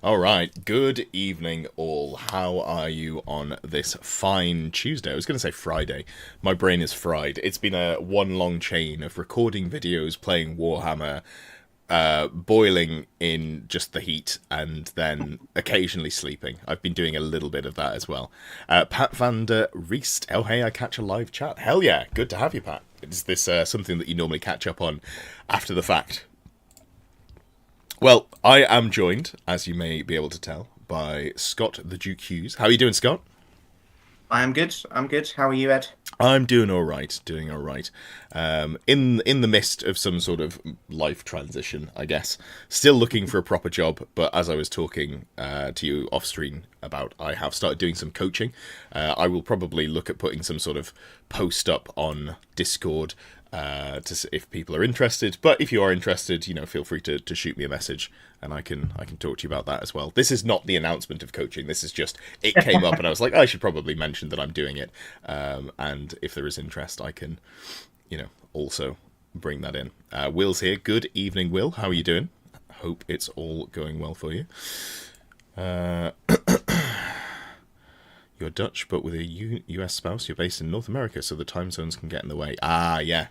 All right, good evening, all. How are you on this fine Tuesday? I was going to say Friday. My brain is fried. It's been a one long chain of recording videos, playing Warhammer, boiling in just the heat, and then occasionally sleeping. I've been doing a little bit of that as well. Pat van der Riest. Oh, hey, I catch a live chat. Hell yeah, good to have you, Pat. Is this something that you normally catch up on after the fact? Well, I am joined, as you may be able to tell, by Scott the Duke Hughes. How are you doing, Scott? I am good. I'm good. How are you, Ed? I'm doing all right. Doing all right. In the midst of some sort of life transition, I guess. Still looking for a proper job, but as I was talking to you off screen about, I have started doing some coaching. I will probably look at putting some sort of post up on Discord to see if people are interested. But if you are interested, feel free to shoot me a message, and I can talk to you about that as well. This is not the announcement of coaching. This is just it came up, and I was like, I should probably mention that I'm doing it. And if there is interest, I can, also bring that in. Will's here. Good evening, Will. How are you doing? Hope it's all going well for you. You're Dutch, but with a US spouse. You're based in North America, so the time zones can get in the way. Ah, yeah.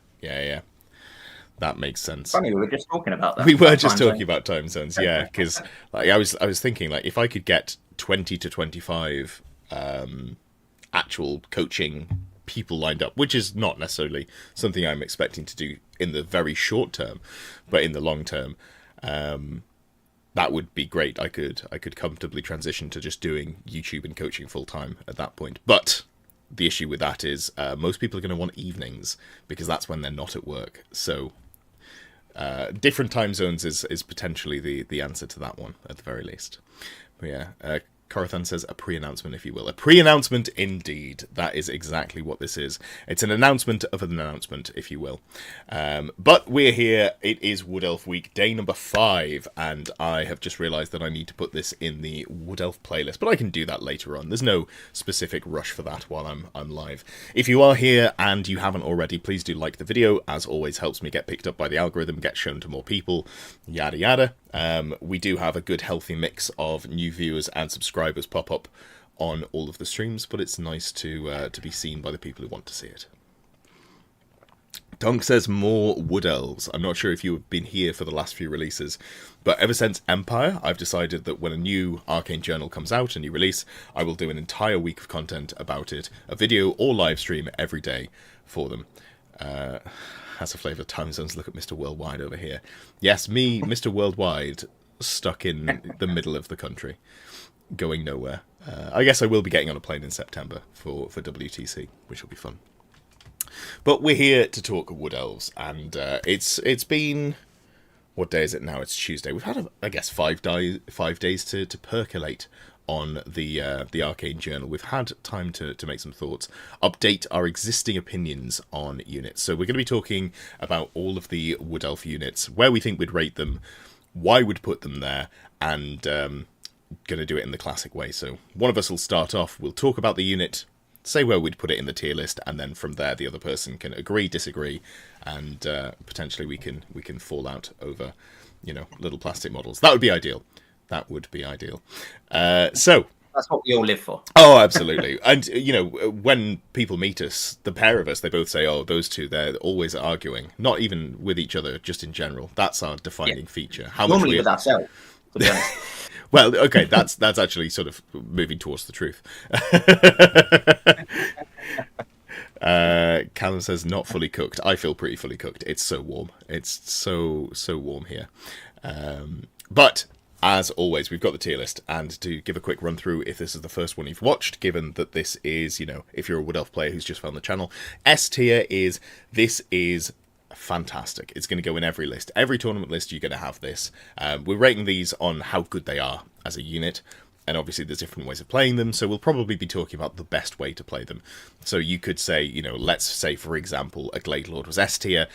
That makes sense. Funny, we were just talking about We that. were That just time talking zone. about time zones, yeah, because I was thinking, like, if I could get 20 to 25 actual coaching people lined up, which is not necessarily something I'm expecting to do in the very short term, but in the long term, that would be great. I could comfortably transition to just doing YouTube and coaching full time at that point. But the issue with that is most people are going to want evenings because that's when they're not at work. So different time zones is potentially the answer to that one at the very least. But yeah, Corathan says a pre-announcement, if you will. A pre-announcement indeed. That is exactly what this is. It's an announcement of an announcement, if you will. But we're here. It is Wood Elf Week, day number 5, and I have just realised that I need to put this in the Wood Elf playlist, but I can do that later on. There's no specific rush for that while I'm live. If you are here and you haven't already, please do like the video. As always, helps me get picked up by the algorithm, get shown to more people, yada yada. We do have a good healthy mix of new viewers and subscribers pop up on all of the streams, but it's nice to be seen by the people who want to see it. Dunk says more Wood Elves. I'm not sure if you have been here for the last few releases, but ever since Empire, I've decided that when a new Arcane Journal comes out, a new release, I will do an entire week of content about it, a video or live stream every day for them. Has a flavour of time zones. Look at Mr. Worldwide over here. Yes, me, Mr. Worldwide, stuck in the middle of the country, going nowhere. I guess I will be getting on a plane in September for WTC, which will be fun. But we're here to talk Wood Elves, and it's been, what day is it now? It's Tuesday. We've had, I guess, 5 days to percolate on the Arcane Journal. We've had time to make some thoughts, update our existing opinions on units. So we're going to be talking about all of the Wood Elf units, where we think we'd rate them, why we'd put them there, and going to do it in the classic way. So one of us will start off, we'll talk about the unit, say where we'd put it in the tier list, and then from there the other person can agree, disagree, and potentially we can fall out over, little plastic models. That would be ideal. That would be ideal. So That's what we all live for. oh, absolutely. And, when people meet us, the pair of us, they both say, oh, those two, they're always arguing. Not even with each other, just in general. That's our defining feature. How much Normally we... with ourselves, to be honest. Well, okay, that's actually sort of moving towards the truth. Callum says, not fully cooked. I feel pretty fully cooked. It's so warm. It's so warm here. But... as always, we've got the tier list, and to give a quick run through, if this is the first one you've watched, given that this is, if you're a Wood Elf player who's just found the channel, S tier is fantastic. It's going to go in every list. Every tournament list, you're going to have this. We're rating these on how good they are as a unit, and obviously there's different ways of playing them, so we'll probably be talking about the best way to play them. So you could say, let's say, for example, a Glade Lord was S tier.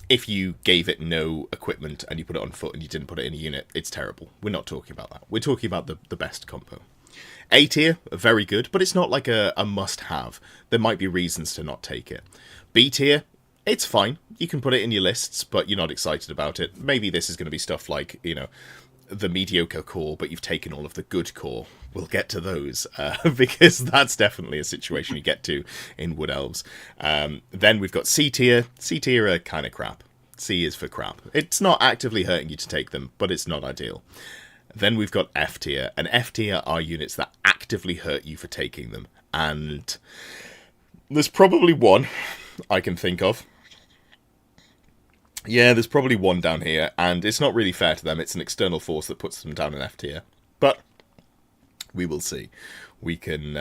If you gave it no equipment and you put it on foot and you didn't put it in a unit, it's terrible. We're not talking about that. We're talking about the best compo. A tier, very good, but it's not like a must-have. There might be reasons to not take it. B tier, it's fine. You can put it in your lists, but you're not excited about it. Maybe this is going to be stuff like, the mediocre core, but you've taken all of the good core. We'll get to those because that's definitely a situation you get to in Wood Elves. Then we've got C tier. C tier are kind of crap. C is for crap. It's not actively hurting you to take them, but it's not ideal. Then we've got F tier, and F tier are units that actively hurt you for taking them. And there's probably one I can think of. Yeah, there's probably one down here, and it's not really fair to them. It's an external force that puts them down in F tier. But we will see. We can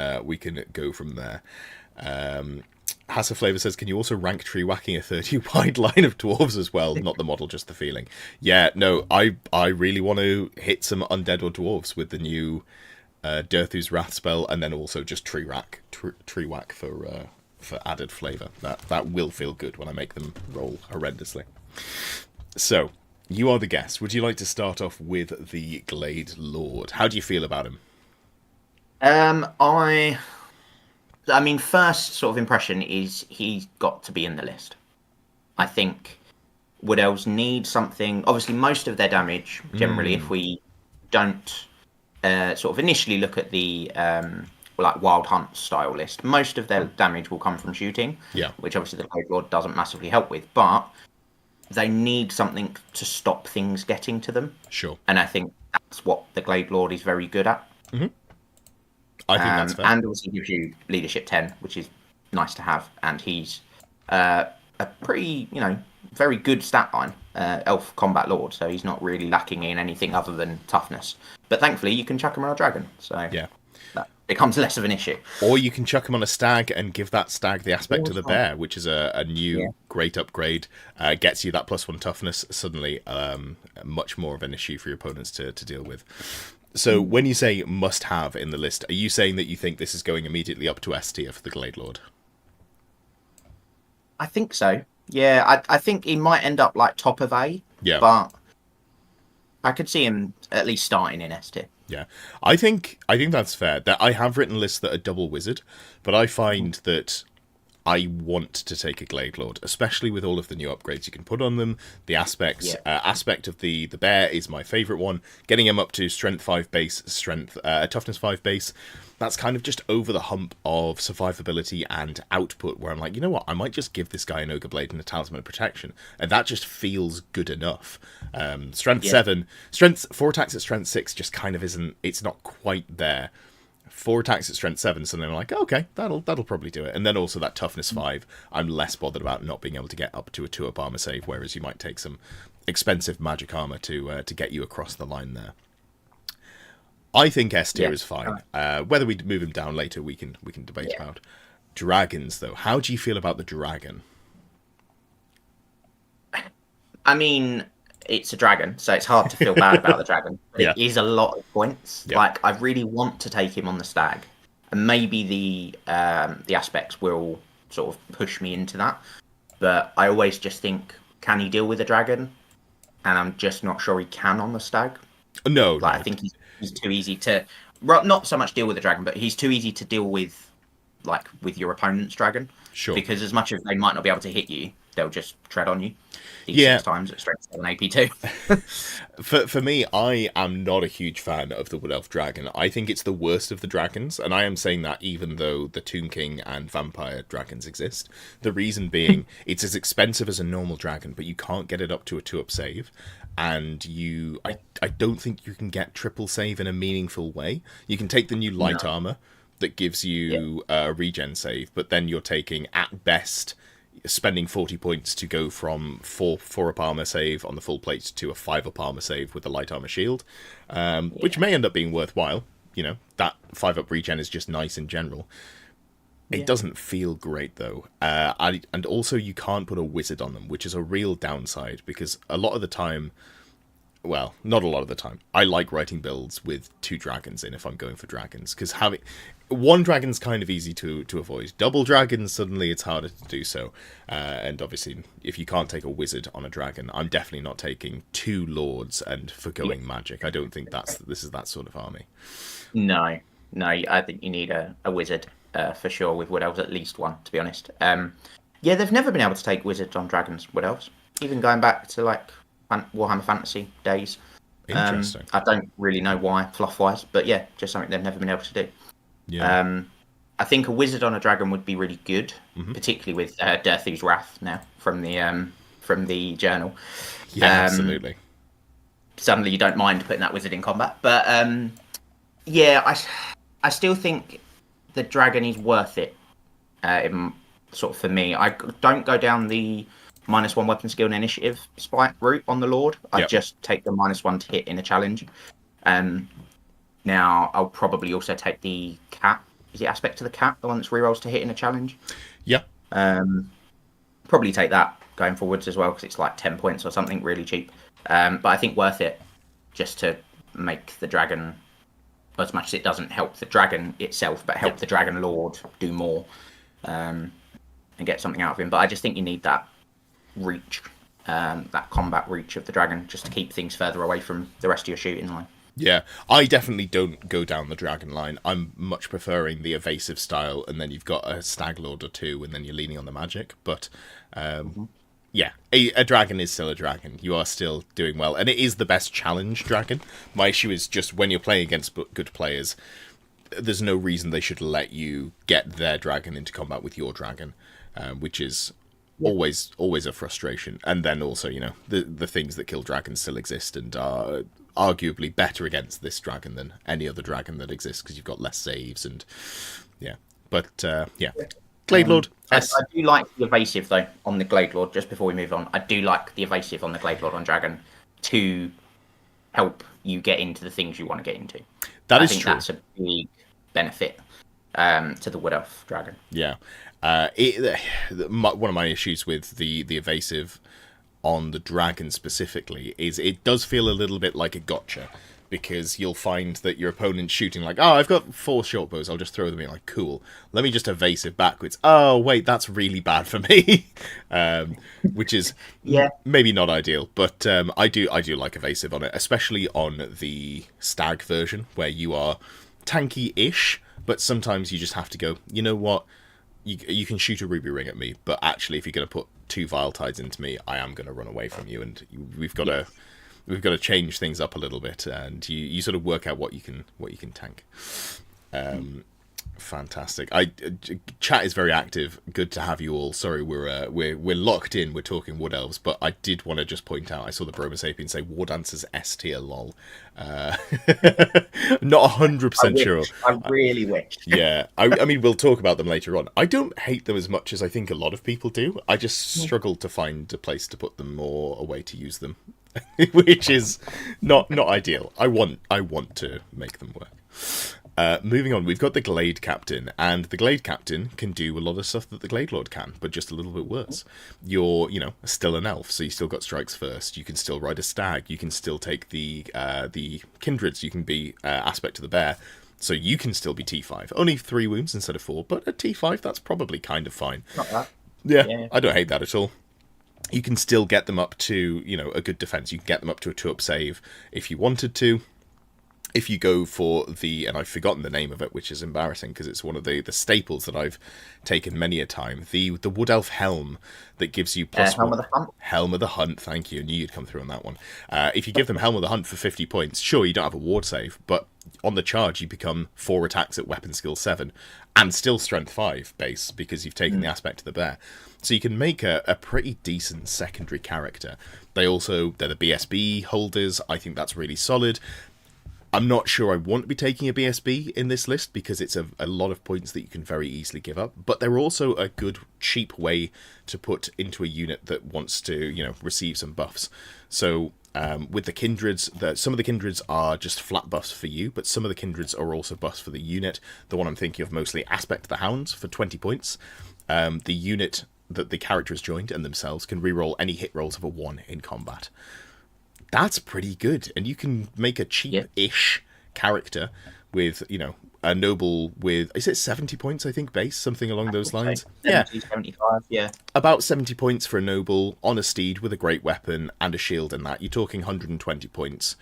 go from there. Hasselflavor says, can you also rank tree whacking a 30 wide line of dwarves as well? Not the model, just the feeling. Yeah, no, I really want to hit some undead or dwarves with the new Dirthu's Wrath spell, and then also just tree whack for added flavour. That will feel good when I make them roll horrendously. So, you are the guest. Would you like to start off with the Glade Lord? How do you feel about him? I mean, first sort of impression is he's got to be in the list. I think Wood Elves need something. Obviously, most of their damage, generally, if we don't sort of initially look at the like Wild Hunt style list, most of their damage will come from shooting. Yeah. Which obviously the Glade Lord doesn't massively help with, but they need something to stop things getting to them. Sure. And I think that's what the Glade Lord is very good at. Mm-hmm. I think that's fair. And also gives you leadership 10, which is nice to have. And he's a pretty, very good stat line, elf combat lord. So he's not really lacking in anything other than toughness. But thankfully, you can chuck him on a dragon. So yeah, that becomes less of an issue. Or you can chuck him on a stag and give that stag the aspect of the bear, which is a new great upgrade. Gets you that +1 toughness. Suddenly, much more of an issue for your opponents to deal with. So when you say must have in the list, are you saying that you think this is going immediately up to S tier for the Glade Lord? I think so. Yeah, I think he might end up like top of A. Yeah. But I could see him at least starting in S tier. Yeah. I think that's fair. That I have written lists that are double wizard, but I find that I want to take a Glade Lord, especially with all of the new upgrades you can put on them. The aspect of the bear is my favourite one. Getting him up to strength 5 base, toughness 5 base, that's kind of just over the hump of survivability and output, where I'm like, you know what, I might just give this guy an Ogre Blade and a Talisman of Protection, and that just feels good enough. Strength 7, 4 attacks at strength 6 just kind of isn't, it's not quite there. 4 attacks at strength 7, so then I'm like, okay, that'll probably do it. And then also that toughness 5, I'm less bothered about not being able to get up to a 2-up armor save, whereas you might take some expensive magic armor to get you across the line there. I think S tier is fine. Whether we move him down later, we can debate about. Dragons, though, how do you feel about the dragon? I mean, it's a dragon, so it's hard to feel bad about the dragon. But it is a lot of points. Yeah. Like, I really want to take him on the stag, and maybe the aspects will sort of push me into that. But I always just think, can he deal with a dragon? And I'm just not sure he can on the stag. No, I think he's too easy to, not so much deal with the dragon, but he's too easy to deal with, like with your opponent's dragon. Sure. Because as much as they might not be able to hit you, they'll just tread on you. 6 times at strength 7 AP2. For me, I am not a huge fan of the Wood Elf Dragon. I think it's the worst of the dragons, and I am saying that even though the Tomb King and Vampire dragons exist. The reason being, it's as expensive as a normal dragon, but you can't get it up to a 2-up save, and I don't think you can get triple save in a meaningful way. You can take the new light armor that gives you a regen save, but then you're taking, at best, spending 40 points to go from 4-up armor save on the full plate to a 5-up armor save with the light armor shield, which may end up being worthwhile. That 5-up regen is just nice in general. It doesn't feel great, though. And also you can't put a wizard on them, which is a real downside, because a lot of the time, well, not a lot of the time, I like writing builds with 2 dragons in if I'm going for dragons, because having 1 dragon's kind of easy to avoid. Double dragons, suddenly it's harder to do so. And obviously, if you can't take a wizard on a dragon, I'm definitely not taking 2 lords and forgoing magic. I don't think this is that sort of army. No, I think you need a wizard for sure with Wood Elves, at least 1, to be honest. They've never been able to take wizards on dragons, Wood Elves. Even going back to like Warhammer Fantasy days, Interesting. I don't really know why, fluff-wise, but yeah, just something they've never been able to do. Yeah. I think a wizard on a dragon would be really good, Mm-hmm. particularly with Dirthu's Wrath now from the journal. Yeah, absolutely. Suddenly, you don't mind putting that wizard in combat, but yeah, I still think the dragon is worth it. Sort of for me, I don't go down the -1 weapon skill and initiative spike route on the Lord. I Yep. just take the -1 to hit in a challenge. Now I'll probably also take the cat. Is it aspect to the cat, the one that's rerolls to hit in a challenge? Yep. Probably take that going forwards as well because it's like 10 points or something, really cheap. But I think worth it just to make the dragon, as much as it doesn't help the dragon itself, but help the dragon lord do more and get something out of him. But I just think you need that reach, that combat reach of the dragon, just to keep things further away from the rest of your shooting line. Yeah, I definitely don't go down the dragon line. I'm much preferring the evasive style, and then you've got a stag lord or two, and then you're leaning on the magic. But yeah, a dragon is still a dragon. You are still doing well, and it is the best challenge dragon. My issue is just when you're playing against good players, there's no reason they should let you get their dragon into combat with your dragon, which is always a frustration. And then also, the things that kill dragons still exist and are arguably better against this dragon than any other dragon that exists because you've got less saves and yeah. But yeah, Glade Lord. I do like the evasive though on the Glade Lord. Just before we move on, I do like the evasive on the Glade Lord on dragon to help you get into the things you want to get into. I think that's a big benefit to the Wood Elf dragon. Yeah. One of my issues with the evasive on the dragon specifically is it does feel a little bit like a gotcha, because you'll find that your opponent's shooting like, oh, I've got 4 short bows, I'll just throw them in, like, cool, let me just evasive backwards. Oh wait, that's really bad for me. Which is maybe not ideal, but I do like evasive on it, especially on the stag version where you are tanky-ish, but sometimes you just have to go, you know what, you can shoot a ruby ring at me, but actually if you're going to put 2 vile tides into me, I am going to run away from you, and we've got to change things up a little bit, and you sort of work out what you can tank. Fantastic. Chat is very active. Good to have you all. Sorry, we're locked in. We're talking Wood Elves, but I did want to just point out. I saw the Broma Sapien say War Dancers S tier. Lol. Not 100% sure. I really wish. Yeah, I mean, we'll talk about them later on. I don't hate them as much as I think a lot of people do. I just struggle to find a place to put them or a way to use them, which is not ideal. I want to make them work. Moving on, we've got the Glade Captain, and the Glade Captain can do a lot of stuff that the Glade Lord can, but just a little bit worse. You're, still an elf, so you still got strikes first. You can still ride a stag. You can still take the kindreds. You can be aspect to the bear, so you can still be T5. Only 3 wounds instead of 4, but at T5, that's probably kind of fine. Not that. Yeah, I don't hate that at all. You can still get them up to, a good defense. You can get them up to a 2-up save if you wanted to. If you go for and I've forgotten the name of it, which is embarrassing because it's one of the staples that I've taken many a time, the Wood Elf helm that gives you plus Helm of the Hunt. Helm of the Hunt, thank you. I knew you'd come through on that one. If you give them Helm of the Hunt for 50 points, sure, you don't have a ward save, but on the charge you become 4 attacks at weapon skill 7 and still strength 5 base because you've taken the aspect of the bear. So you can make a pretty decent secondary character. They're the BSB holders. I think that's really solid. I'm not sure I want to be taking a BSB in this list because it's a lot of points that you can very easily give up, but they're also a good, cheap way to put into a unit that wants to, receive some buffs. So with the kindreds, some of the kindreds are just flat buffs for you, but some of the kindreds are also buffs for the unit. The one I'm thinking of mostly, Aspect the Hounds for 20 points. The unit that the character has joined and themselves can reroll any hit rolls of a 1 in combat. That's pretty good, and you can make a cheap-ish character with, a noble with, is it 70 points, I think, base? Something along those lines? 70, 75, yeah. About 70 points for a noble on a steed with a great weapon and a shield and that. You're talking 120 points.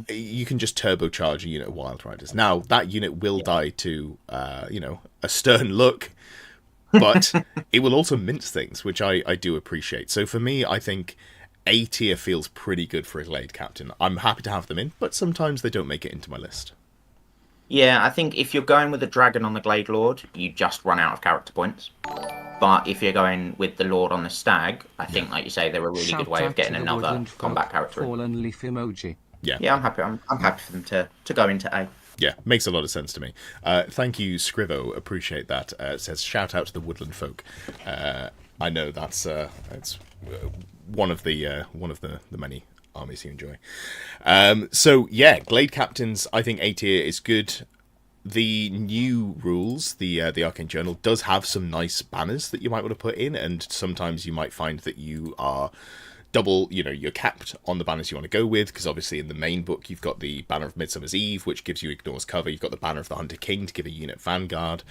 You can just turbocharge a unit of Wild Riders. Now, that unit will die to, a stern look, but it will also mince things, which I do appreciate. So for me, I think A tier feels pretty good for a Glade Captain. I'm happy to have them in, but sometimes they don't make it into my list. Yeah, I think if you're going with the Dragon on the Glade Lord, you just run out of character points. But if you're going with the Lord on the Stag, I think, like you say, they're a really good way of getting another combat character. Fallen leaf emoji. Yeah, I'm happy. I'm happy for them to go into A. Yeah, makes a lot of sense to me. Thank you, Scrivo. Appreciate that. It says, shout out to the Woodland folk. I know that's it's one of the many armies you enjoy. So yeah, Glade Captains. I think A tier is good. The new rules, the Arcane Journal, does have some nice banners that you might want to put in, and sometimes you might find that you are double, you're capped on the banners you want to go with, because obviously in the main book you've got the Banner of Midsummer's Eve, which gives you ignores cover. You've got the Banner of the Hunter King to give a unit Vanguard.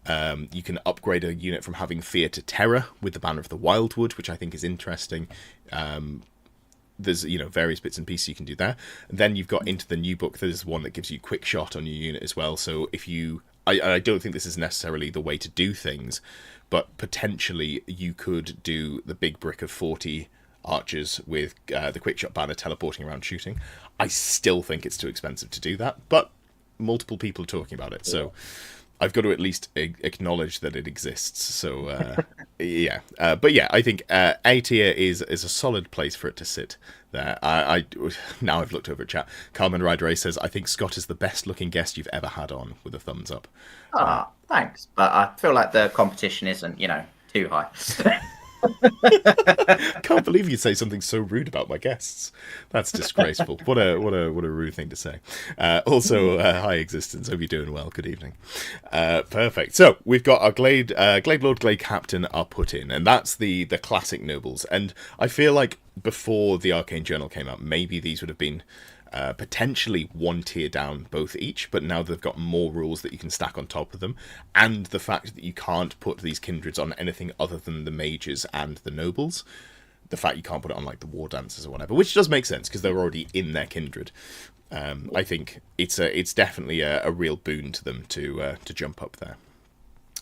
You can upgrade a unit from having Fear to Terror with the Banner of the Wildwood, which I think is interesting. There's various bits and pieces you can do there. And then you've got into the new book, there's one that gives you quick shot on your unit as well. So if you, I don't think this is necessarily the way to do things, but potentially you could do the big brick of 40 archers with the quick shot banner teleporting around shooting. I still think it's too expensive to do that, but multiple people are talking about it, so I've got to at least acknowledge that it exists. So yeah, but yeah, I think A tier is a solid place for it to sit there. I now I've looked over at chat. Carmen Rider says, I think Scott is the best looking guest you've ever had on, with a thumbs up. Thanks, but I feel like the competition isn't too high. Can't believe you'd say something so rude about my guests. That's disgraceful. What a rude thing to say. Also, hi Existence. Hope you're doing well. Good evening. Perfect. So we've got our Glade Lord, Glade Captain are put in, and that's the classic nobles. And I feel like before the Arcane Journal came out, maybe these would have been potentially one tier down both each, but now they've got more rules that you can stack on top of them, and the fact that you can't put these kindreds on anything other than the mages and the nobles, the fact you can't put it on like the war dancers or whatever, which does make sense because they're already in their kindred. I think it's definitely a real boon to them to jump up there.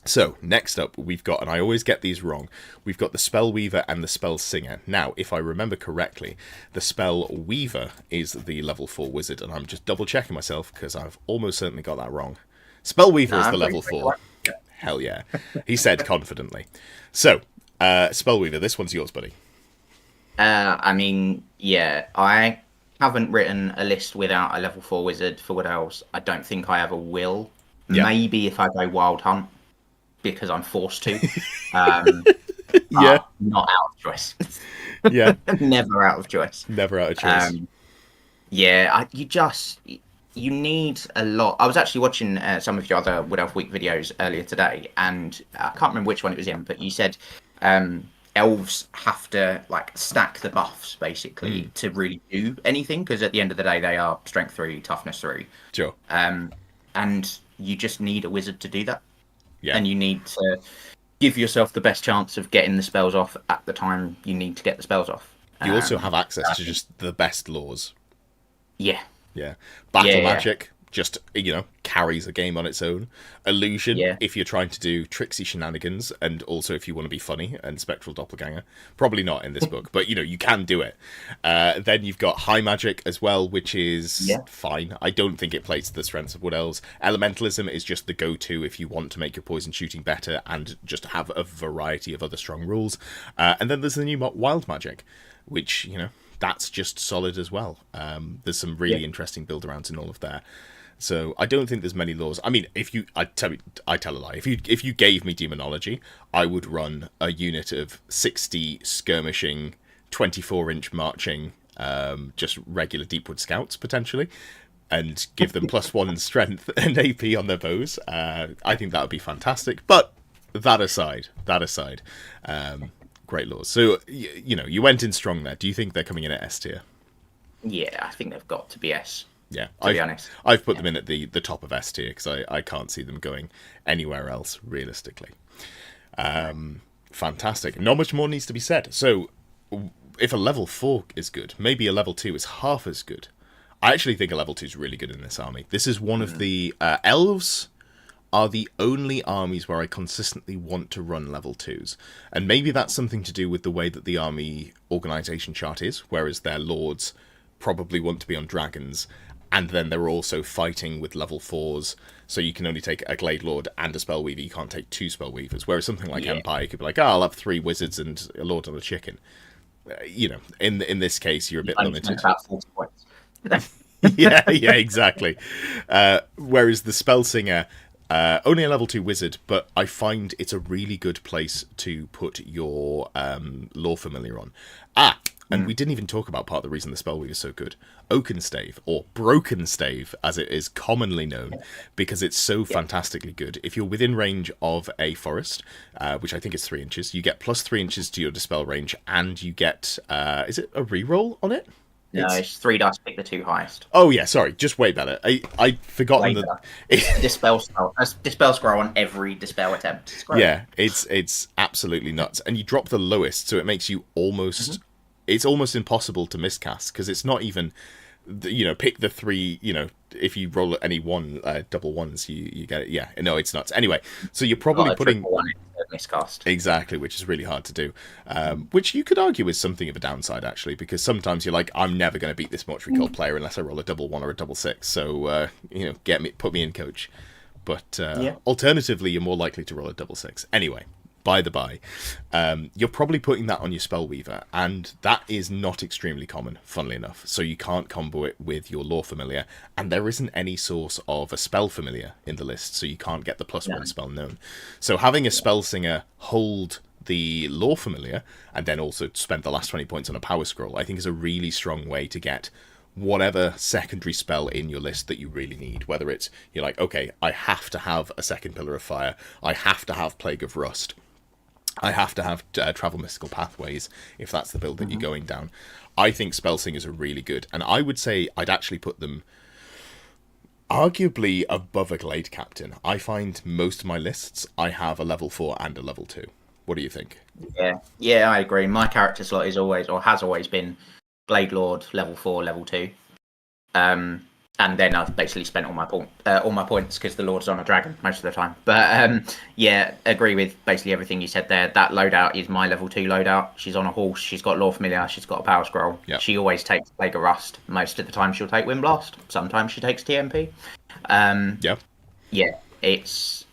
So, next up, we've got, and I always get these wrong, we've got the Spellweaver and the Spellsinger. Now, if I remember correctly, the Spellweaver is the level 4 wizard, and I'm just double-checking myself, because I've almost certainly got that wrong. Spellweaver is the level 4. Hell yeah. He said confidently. So, Spellweaver, this one's yours, buddy. I mean, yeah, I haven't written a list without a level 4 wizard for Wood Elves. I don't think I ever will. Yep. Maybe if I go Wild Hunt, because I'm forced to. Yeah. Not out of choice. Yeah. Never out of choice. Never out of choice. Yeah, you need a lot. I was actually watching some of your other Wood Elf Week videos earlier today, and I can't remember which one it was in, but you said elves have to stack the buffs basically to really do anything, because at the end of the day they are strength 3, toughness 3. Sure. And you just need a wizard to do that. Yeah. And you need to give yourself the best chance of getting the spells off at the time you need to get the spells off. You also have access to just the best laws. Yeah. Yeah. Battle magic just, carries a game on its own. Illusion, if you're trying to do tricksy shenanigans, and also if you want to be funny, and Spectral Doppelganger. Probably not in this book, but, you can do it. Then you've got High Magic as well, which is fine. I don't think it plays to the strengths of Wood Elves. Elementalism is just the go-to if you want to make your poison shooting better and just have a variety of other strong rules. And then there's the new Wild Magic, which, that's just solid as well. There's some really interesting build-arounds in all of there. So I don't think there's many laws. I mean, I tell a lie. If you gave me Demonology, I would run a unit of 60 skirmishing, 24-inch marching, just regular Deepwood Scouts potentially, and give them +1 strength and AP on their bows. I think that would be fantastic. But that aside, great laws. So you went in strong there. Do you think they're coming in at S tier? Yeah, I think they've got to be S. Yeah, to be honest. I've put them in at the top of S tier because I can't see them going anywhere else realistically. Fantastic. Not much more needs to be said. So if a level 4 is good, maybe a level 2 is half as good. I actually think a level 2 is really good in this army. This is one of the elves are the only armies where I consistently want to run level 2s. And maybe that's something to do with the way that the army organization chart is, whereas their lords probably want to be on dragons, and then they're also fighting with level 4s, so you can only take a Glade Lord and a Spellweaver, you can't take 2 Spellweavers, whereas something like Empire, you could be like, I'll have 3 wizards and a Lord on a chicken. In this case, you're a bit limited. About 40 points. yeah, exactly. Whereas the Spellsinger, only a level 2 wizard, but I find it's a really good place to put your Lore Familiar on. And we didn't even talk about part of the reason the Spellweaver is so good. Oakenstave, or Broken Stave, as it is commonly known, because it's so fantastically good. If you're within range of a forest, which I think is 3 inches, you get plus 3 inches to your Dispel range, and you get, is it a reroll on it? No, it's 3 dice, pick the 2 highest. Oh yeah, sorry, just way better. I'd forgotten that. Dispel scroll on every dispel attempt. It's great. Yeah, it's absolutely nuts, and you drop the lowest, so it makes you almost. It's almost impossible to miscast, because it's not even, pick the 3, if you roll any double ones, you get it. Yeah, no, it's nuts. Anyway, so you're probably putting one miscast. Exactly, which is really hard to do. Which you could argue is something of a downside, actually, because sometimes you're like, I'm never going to beat this Mortuary Cult player unless I roll a double 1 or a double 6. So put me in, coach. But alternatively, you're more likely to roll a double 6. Anyway. By the by, you're probably putting that on your Spellweaver, and that is not extremely common, funnily enough. So you can't combo it with your Lore Familiar, and there isn't any source of a Spell Familiar in the list, so you can't get the +1 spell known. So having a Spellsinger hold the Lore Familiar, and then also spend the last 20 points on a Power Scroll, I think is a really strong way to get whatever secondary spell in your list that you really need. Whether it's, you're like, okay, I have to have a second Pillar of Fire, I have to have Plague of Rust, I have to have Travel Mystical Pathways, if that's the build that you're going down. I think Spellsingers are really good, and I would say I'd actually put them arguably above a Glade Captain. I find most of my lists, I have a level 4 and a level 2. What do you think? Yeah, I agree. My character slot is always, or has always been, Glade Lord, level 4, level 2. And then I've basically spent all my points because the Lord's on a dragon most of the time. But agree with basically everything you said there. That loadout is my level 2 loadout. She's on a horse. She's got Lore Familiar. She's got a Power Scroll. Yep. She always takes Plague of Rust. Most of the time she'll take Windblast. Sometimes she takes TMP.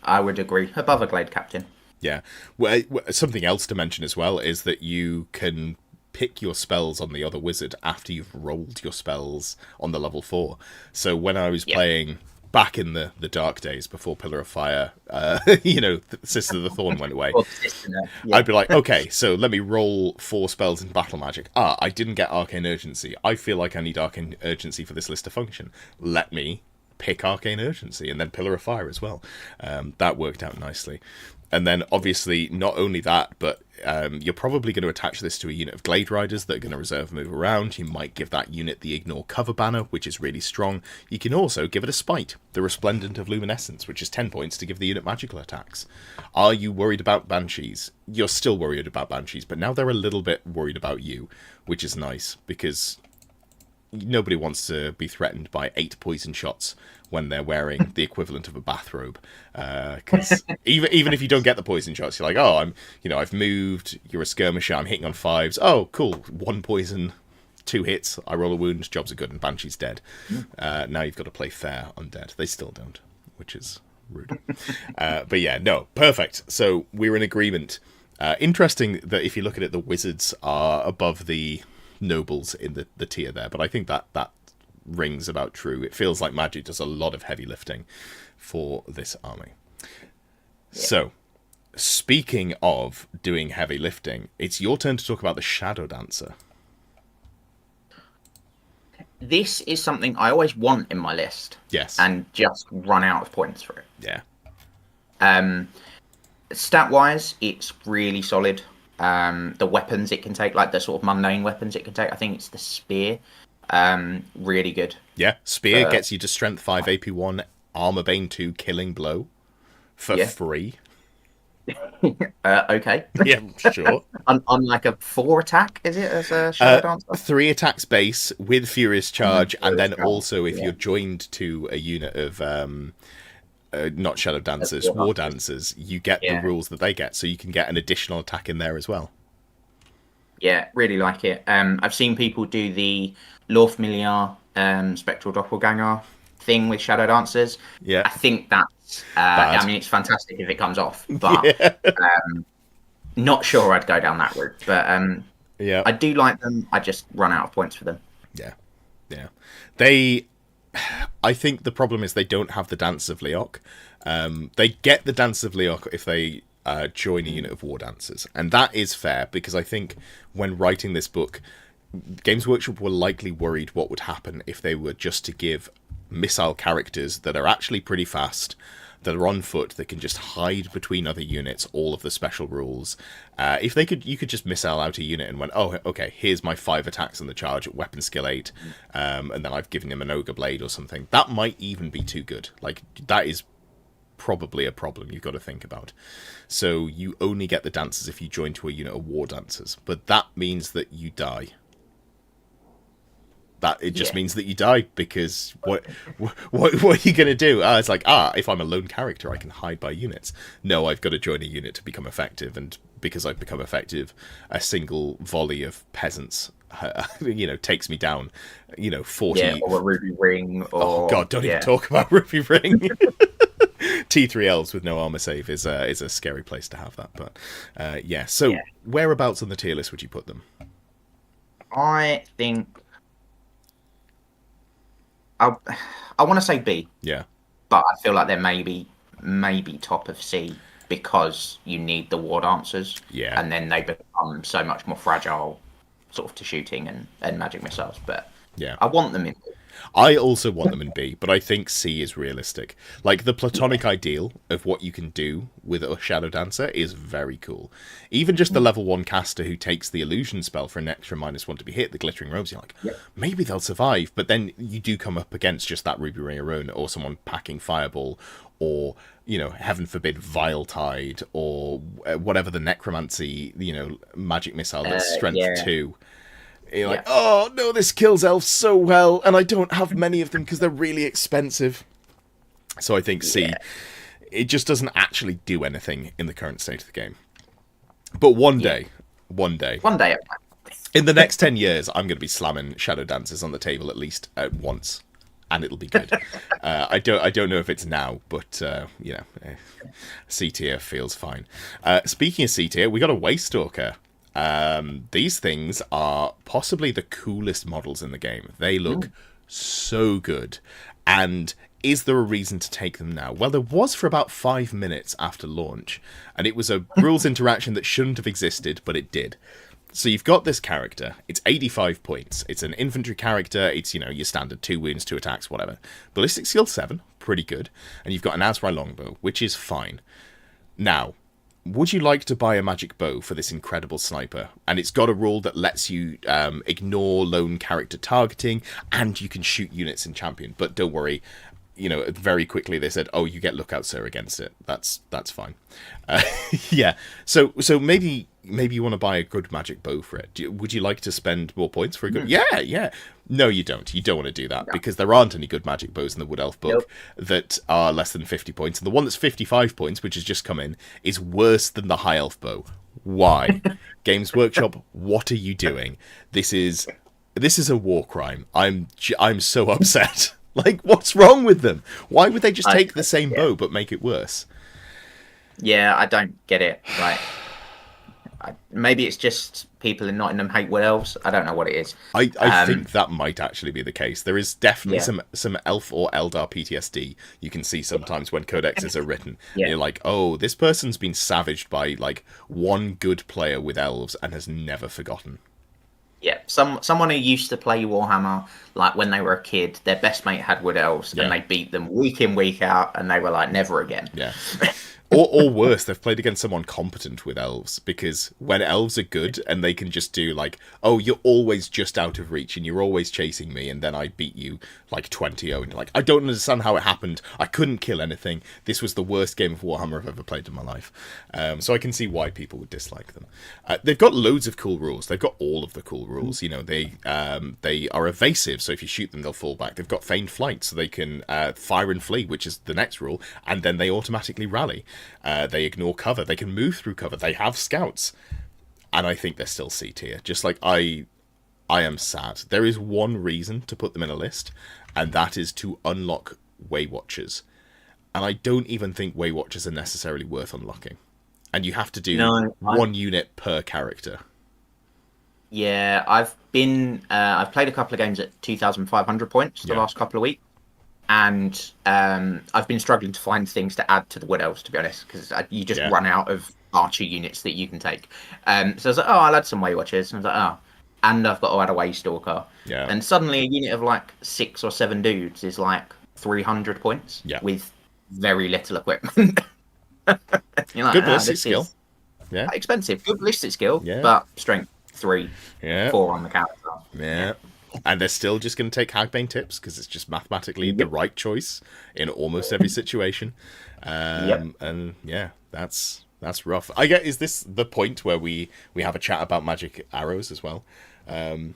I would agree, above a Glade Captain. Yeah. Well, something else to mention as well is that you can pick your spells on the other wizard after you've rolled your spells on the level 4. So when I was playing back in the dark days before Pillar of Fire, Sister of the Thorn went away, I'd be like, okay, so let me roll 4 spells in Battle Magic. I didn't get Arcane Urgency. I feel like I need Arcane Urgency for this list to function. Let me pick Arcane Urgency, and then Pillar of Fire as well. That worked out nicely. And then, obviously, not only that, but you're probably going to attach this to a unit of Glade Riders that are going to reserve move around. You might give that unit the Ignore Cover banner, which is really strong. You can also give it a Spite, the Resplendent of Luminescence, which is 10 points to give the unit magical attacks. Are you worried about Banshees? You're still worried about Banshees, but now they're a little bit worried about you, which is nice, because nobody wants to be threatened by 8 poison shots when they're wearing the equivalent of a bathrobe. Because even if you don't get the poison shots, you're like, I've moved, you're a skirmisher, I'm hitting on 5s. Oh, cool, 1 poison, 2 hits, I roll a wound, jobs are good, and Banshee's dead. Now you've got to play fair undead. They still don't, which is rude. But yeah, no, perfect. So we're in agreement. Interesting that if you look at it, the wizards are above the nobles in the tier there, but I think that rings about true. It feels like Magic does a lot of heavy lifting for this army. So, speaking of doing heavy lifting, it's your turn to talk about the Shadow Dancer. This is something I always want in my list. Yes. And just run out of points for it. Yeah. Stat-wise, it's really solid. The weapons it can take, like the sort of mundane weapons it can take, I think it's the Spear. Really good. Yeah, Spear gets you to Strength 5, AP 1, Armor Bane 2, Killing Blow for free. Okay. Yeah, sure. on like a 4 attack, is it, as a Shadow Dancer? 3 attacks base with Furious Charge, and then also if you're joined to a unit of not Shadow Dancers, War Dancers, you get the rules that they get, so you can get an additional attack in there as well. Yeah, really like it. I've seen people do the Lore Familiar Spectral Doppelganger thing with Shadow Dancers. Yeah. I think that's... I mean, it's fantastic if it comes off, but not sure I'd go down that route. But I do like them. I just run out of points for them. Yeah. I think the problem is they don't have the Dance of Leok. They get the Dance of Leok if they join a unit of War Dancers. And that is fair, because I think when writing this book, Games Workshop were likely worried what would happen if they were just to give missile characters that are actually pretty fast, that are on foot, that can just hide between other units, all of the special rules. If they could, you could just missile out a unit and went, oh, okay, here's my 5 attacks on the charge at weapon skill 8, and then I've given him an ogre blade or something. That might even be too good. Like, that is probably a problem you've got to think about. So you only get the dancers if you join to a unit of War Dancers, but that means that you die. That it just means that you die, because what are you going to do? It's like, if I'm a lone character, I can hide by units. No, I've got to join a unit to become effective, and because I've become effective, a single volley of peasants, takes me down, 40... Yeah, or a Ruby Ring, or... Oh, God, don't even talk about Ruby Ring. T3 Elves with no armor save is a scary place to have that, but whereabouts on the tier list would you put them? I think... I want to say B. Yeah. But I feel like they're maybe top of C, because you need the War Dancers. Yeah. And then they become so much more fragile sort of to shooting and magic missiles. But yeah, I want them in B. I also want them in B, but I think C is realistic. Like, the platonic ideal of what you can do with a Shadow Dancer is very cool. Even just the level 1 caster who takes the illusion spell for an extra -1 to be hit, the Glittering Robes, you're like, maybe they'll survive. But then you do come up against just that Ruby Ring Arone, or someone packing Fireball, or, heaven forbid, Vile Tide, or whatever the Necromancy, magic missile that's strength 2. You're like, oh, no, this kills elves so well, and I don't have many of them because they're really expensive. So I think C, it just doesn't actually do anything in the current state of the game. But one day, in the next 10 years, I'm going to be slamming Shadow Dancers on the table at least once, and it'll be good. I don't know if it's now, but, C tier feels fine. Speaking of C tier, we got a Waystalker. These things are possibly the coolest models in the game. They look so good. And is there a reason to take them now? Well, there was for about 5 minutes after launch, and it was a rules interaction that shouldn't have existed, but it did. So you've got this character. It's 85 points. It's an infantry character. It's, your standard 2 wounds, 2 attacks, whatever. Ballistic skill 7, pretty good. And you've got an Azrai longbow, which is fine. Now, would you like to buy a magic bow for this incredible sniper? And it's got a rule that lets you ignore lone character targeting, and you can shoot units in champion. But don't worry, very quickly they said, oh, you get lookout sir against it. That's fine. So maybe you want to buy a good magic bow for it. Would you like to spend more points for a good... Yeah. No, you don't. You don't want to do that, because there aren't any good magic bows in the Wood Elf book that are less than 50 points. And the one that's 55 points, which has just come in, is worse than the High Elf bow. Why? Games Workshop, what are you doing? This is a war crime. I'm so upset. Like, what's wrong with them? Why would they just take the same bow but make it worse? Yeah, I don't get it. Like, maybe it's just people in Nottingham hate Wood Elves. I don't know what it is. I think that might actually be the case. There is definitely some Elf or Eldar PTSD you can see sometimes when codexes are written. You're like, oh, this person's been savaged by, like, one good player with Elves and has never forgotten. Yeah, someone who used to play Warhammer, like, when they were a kid, their best mate had Wood Elves, and they beat them week in, week out, and they were like, never again. Yeah. Or worse, they've played against someone competent with elves, because when elves are good and they can just do, like, oh, you're always just out of reach and you're always chasing me, and then I beat you like 20-0, and you're like, I don't understand how it happened. I couldn't kill anything. This was the worst game of Warhammer I've ever played in my life. So I can see why people would dislike them. They've got loads of cool rules. They've got all of the cool rules. rules. You know, they are evasive, so if you shoot them, they'll fall back. They've got feigned flight, so they can fire and flee, which is the next rule, and then they automatically rally. They ignore cover. They can move through cover. They have scouts, and I think they're still C tier. Just like I am sad. There is one reason to put them in a list, and that is to unlock Way Watchers. And I don't even think Way Watchers are necessarily worth unlocking. And you have to do one unit per character. Yeah, I've played a couple of games at 2,500 points the last couple of weeks, and I've been struggling to find things to add to the Wood Elves, to be honest, because you just run out of archer units that you can take. So I was like, I'll add some Way Watchers, and I was like, and I've got to add a Way Stalker. Yeah. And suddenly a unit of like 6 or 7 dudes is like 300 points with very little equipment. You're like, good ballistic skill. Yeah. Expensive. Good ballistic skill, but strength 3, 4 on the character. Yeah. And they're still just going to take Hagbane tips because it's just mathematically the right choice in almost every situation. And yeah, that's rough. I get, is this the point where we have a chat about magic arrows as well? Every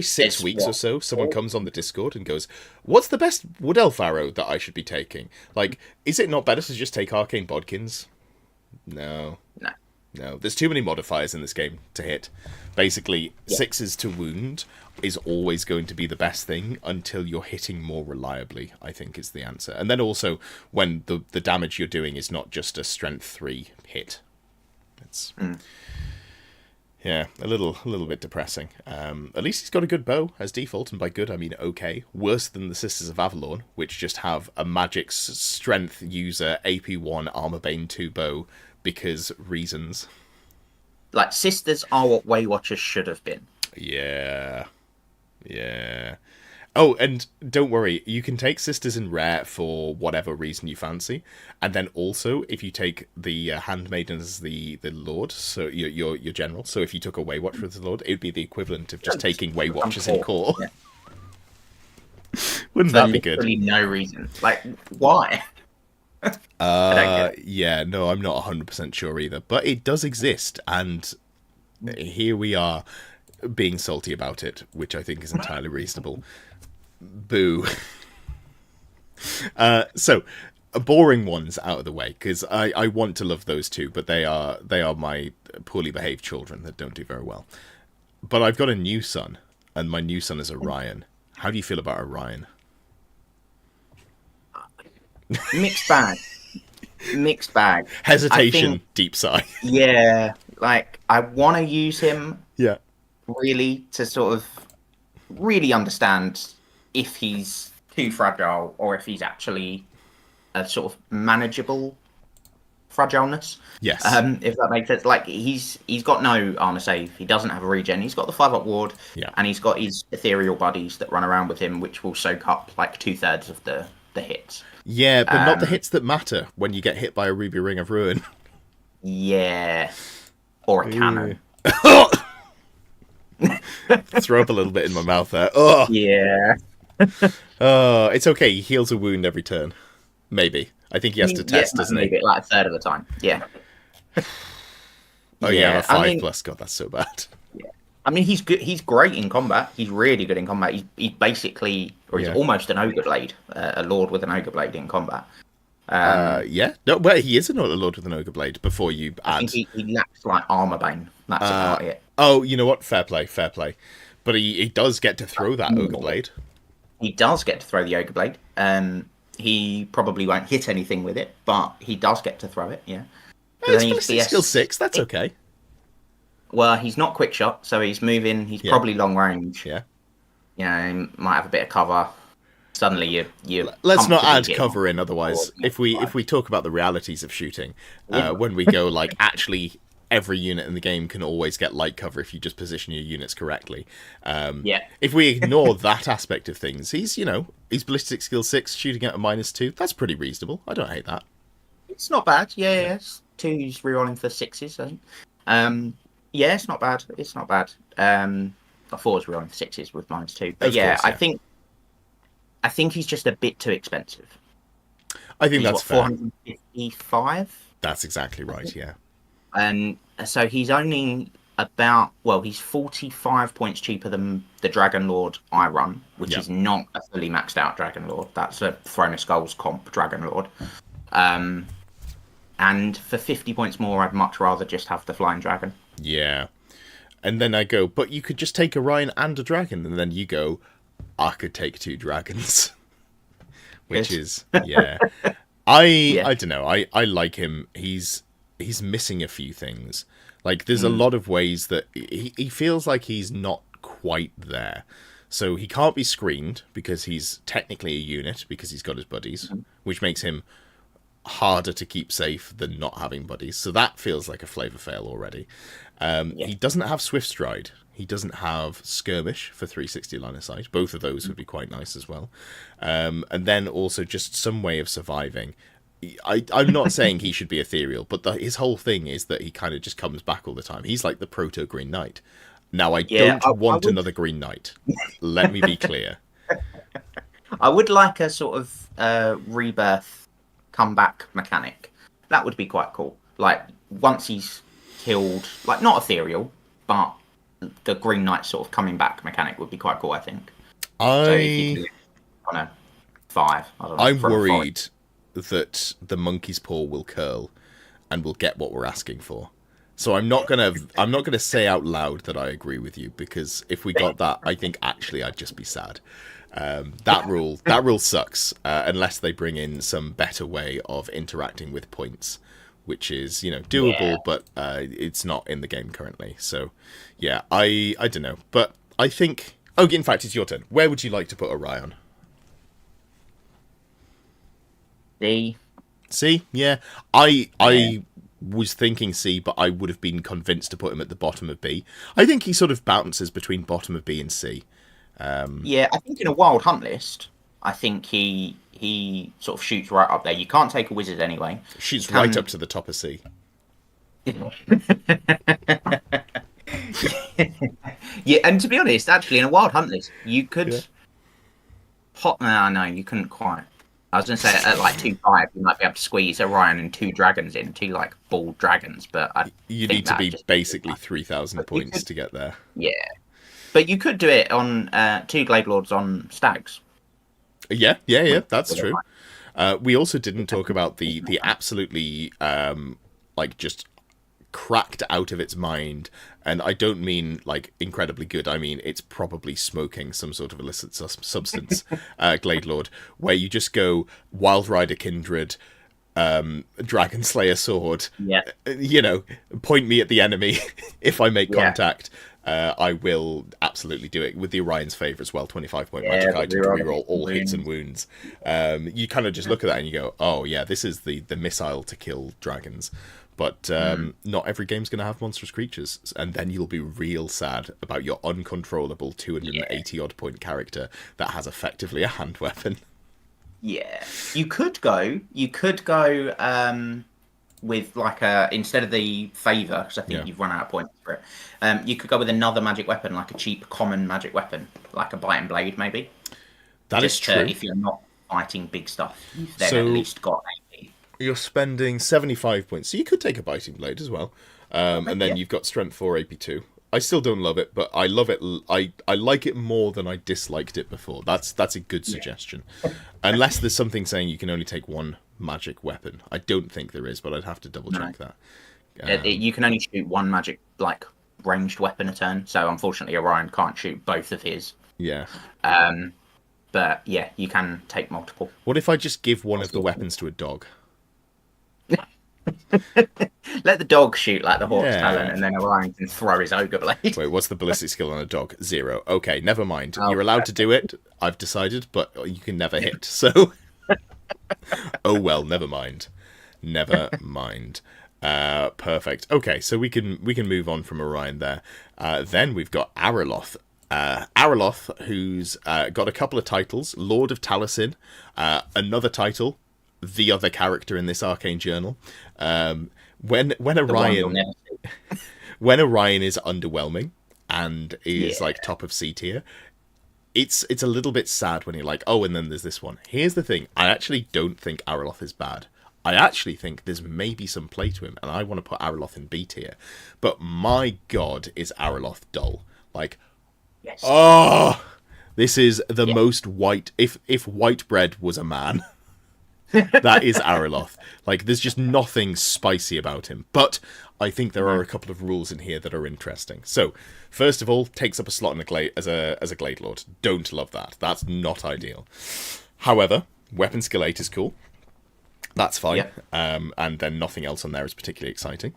6 weeks or so, someone comes on the Discord and goes, what's the best Wood Elf arrow that I should be taking? Like, is it not better to just take Arcane Bodkins? No. There's too many modifiers in this game to hit. Basically, 6s to wound is always going to be the best thing until you're hitting more reliably, I think is the answer. And then also, when the damage you're doing is not just a strength 3 hit. It's... Yeah, a little bit depressing. At least he's got a good bow as default, and by good I mean okay. Worse than the Sisters of Avalon, which just have a magic strength user AP1 Armor Bane 2 bow because reasons. Like, Sisters are what Way Watchers should have been. Yeah. Oh, and don't worry, you can take Sisters in rare for whatever reason you fancy, and then also if you take the Handmaiden as the Lord, so your general. So if you took a Way Watcher as the Lord, it would be the equivalent of just taking Way Watchers in core. Yeah. Wouldn't that be good? Really, no reason. Like, why? Yeah, no, I'm not 100% sure either, but it does exist, and here we are being salty about it, which I think is entirely reasonable. Boo. So, boring ones out of the way, because I want to love those two, but they are my poorly behaved children that don't do very well. But I've got a new son, and my new son is Orion. How do you feel about Orion? Mixed bag. Hesitation, deep sigh. Yeah, like, I want to use him. Yeah. Really, to sort of really understand if he's too fragile or if he's actually a sort of manageable fragileness. Yes. If that makes sense. Like, he's got no armor save. He doesn't have a regen. He's got the 5-up ward. Yeah. And he's got his ethereal buddies that run around with him, which will soak up like 2/3 of the hits. Yeah, but not the hits that matter when you get hit by a Ruby Ring of Ruin. Yeah. Or a cannon. Throw up a little bit in my mouth there. Oh. Yeah. It's okay. He heals a wound every turn. Maybe. I think he has to test, doesn't he? Maybe like a third of the time. Yeah. Oh yeah, a 5+. God, that's so bad. Yeah. I mean, he's good. He's great in combat. He's really good in combat. He's basically, or he's almost an ogre blade, a lord with an ogre blade in combat. Yeah. No, well, he is a lord with an ogre blade. Before you add, I think he lacks like armor bane. That's about it. Oh, you know what? Fair play. But he does get to throw that ogre blade. He does get to throw the ogre blade. He probably won't hit anything with it, but he does get to throw it. Yeah. It's skill 6. That's okay. Well, he's not quick shot, so he's moving. He's probably long range. Yeah. You know, he might have a bit of cover. Suddenly, you. Let's not add cover in. Otherwise, if we talk about the realities of shooting, when we go like actually. Every unit in the game can always get light cover if you just position your units correctly. If we ignore that aspect of things, he's ballistic skill 6, shooting at a -2. That's pretty reasonable. I don't hate that. It's not bad. Yeah. 2's rerolling for 6s, I think. Yeah, it's not bad. It's not bad. 4's rerolling for 6s with -2. But course, I think he's just a bit too expensive. I think that's fair. 455. That's exactly right. Yeah. And so he's only he's 45 points cheaper than the Dragon Lord I run, which is not a fully maxed out Dragon Lord. That's a Throne of Skulls comp Dragon Lord. And for 50 points more, I'd much rather just have the Flying Dragon. Yeah. And then I go, but you could just take Orion and a dragon. And then you go, I could take 2 dragons. Which is, yeah. I don't know. I like him. He's missing a few things. Like, there's a lot of ways that he feels like he's not quite there. So he can't be screened because he's technically a unit because he's got his buddies, which makes him harder to keep safe than not having buddies. So that feels like a flavor fail already. He doesn't have Swift Stride. He doesn't have Skirmish for 360 line of sight. Both of those would be quite nice as well. And then also just some way of surviving. I'm not saying he should be ethereal, but his whole thing is that he kind of just comes back all the time. He's like the proto Green Knight. Now, I don't want another Green Knight. Let me be clear. I would like a sort of rebirth comeback mechanic. That would be quite cool. Like, once he's killed, like, not ethereal, but the Green Knight sort of coming back mechanic would be quite cool, I think. So if you on a 5, I don't know, I'm worried that the monkey's paw will curl and we'll get what we're asking for. So I'm not gonna say out loud that I agree with you, because if we got that, I think actually I'd just be sad. That rule sucks unless they bring in some better way of interacting with points, which is, doable, but it's not in the game currently. So yeah, I don't know, but I think. Oh, in fact, it's your turn. Where would you like to put Orion? C, yeah. I was thinking C, but I would have been convinced to put him at the bottom of B. I think he sort of bounces between bottom of B and C. Yeah, I think in a wild hunt list, I think he sort of shoots right up there. You can't take a wizard anyway. Shoots right up to the top of C. Yeah, and to be honest, actually, in a wild hunt list, you could no, you couldn't quite. I was going to say at like 2-5, you might be able to squeeze Orion and 2 dragons in, 2 like bald dragons, but you need to be basically 3,000 points to get there. Yeah, but you could do it on 2 Glade Lords on stags. Yeah, that's true. We also didn't talk about the absolutely like just cracked out of its mind, and I don't mean like incredibly good, I mean it's probably smoking some sort of illicit substance, Glade Lord, where you just go Wild Rider Kindred, Dragon Slayer Sword, point me at the enemy. If I make contact, I will absolutely do it with the Orion's Favor as well. 25-point magic item to reroll all hits and wounds. You kind of just look at that and you go, oh yeah, this is the missile to kill dragons. But not every game's going to have monstrous creatures, and then you'll be real sad about your uncontrollable 280-odd point character that has effectively a hand weapon. Yeah, you could go with like instead of the favor, because I think you've run out of points for it. You could go with another magic weapon, like a cheap common magic weapon, like a biting blade, maybe. That is true. If you're not fighting big stuff, you've then at least got 80. You're spending 75 points, so you could take a biting blade as well, and then you've got strength 4, AP 2. I still don't love it, but I love it. I like it more than I disliked it before. That's a good suggestion, unless there's something saying you can only take 1 magic weapon. I don't think there is, but I'd have to double check that. You can only shoot 1 magic like ranged weapon a turn, so unfortunately Orion can't shoot both of his. Yeah. But yeah, you can take multiple. What if I just give one of the weapons to a dog? Let the dog shoot like the Hawk's Talon, and then Orion can throw his ogre blade. Wait, what's the ballistic skill on a dog? 0. Okay, never mind. You're allowed to do it, I've decided, but you can never hit. So, oh well, never mind. Never mind. Perfect. Okay, so we can move on from Orion there. Then we've got Ariloth. Ariloth, who's got a couple of titles: Lord of Taliesin, another title, the other character in this arcane journal. When Orion is underwhelming and is like top of C tier, it's a little bit sad when you're like, oh, and then there's this one. Here's the thing: I actually don't think Ariloth is bad. I actually think there's maybe some play to him, and I want to put Ariloth in B tier. But my god, is Ariloth dull. Like, Yes. oh, this is the most white... If white bread was a man, that is Ariloth. Like, there's just nothing spicy about him. But I think there are a couple of rules in here that are interesting. So, first of all, takes up a slot in a glade, as a Glade Lord. Don't love that. That's not ideal. However, weapon skill 8 is cool. That's fine. Yep. And then nothing else on there is particularly exciting.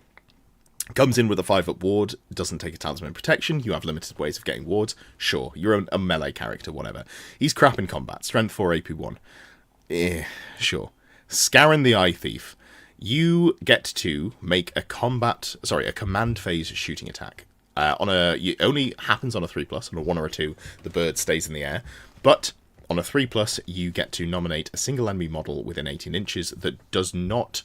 Comes in with a 5-up ward, doesn't take a talisman protection, you have limited ways of getting wards. Sure, you're a melee character, whatever. He's crap in combat, strength 4, AP 1. Sure. Scarin the Eye Thief. You get to make a command phase shooting attack. It only happens on a 3+, on a 1 or a 2, the bird stays in the air. But on a 3+, you get to nominate a single enemy model within 18 inches that does not...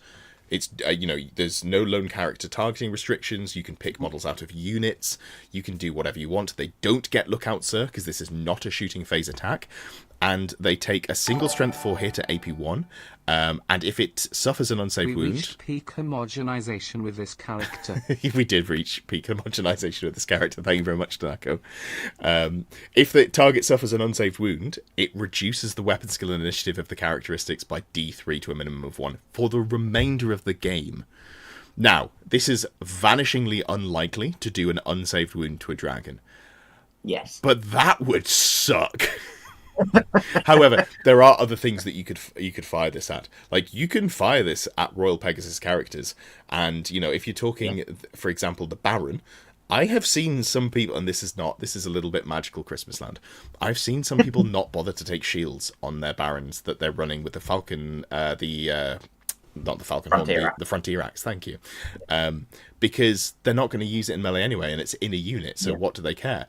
It's there's no lone character targeting restrictions. You can pick models out of units. You can do whatever you want. They don't get Lookout Sir, because this is not a shooting phase attack. And they take a single strength 4 hit at AP 1. And if it suffers an unsafe wound... We reached peak homogenization with this character. We did reach peak homogenization with this character. Thank you very much, Danako. If the target suffers an unsafe wound, it reduces the weapon skill and initiative of the characteristics by D3 to a minimum of 1 for the remainder of the game. Now, this is vanishingly unlikely to do an unsaved wound to a dragon. Yes. But that would suck. However, there are other things that you could fire this at. Like, you can fire this at Royal Pegasus characters, and if you're talking, for example, the Baron, I have seen some people, and this is a little bit magical Christmas land. I've seen some people not bother to take shields on their Barons that they're running with the Falcon, not the Falcon Horn, the Frontier Axe. Thank you, because they're not going to use it in melee anyway, and it's in a unit. So what do they care?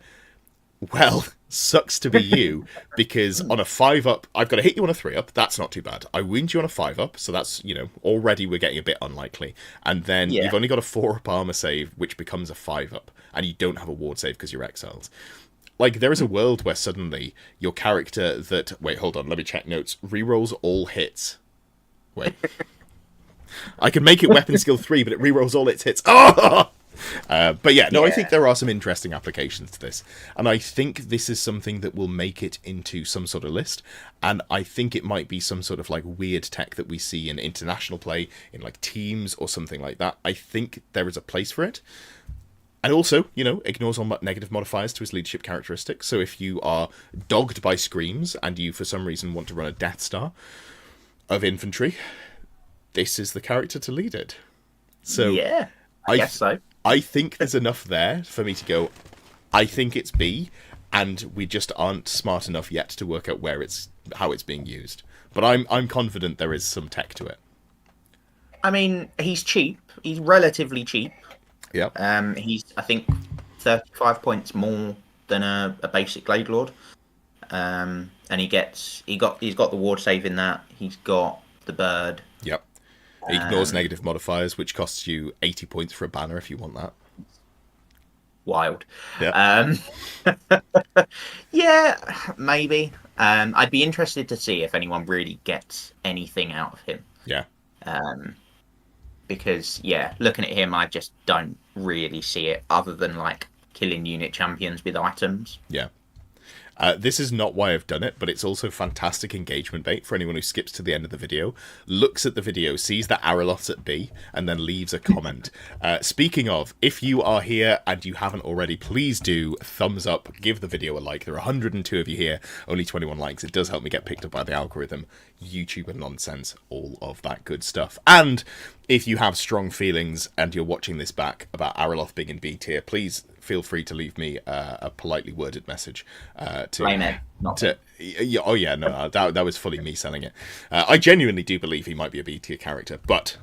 Well, sucks to be you, because on a 5-up, I've got to hit you on a 3-up. That's not too bad. I wound you on a 5-up, so that's, already we're getting a bit unlikely. And then you've only got a 4-up armor save, which becomes a 5-up, and you don't have a ward save because you're exiled. Like, there is a world where suddenly your character that... Wait, hold on, let me check notes. Rerolls all hits. Wait. I can make it weapon skill 3, but it rerolls all its hits. Oh! But I think there are some interesting applications to this, and I think this is something that will make it into some sort of list, and I think it might be some sort of like weird tech that we see in international play, in like teams or something like that. I think there is a place for it, and also, ignores all negative modifiers to his leadership characteristics. So if you are dogged by screams and you for some reason want to run a Death Star of infantry, this is the character to lead it. So yeah, I guess so. I think there's enough there for me to go, I think it's B, and we just aren't smart enough yet to work out how it's being used. But I'm confident there is some tech to it. I mean, he's cheap. He's relatively cheap. Yeah. He's, I think, 35 points more than a basic Glade Lord. And he's got the ward save in that. He's got the bird. Yep. It ignores negative modifiers, which costs you 80 points for a banner if you want that. Wild. Yeah. Yeah, maybe. I'd be interested to see if anyone really gets anything out of him. Yeah. Because, looking at him, I just don't really see it other than, like, killing unit champions with items. Yeah. This is not why I've done it, but it's also fantastic engagement bait for anyone who skips to the end of the video, looks at the video, sees that Ariloth's at B, and then leaves a comment. Speaking of, if you are here and you haven't already, please do thumbs up, give the video a like. There are 102 of you here, only 21 likes. It does help me get picked up by the algorithm. YouTuber nonsense, all of that good stuff. And if you have strong feelings and you're watching this back about Ariloth being in B tier, please feel free to leave me a politely worded message. That was fully me selling it. I genuinely do believe he might be a B tier character, but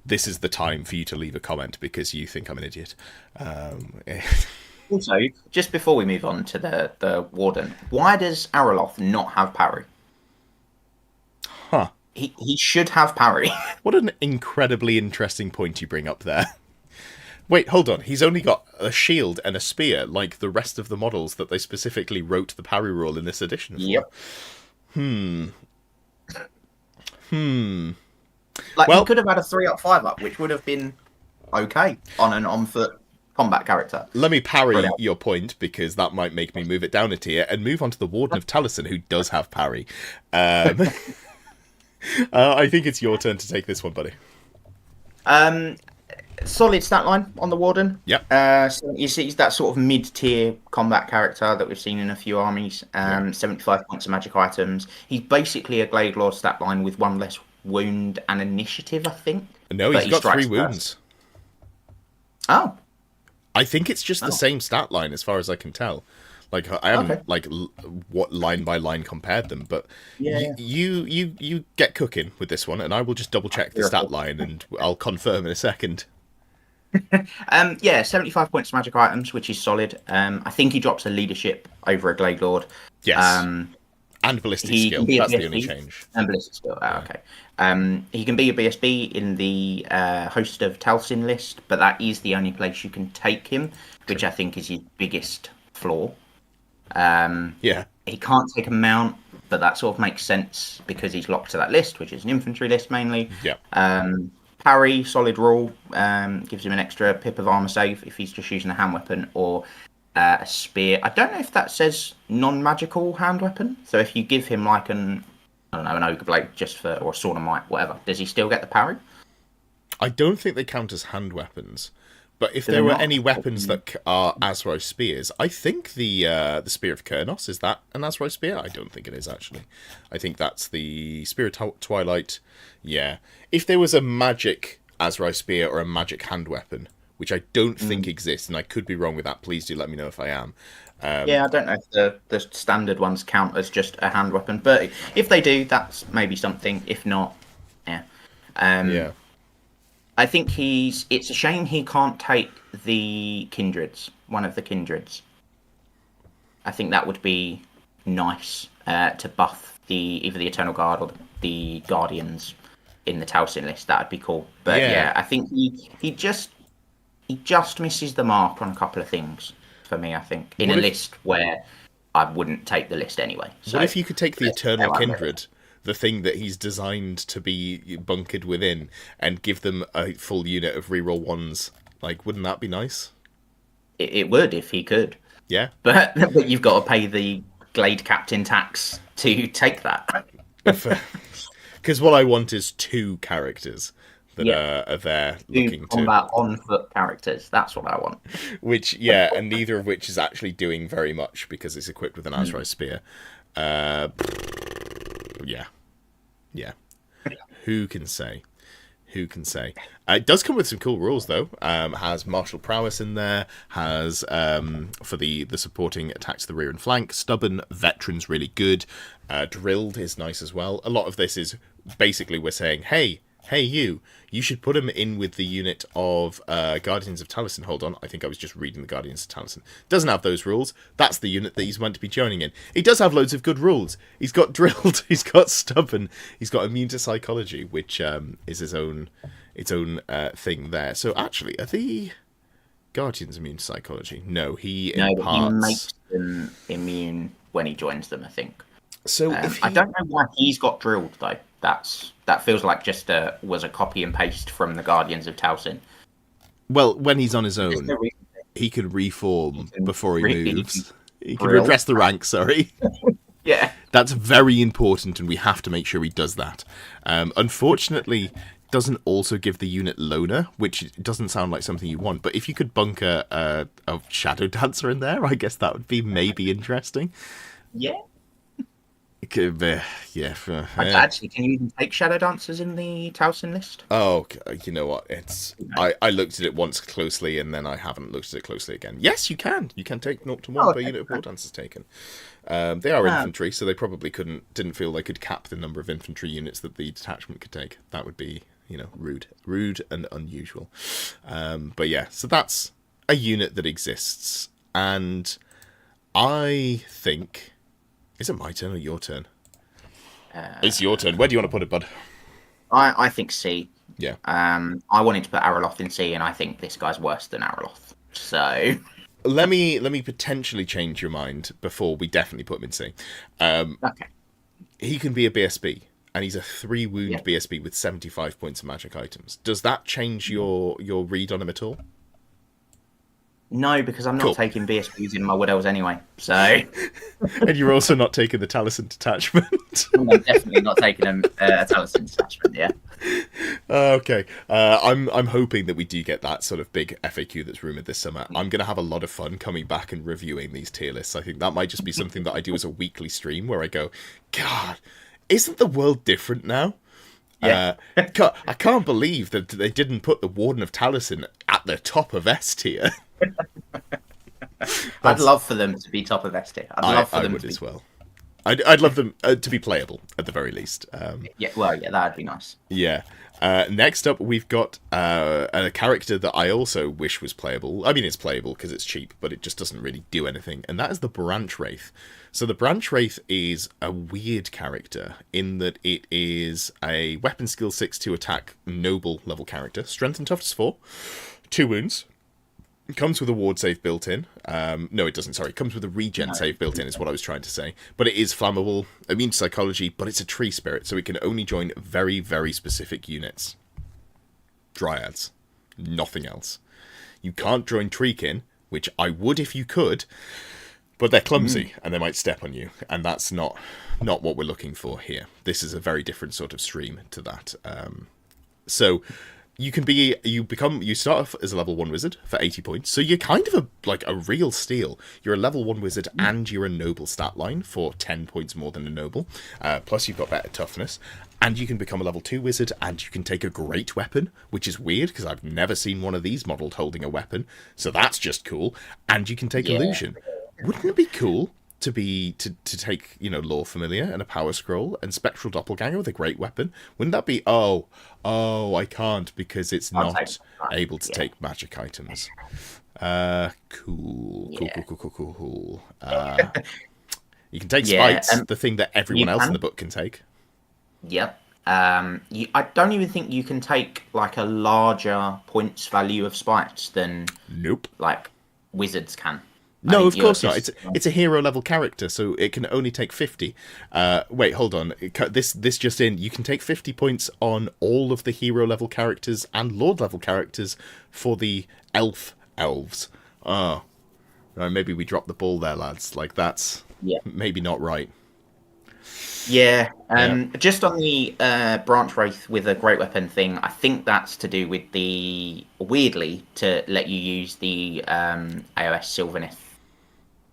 this is the time for you to leave a comment because you think I'm an idiot. Also, just before we move on to the Warden, why does Ariloth not have parry? Huh. He should have parry. What an incredibly interesting point you bring up there. Wait, hold on. He's only got a shield and a spear, like the rest of the models that they specifically wrote the parry rule in this edition for. Yep. Like, Well- he could have had a 3-up, 5-up, which would have been okay on an on-foot combat character. Let me parry Brilliant. your point, because that might make me move it down a tier and move on to the Warden of Taliesin, who does have parry. I think it's your turn to take this one, buddy. Solid stat line on the Warden. Yep. So he's that sort of mid-tier combat character that we've seen in a few armies. 75 points of magic items. He's basically a Glade Lord stat line with one less wound and initiative, I think. No, But he's got 3 strikes wounds. first. Oh, I think it's just the same stat line, as far as I can tell. Like, I haven't what line by line compared them, but you get cooking with this one, and I will just double check the stat line, and I'll confirm in a second. 75 points of magic items, which is solid. I think he drops a leadership over a Glade Lord. Yes. And ballistic he skill. can be a That's the BSB. only change. And ballistic skill. Okay. He can be a BSB in the Host of Taliesin list, but that is the only place you can take him, which I think is his biggest flaw. Yeah. He can't take a mount, but that sort of makes sense because he's locked to that list, which is an infantry list mainly. Yeah. Parry, solid rule, gives him an extra pip of armor save if he's just using a hand weapon or a spear. I don't know if that says non-magical hand weapon. So if you give him like an ogre blade or a sword of might, whatever, does he still get the parry? I don't think they count as hand weapons. But if Do there they were not? any weapons that are Azro spears, I think the Spear of Kurnos, is that an Azro spear? I don't think it is, actually. I think that's the Spear of Twilight. Yeah. If there was a magic Azro spear or a magic hand weapon, which I don't think exists, and I could be wrong with that, please do let me know if I am. I don't know if the standard ones count as just a hand weapon, but if they do, that's maybe something. If not, yeah. Yeah. I think it's a shame he can't take the Kindreds, one of the Kindreds. I think that would be nice to buff either the Eternal Guard or the Guardians in the Taliesin list. That would be cool. But yeah, I think he just misses the mark on a couple of things for me, I think, in a list where I wouldn't take the list anyway. So, what if you could take the Eternal yeah, Kindred, the thing that he's designed to be bunkered within, and give them a full unit of reroll ones? Like, wouldn't that be nice? It would if he could. Yeah. But you've got to pay the Glade Captain tax to take that. Because what I want is 2 characters that are there looking to combat on foot characters. That's what I want. Which, yeah, and neither of which is actually doing very much because it's equipped with an Azrai spear. Yeah. Who can say? It does come with some cool rules, though. Has martial prowess in there. Has, for the supporting attacks to the rear and flank. Stubborn, veteran's really good. Drilled is nice as well. A lot of this is basically we're saying, hey, you should put him in with the unit of Guardians of Taliesin. Hold on, I think I was just reading the Guardians of Taliesin. Doesn't have those rules. That's the unit that he's meant to be joining in. He does have loads of good rules. He's got drilled, he's got stubborn, he's got immune to psychology, which is its own thing there. So actually, are the Guardians immune to psychology? No, he imparts. But he makes them immune when he joins them, I think. So I don't know why he's got drilled though. That feels like just was a copy and paste from the Guardians of Taliesin. Well, when he's on his own, he can reform before he moves. He can drill. redress the ranks, sorry. Yeah. That's very important, and we have to make sure he does that. Unfortunately, doesn't also give the unit loner, which doesn't sound like something you want. But if you could bunker a Shadow Dancer in there, I guess that would be maybe interesting. Yeah. It could be, Actually, can you even take Shadow Dancers in the Taliesin list? Oh, you know what? I looked at it once closely, and then I haven't looked at it closely again. Yes, you can. You can take 0 to 1 per unit of war dancers taken. They are infantry, so they probably didn't feel they could cap the number of infantry units that the detachment could take. That would be, rude and unusual. But yeah, so that's a unit that exists, and I think. Is it my turn or your turn? It's your turn. Where do you want to put it, bud? I think C. Yeah. I wanted to put Araloth in C, and I think this guy's worse than Araloth. So let me potentially change your mind before we definitely put him in C. okay. He can be a BSB. and he's a 3 wound BSB with 75 points of magic items. Does that change your read on him at all? No, because I'm not taking BSBs in my Wood Elves anyway. So, and you're also not taking the Taliesin detachment. I'm definitely not taking a Taliesin detachment. Yeah. Okay. I'm hoping that we do get that sort of big FAQ that's rumored this summer. I'm going to have a lot of fun coming back and reviewing these tier lists. I think that might just be something that I do as a weekly stream where I go, God, isn't the world different now? Yeah. I can't believe that they didn't put the Warden of Taliesin at the top of S tier. I'd love for them to be top of S tier. I would as well. I'd love them to be playable at the very least. That'd be nice. Yeah. Next up, we've got a character that I also wish was playable. I mean, it's playable because it's cheap, but it just doesn't really do anything, and that is the Branch Wraith. So the Branch Wraith is a weird character in that it is a weapon skill 6 to attack noble level character, strength and toughness 4, 2 wounds. It comes with a ward save built in. No, it doesn't. Sorry, it comes with a regen save built in is what I was trying to say. But it is flammable, immune to psychology, but it's a tree spirit, so it can only join very, very specific units. Dryads. Nothing else. You can't join Treekin, which I would if you could, but they're clumsy, and they might step on you, and that's not what we're looking for here. This is a very different sort of stream to that. So... You start off as a level 1 wizard for 80 points, so you're kind of a real steal. You're a level 1 wizard and you're a noble stat line for 10 points more than a noble, plus you've got better toughness, and you can become a level 2 wizard and you can take a great weapon, which is weird because I've never seen one of these modelled holding a weapon, so that's just cool, and you can take illusion. Wouldn't it be cool to take, Lore Familiar and a Power Scroll and Spectral Doppelganger with a great weapon? Wouldn't that be, I can't because it's not able to take magic items. Cool. You can take Spites, the thing that everyone else in the book can take. Yep. I don't even think you can take like a larger points value of Spites than like wizards can. No, of course not. It's a hero level character, so it can only take 50. Wait, hold on. This just in. You can take 50 points on all of the hero level characters and lord level characters for the elves. Oh, maybe we dropped the ball there, lads. Like that's maybe not right. Yeah. Just on the Branch Wraith with a great weapon thing, I think that's to do with weirdly to let you use the AOS Sylvaneth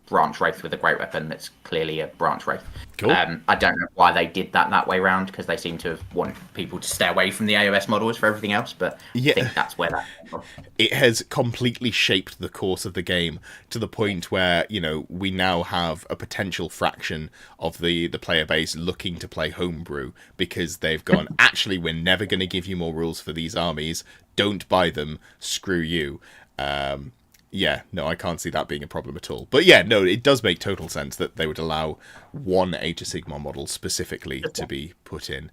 Branch Wraith with a great weapon that's clearly a Branch Wraith. Cool. I don't know why they did that way round, because they seem to have wanted people to stay away from the AOS models for everything else, but I think that's where that came from. It has completely shaped the course of the game to the point where, we now have a potential fraction of the player base looking to play homebrew because they've gone, actually, we're never going to give you more rules for these armies. Don't buy them. Screw you. I can't see that being a problem at all. But it does make total sense that they would allow one Age of Sigmar model specifically to be put in.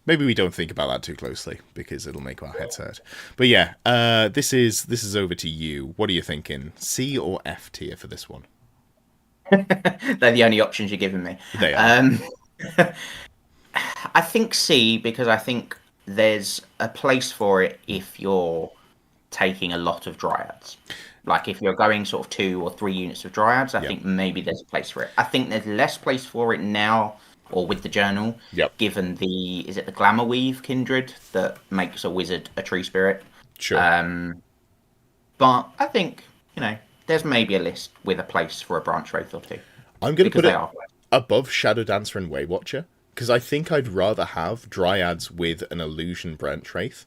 Maybe we don't think about that too closely because it'll make our heads hurt. But this is over to you. What are you thinking? C or F tier for this one? They're the only options you're giving me. They are. I think C, because I think there's a place for it if you're taking a lot of Dryads. Like if you're going sort of 2 or 3 units of Dryads, I think maybe there's a place for it. I think there's less place for it now, or with the journal, given is it the Glamour Weave Kindred that makes a wizard a tree spirit? Sure. But I think, there's maybe a list with a place for a Branch Wraith or 2. I'm going to put it above Shadow Dancer and Waywatcher, because I think I'd rather have Dryads with an Illusion Branch Wraith.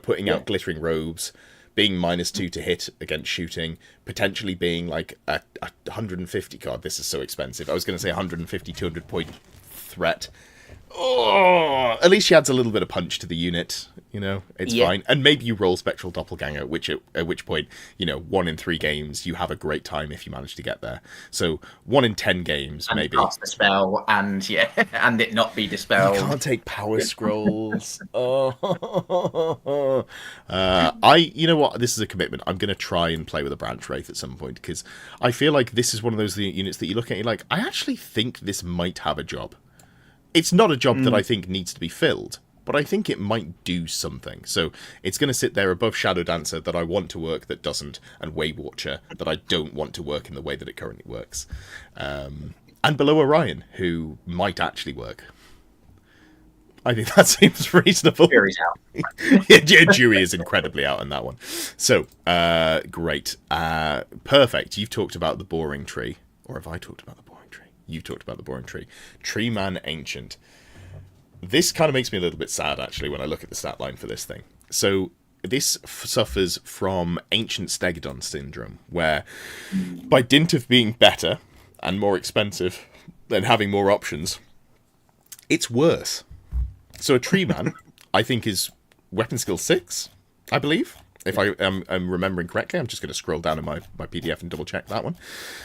Putting out Glittering Robes, being -2 to hit against shooting, potentially being like a 150 card. This is so expensive. I was going to say 150, 200 point threat. Oh, at least she adds a little bit of punch to the unit. It's fine. And maybe you roll Spectral Doppelganger, at which point, 1 in 3 games, you have a great time if you manage to get there. So 1 in 10 games, and maybe. Cast the spell and it not be dispelled. You can't take Power Scrolls. You know what? This is a commitment. I'm going to try and play with a Branch Wraith at some point, because I feel like this is one of those units that you look at and you're like, I actually think this might have a job. It's not a job that I think needs to be filled, but I think it might do something. So it's going to sit there above Shadow Dancer that I want to work that doesn't, and Wave Watcher that I don't want to work in the way that it currently works. And below Orion, who might actually work. I think that seems reasonable. Jury's out. Yeah, jury is incredibly out on that one. So, great. Perfect. You've talked about the boring tree. Or have I talked about the boring tree? You've talked about the boring tree. Tree Man Ancient. This kind of makes me a little bit sad, actually, when I look at the stat line for this thing. So, this suffers from Ancient Stegodon syndrome, where by dint of being better and more expensive than having more options, it's worse. So a Tree Man, I think, is weapon skill 6, I believe. If I am remembering correctly, I'm just going to scroll down in my PDF and double check that one.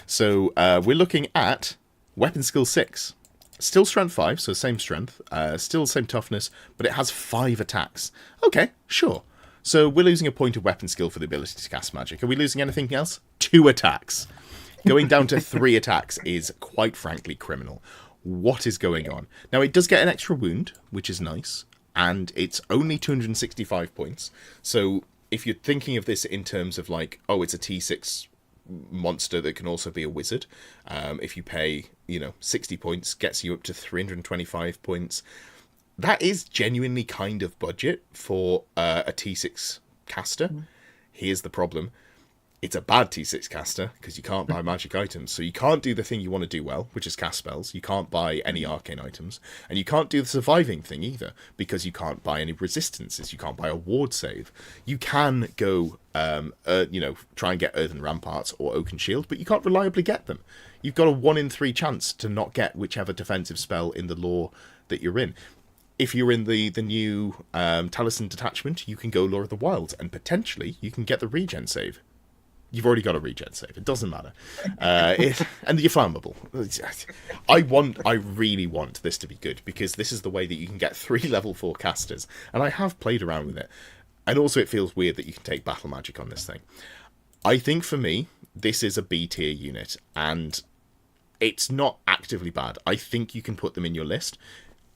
So we're looking at weapon skill 6. Still strength 5, so same strength. Still same toughness, but it has 5 attacks. Okay, sure. So we're losing a point of weapon skill for the ability to cast magic. Are we losing anything else? 2 attacks. Going down to 3 attacks is, quite frankly, criminal. What is going on? Now, it does get an extra wound, which is nice, and it's only 265 points. So if you're thinking of this in terms of like, oh, it's a T6 monster that can also be a wizard, if you pay, 60 points, gets you up to 325 points. That is genuinely kind of budget for a T6 caster. Here's the problem. It's a bad T6 caster, because you can't buy magic items. So you can't do the thing you want to do well, which is cast spells. You can't buy any arcane items. And you can't do the surviving thing either, because you can't buy any resistances. You can't buy a ward save. You can go, try and get Earthen Ramparts or Oaken Shield, but you can't reliably get them. You've got a 1 in 3 chance to not get whichever defensive spell in the lore that you're in. If you're in the new Taliesin detachment, you can go Lore of the Wilds, and potentially you can get the regen save. You've already got a regen save. It doesn't matter. And you're flammable. I really want this to be good, because this is the way that you can get 3 level 4 casters. And I have played around with it. And also it feels weird that you can take battle magic on this thing. I think for me, this is a B tier unit. And it's not actively bad. I think you can put them in your list.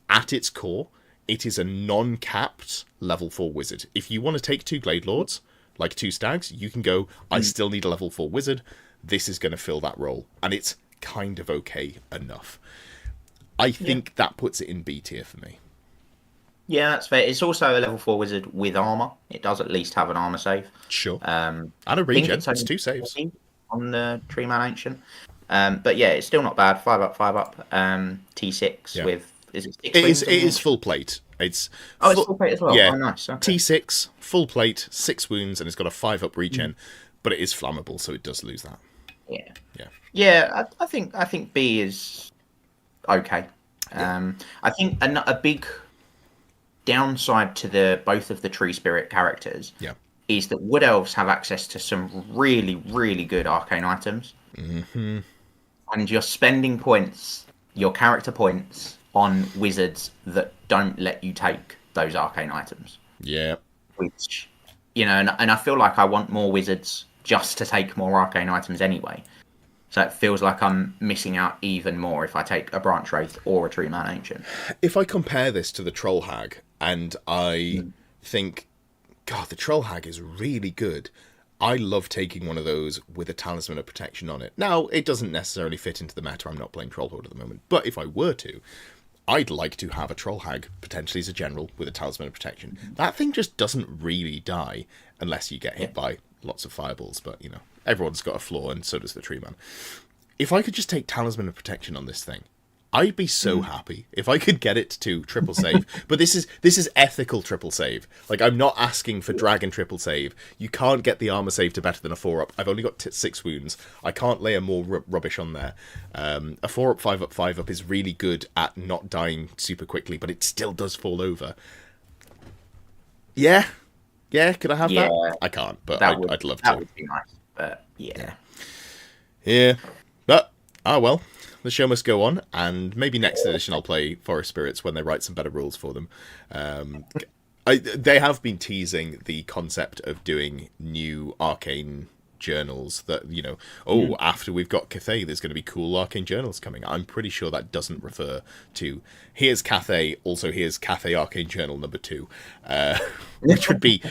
At its core, it is a non-capped level 4 wizard. If you want to take 2 Glade Lords, like 2 stags, you can go, I still need a level 4 wizard. This is going to fill that role. And it's kind of okay enough. I think that puts it in B tier for me. Yeah, that's fair. It's also a level 4 wizard with armor. It does at least have an armor save. Sure. And a regen. It's 2 saves. On the Tree Man Ancient. But yeah, it's still not bad. 5 up, 5 up. T6 with... Is it 6 it is full plate. It's full plate as well. Yeah. Oh, nice. Okay. T6, full plate, 6 wounds, and it's got a 5 up regen, but it is flammable, so it does lose that. Yeah. I think B is okay. I think a big downside to both of the Tree Spirit characters is that Wood Elves have access to some really, really good arcane items, and you're spending points, your character points, on wizards that don't let you take those arcane items. Yeah. Which, and I feel like I want more wizards just to take more arcane items anyway. So it feels like I'm missing out even more if I take a Branch Wraith or a Tree Man Ancient. If I compare this to the Troll Hag, and I think, God, the Troll Hag is really good. I love taking one of those with a Talisman of Protection on it. Now, it doesn't necessarily fit into the meta. I'm not playing Trollhorde at the moment. But if I were to, I'd like to have a Troll Hag, potentially as a general, with a Talisman of Protection. That thing just doesn't really die unless you get hit by lots of fireballs. But, everyone's got a flaw, and so does the Tree Man. If I could just take Talisman of Protection on this thing, I'd be so happy if I could get it to triple save. But this is ethical triple save. Like, I'm not asking for dragon triple save. You can't get the armor save to better than a 4-up. I've only got 6 wounds. I can't layer more rubbish on there. A 4-up, 5-up, 5-up is really good at not dying super quickly, but it still does fall over. Yeah, could I have that? I can't, but I'd love to. That would be nice, but Yeah, but, well. The show must go on, and maybe next edition I'll play Forest Spirits when they write some better rules for them. They have been teasing the concept of doing new arcane journals that, after we've got Cathay, there's going to be cool arcane journals coming. I'm pretty sure that doesn't refer to here's Cathay, also here's Cathay Arcane Journal number 2, which would be.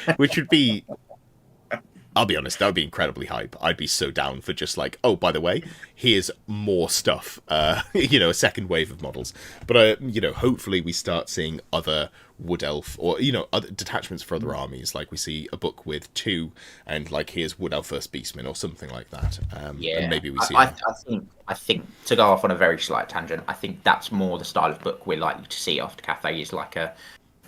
I'll be honest, that would be incredibly hype. I'd be so down for just like, oh, by the way, here's more stuff, a second wave of models. But, hopefully we start seeing other Wood Elf or, other detachments for other armies. Like we see a book with 2 and like here's Wood Elf First Beastman or something like that. And maybe we see... I think, to go off on a very slight tangent, I think that's more the style of book we're likely to see after Cathay is like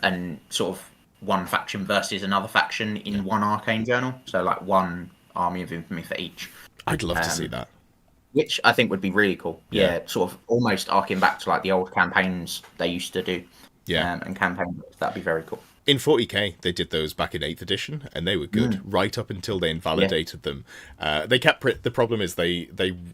an sort of one faction versus another faction in one arcane journal, so like one army of infamy for each. I'd love to see that, which I think would be really cool. Sort of almost arcing back to like the old campaigns they used to do, and campaign, that'd be very cool. In 40k, they did those back in 8th edition, and they were good right up until they invalidated them. They kept the problem is they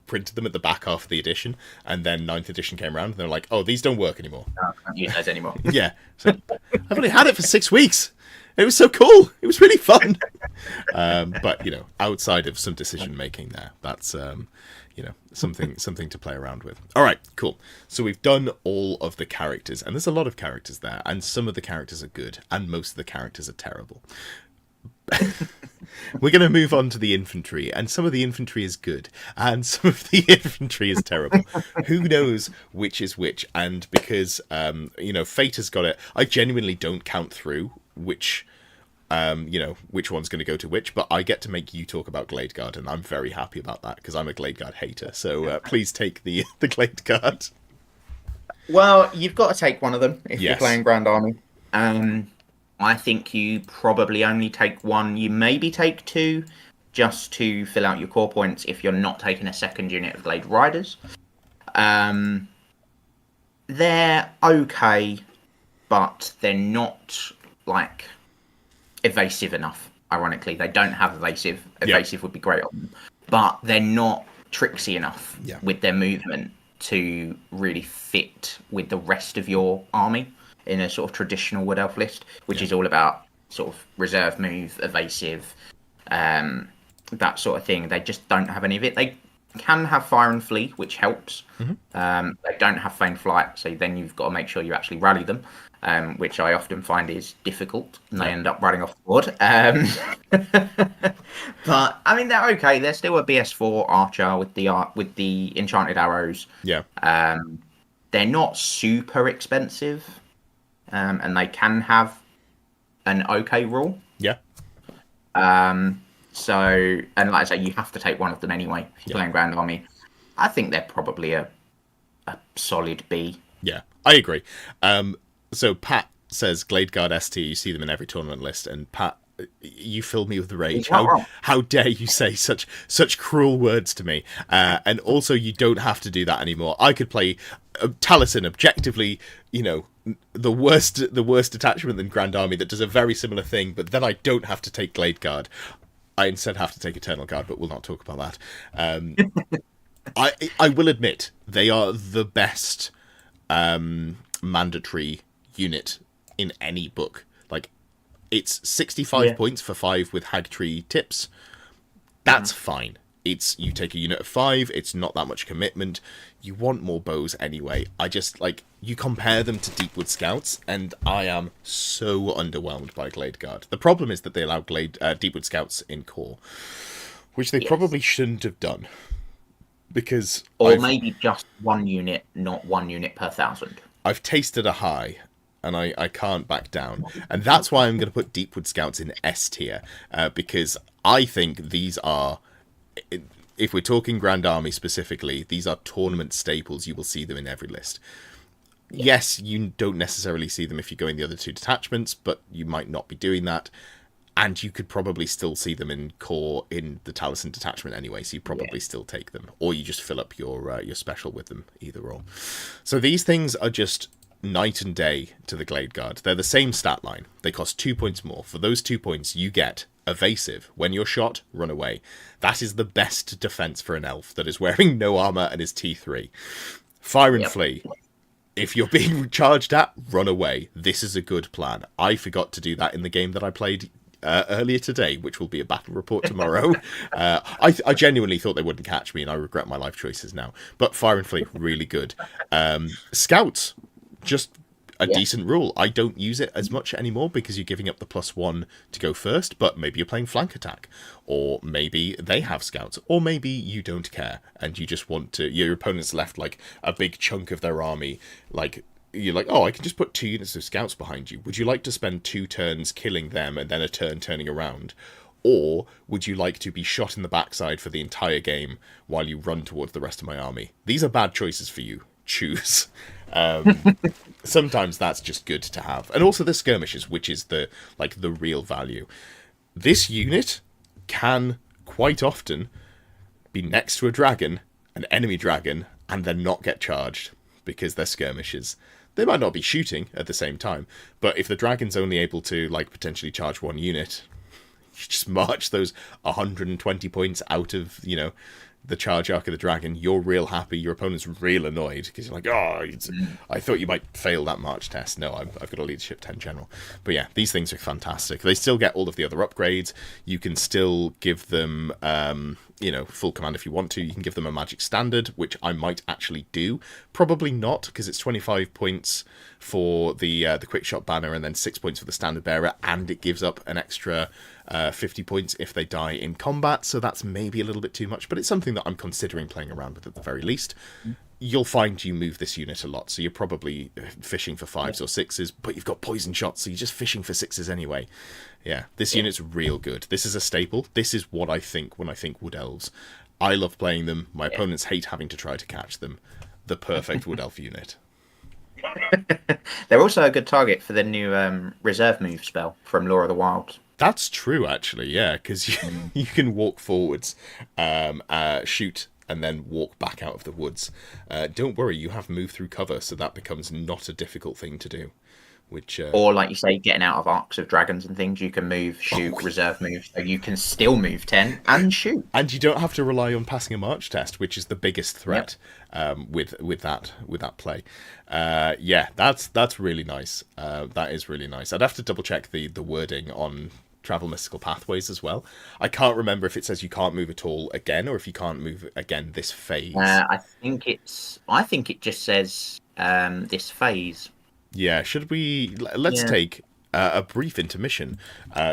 printed them at the back half of the edition, and then 9th edition came around, and they're like, oh, these don't work anymore. No, I can't use those anymore. Yeah. So, I've only had it for 6 weeks. It was so cool. It was really fun. But, outside of some decision making there, that's... something to play around with. All right, cool. So we've done all of the characters, and there's a lot of characters there, and some of the characters are good, and most of the characters are terrible. We're going to move on to the infantry, and some of the infantry is good, and some of the infantry is terrible. Who knows which is which? And because, Fate has got it, I genuinely don't count through which one's going to go to which, but I get to make you talk about Glade Guard, and I'm very happy about that, because I'm a Glade Guard hater, so please take the Glade Guard. Well, you've got to take one of them if you're playing Grand Army. I think you probably only take one, you maybe take 2, just to fill out your core points if you're not taking a second unit of Glade Riders. They're okay, but they're not, like... evasive enough. Ironically, they don't have evasive. Evasive would be great on them, but they're not tricksy enough with their movement to really fit with the rest of your army in a sort of traditional Wood Elf list, which is all about sort of reserve move, evasive, that sort of thing. They just don't have any of it. They can have fire and flee, which helps. They don't have feign flight, so then you've got to make sure you actually rally them. Which I often find is difficult, and they end up running off the board. But I mean, they're okay. They're still a BS4 archer with the enchanted arrows. Yeah. They're not super expensive, and they can have an okay rule. Yeah. So, and like I say, you have to take one of them anyway if you're playing Grand Army. I think they're probably a solid B. Yeah, I agree. So Pat says Glade Guard ST, you see them in every tournament list, and Pat, you fill me with rage. How dare you say such cruel words to me? And also, you don't have to do that anymore. I could play Taliesin objectively, the worst attachment than Grand Army that does a very similar thing, but then I don't have to take Glade Guard. I instead have to take Eternal Guard, but we'll not talk about that. I will admit, they are the best mandatory unit in any book. Like, it's 65 points for 5 with Hag Tree tips. That's fine. It's, you take a unit of 5, it's not that much commitment. You want more bows anyway. I just, you compare them to Deepwood Scouts, and I am so underwhelmed by Glade Guard. The problem is that they allow Deepwood Scouts in core, which they probably shouldn't have done. Because maybe just one unit, not one unit per 1,000. I've tasted a high, and I can't back down. And that's why I'm going to put Deepwood Scouts in S tier, because I think these are, if we're talking Grand Army specifically, these are tournament staples. You will see them in every list. Yes, you don't necessarily see them if you go in the other 2 detachments, but you might not be doing that. And you could probably still see them in core in the Taliesin detachment anyway, so you probably still take them. Or you just fill up your special with them, either or. So these things are just night and day to the Glade Guard. They're the same stat line. They cost 2 points more. For those 2 points, you get evasive. When you're shot, run away. That is the best defense for an elf that is wearing no armor and is T3. Fire and flee. If you're being charged at, run away. This is a good plan. I forgot to do that in the game that I played earlier today, which will be a battle report tomorrow. I genuinely thought they wouldn't catch me, and I regret my life choices now. But Fire and Flee, really good. Scouts, just a decent rule. I don't use it as much anymore because you're giving up the +1 to go first, but maybe you're playing flank attack, or maybe they have scouts, or maybe you don't care and you just want to, your opponent's left like a big chunk of their army, like you're like, oh, I can just put 2 units of scouts behind you. Would you like to spend 2 turns killing them and then a turn turning around? Or would you like to be shot in the backside for the entire game while you run towards the rest of my army? These are bad choices for you. Choose. Sometimes that's just good to have. And also the skirmishes, which is the real value. This unit can quite often be next to a dragon, an enemy dragon, and then not get charged because they're skirmishes. They might not be shooting at the same time, but if the dragon's only able to potentially charge 1 unit, you just march those 120 points out of, the charge arc of the dragon. You're real happy. Your opponent's real annoyed because you're like, oh, I thought you might fail that march test. No, I've got a leadership 10 general. But yeah, these things are fantastic. They still get all of the other upgrades. You can still give them, full command if you want to. You can give them a magic standard, which I might actually do. Probably not, because it's 25 points for the quick shot banner and then 6 points for the standard bearer, and it gives up an extra 50 points if they die in combat, so that's maybe a little bit too much, but it's something that I'm considering playing around with at the very least. You'll find you move this unit a lot, so you're probably fishing for 5s or 6s, but you've got poison shots, so you're just fishing for 6s anyway. Yeah, this unit's real good. This is a staple. This is what I think when I think Wood Elves. I love playing them. My opponents hate having to try to catch them. The perfect Wood Elf unit. They're also a good target for the new reserve move spell from Lore of the Wild. That's true, actually, yeah, because you can walk forwards, shoot, and then walk back out of the woods. Don't worry, you have move through cover, so that becomes not a difficult thing to do. Or, like you say, getting out of arcs of dragons and things, you can move, shoot, reserve move, so you can still move 10 and shoot. And you don't have to rely on passing a march test, which is the biggest threat with that play. That's really nice. That is really nice. I'd have to double check the wording on Travel Mystical Pathways as well. I can't remember if it says you can't move at all again, or if you can't move again this phase. I think it just says this phase. Yeah, should we... Let's take a brief intermission.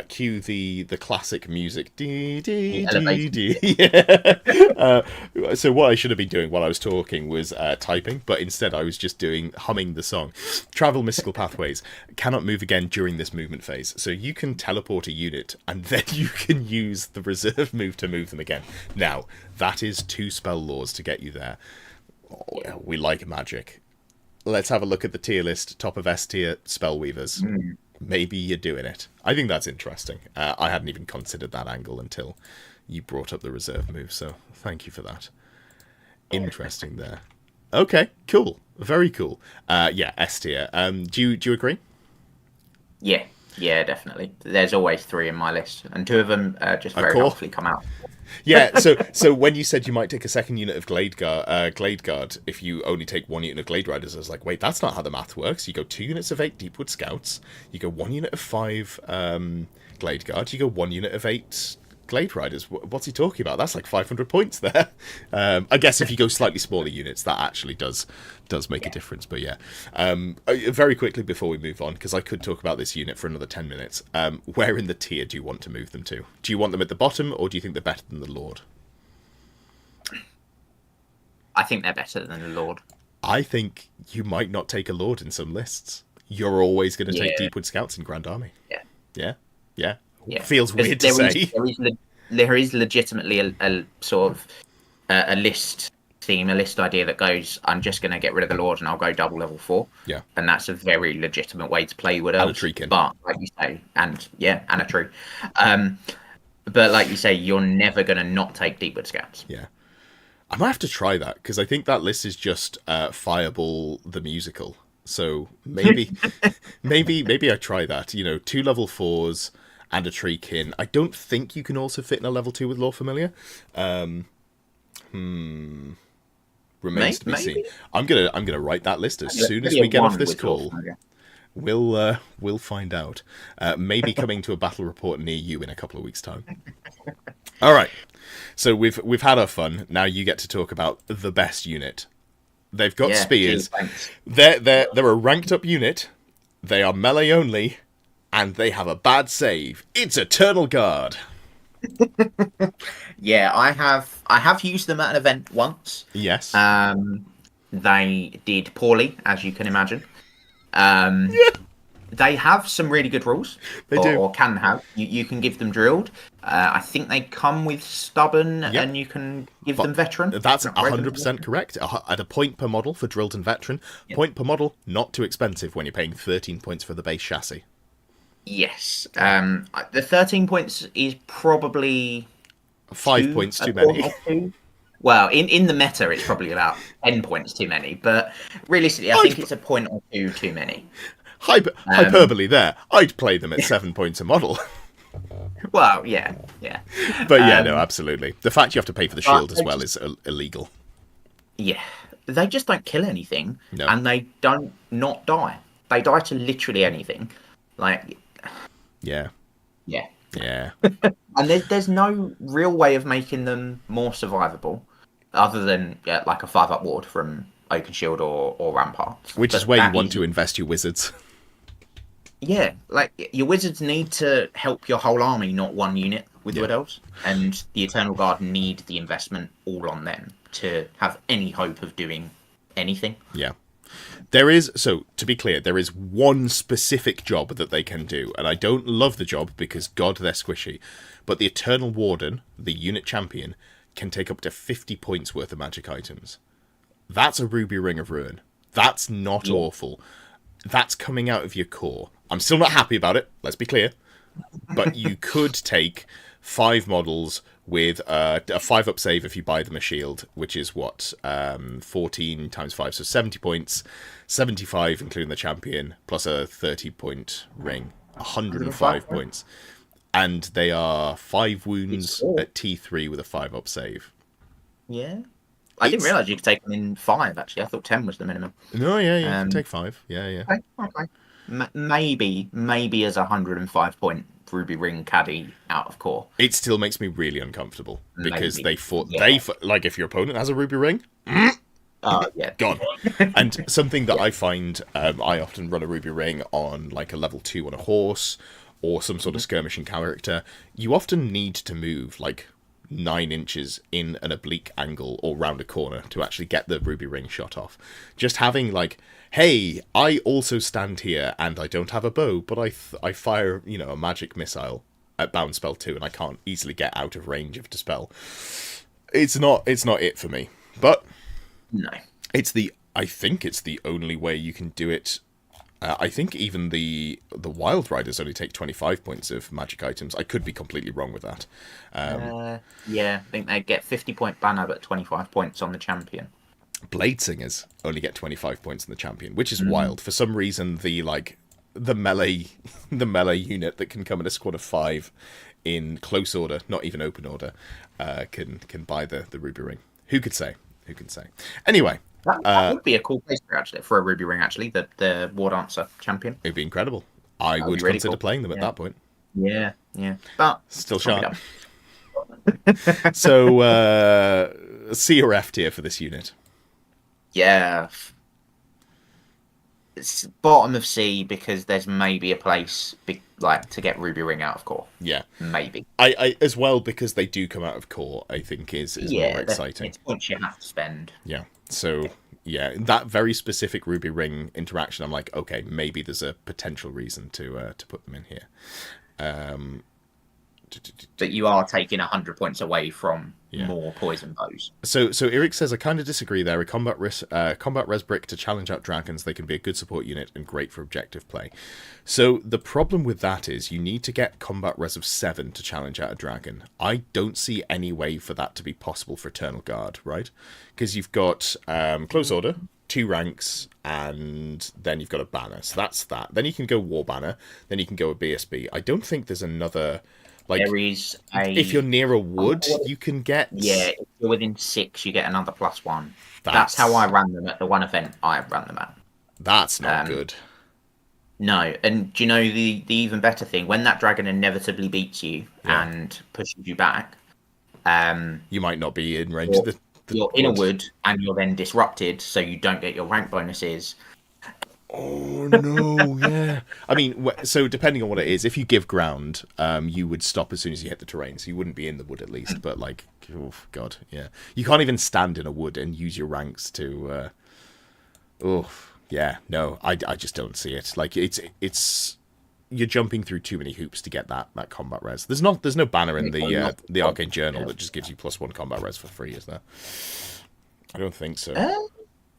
Cue the classic music. Dee, dee, dee, dee. Yeah. So what I should have been doing while I was talking was typing, but instead I was just humming the song. Travel Mystical Pathways cannot move again during this movement phase. So you can teleport a unit, and then you can use the reserve move to move them again. Now, that is 2 spell laws to get you there. Oh, we like magic. Let's have a look at the tier list. Top of S tier, Spellweavers. Maybe you're doing it. I think that's interesting. I hadn't even considered that angle until you brought up the reserve move, so thank you for that. Interesting there. Okay, cool. Very cool. S tier. Do you agree? Yeah, definitely. There's always 3 in my list, and 2 of them just very helpfully come out. Yeah, so when you said you might take a second unit of Glade Guard if you only take 1 unit of Glade Riders, I was like, wait, that's not how the math works. You go 2 units of 8 Deepwood Scouts, you go 1 unit of 5 Glade Guard, you go 1 unit of 8 Glade Riders. What's he talking about? That's like 500 points there. I guess if you go slightly smaller units, that actually does make a difference. But yeah, very quickly before we move on, because I could talk about this unit for another 10 minutes. Where in the tier do you want to move them to? Do you want them at the bottom, or do you think they're better than the Lord? I think they're better than the Lord. I think you might not take a Lord in some lists. You're always going to take Deepwood Scouts in Grand Army. Yeah. Feels weird to say. There is legitimately a sort of a list theme, a list idea that goes, I'm just going to get rid of the Lord and I'll go double level 4. Yeah. And that's a very legitimate way to play Wood Elves. And a Treekin. But, like you say, and a true. But, like you say, you're never going to not take Deepwood Scouts. Yeah. I might have to try that, because I think that list is just Fireball the Musical. So maybe I try that. 2 level 4s and a Treekin. I don't think you can also fit in a level 2 with Lore Familiar. Remains to be seen. I'm gonna write that list as soon as we get off this call. We'll find out. Maybe coming to a battle report near you in a couple of weeks' time. All right. So we've had our fun. Now you get to talk about the best unit. They've got spears. They're a ranked up unit. They are melee only, and they have a bad save. It's Eternal Guard. Yeah, I have used them at an event once. Yes. They did poorly, as you can imagine. They have some really good rules. They do. Or can have. You can give them drilled. I think they come with stubborn, and you can give them veteran. That's 100% correct. At a point per model for drilled and veteran. Yep. Point per model, not too expensive when you're paying 13 points for the base chassis. Yes. The 13 points is probably 5 points too many. Well, in the meta, it's probably about 10 points too many. But realistically, I think it's a point or two too many. Hyperbole there. I'd play them at 7 points a model. Well, yeah. But yeah, no, absolutely. The fact you have to pay for the shield as well is illegal. Yeah. They just don't kill anything. No. And they don't not die. They die to literally anything. Like... Yeah. And there's no real way of making them more survivable other than like a 5-up ward from Oaken Shield or Ramparts. Which is where you want to invest your wizards. Yeah, like your wizards need to help your whole army, not one unit with Wood Elves. And the Eternal Guard need the investment all on them to have any hope of doing anything. Yeah. There is, so to be clear, there is one specific job that they can do, and I don't love the job because, God, they're squishy, but the Eternal Warden, the unit champion, can take up to 50 points worth of magic items. That's a Ruby Ring of Ruin. That's not awful. That's coming out of your core. I'm still not happy about it, let's be clear, but you could take 5 models with a 5-up save if you buy them a shield, which is 14 times 5, so 70 points, 75 including the champion, plus a 30-point ring, 105 points. And they are 5 wounds at T3 with a 5-up save. Yeah. I didn't realise you could take them in 5, actually. I thought 10 was the minimum. No, yeah, you can take 5. Yeah. Okay. Maybe as a 105-point Ruby Ring caddy out of core. It still makes me really uncomfortable because they fought like if your opponent has a Ruby Ring, gone. And something that I find, I often run a Ruby Ring on like a level 2 on a horse or some sort of skirmishing character. You often need to move like 9 inches in an oblique angle or round a corner to actually get the Ruby Ring shot off. Just having like, hey, I also stand here and I don't have a bow, but I fire, a magic missile at bound spell 2 and I can't easily get out of range of dispel. It's not it for me. But no. I think it's the only way you can do it. I think even the Wild Riders only take 25 points of magic items. I could be completely wrong with that. I think they get 50-point banner, but 25 points on the champion. Blade Singers only get 25 points on the champion, which is wild. For some reason, the melee unit that can come in a squad of 5 in close order, not even open order, can buy the Ruby Ring. Who could say? Anyway. That would be a cool place for a Ruby Ring, actually, the War Dancer champion. It'd be incredible. I would really consider playing them at that point. Yeah. But still sharp. So, C or F tier for this unit? Yeah. It's bottom of C because there's maybe a place to get Ruby Ring out of core. Yeah. Maybe. I as well, because they do come out of core, I think is more exciting. It's points you have to spend. Yeah. So, yeah, that very specific Ruby Ring interaction, I'm like, okay, maybe there's a potential reason to put them in here. But you are taking 100 points away from more poison bows. So Eric says, I kind of disagree there. A combat res brick to challenge out dragons, they can be a good support unit and great for objective play. So the problem with that is you need to get combat res of 7 to challenge out a dragon. I don't see any way for that to be possible for Eternal Guard, right? Because you've got close order, 2 ranks, and then you've got a banner. So that's that. Then you can go War Banner, then you can go a BSB. I don't think there's another... if you're near a wood, you can get... Yeah, if you're within 6, you get another +1. That's how I ran them at the one event I ran them at. That's not good. No, and do you know the even better thing? When that dragon inevitably beats you and pushes you back, you might not be in range you're, of the you're in a wood. wood and you're then disrupted, so you don't get your rank bonuses. Oh no, yeah. I mean, so depending on what it is, if you give ground, you would stop as soon as you hit the terrain, so you wouldn't be in the wood at least. But like, oh god, yeah, you can't even stand in a wood and use your ranks to. Oh yeah, no, I just don't see it. Like it's you're jumping through too many hoops to get that combat res. There's no banner in the Arcane Journal that just gives you +1 combat res for free, is there? I don't think so.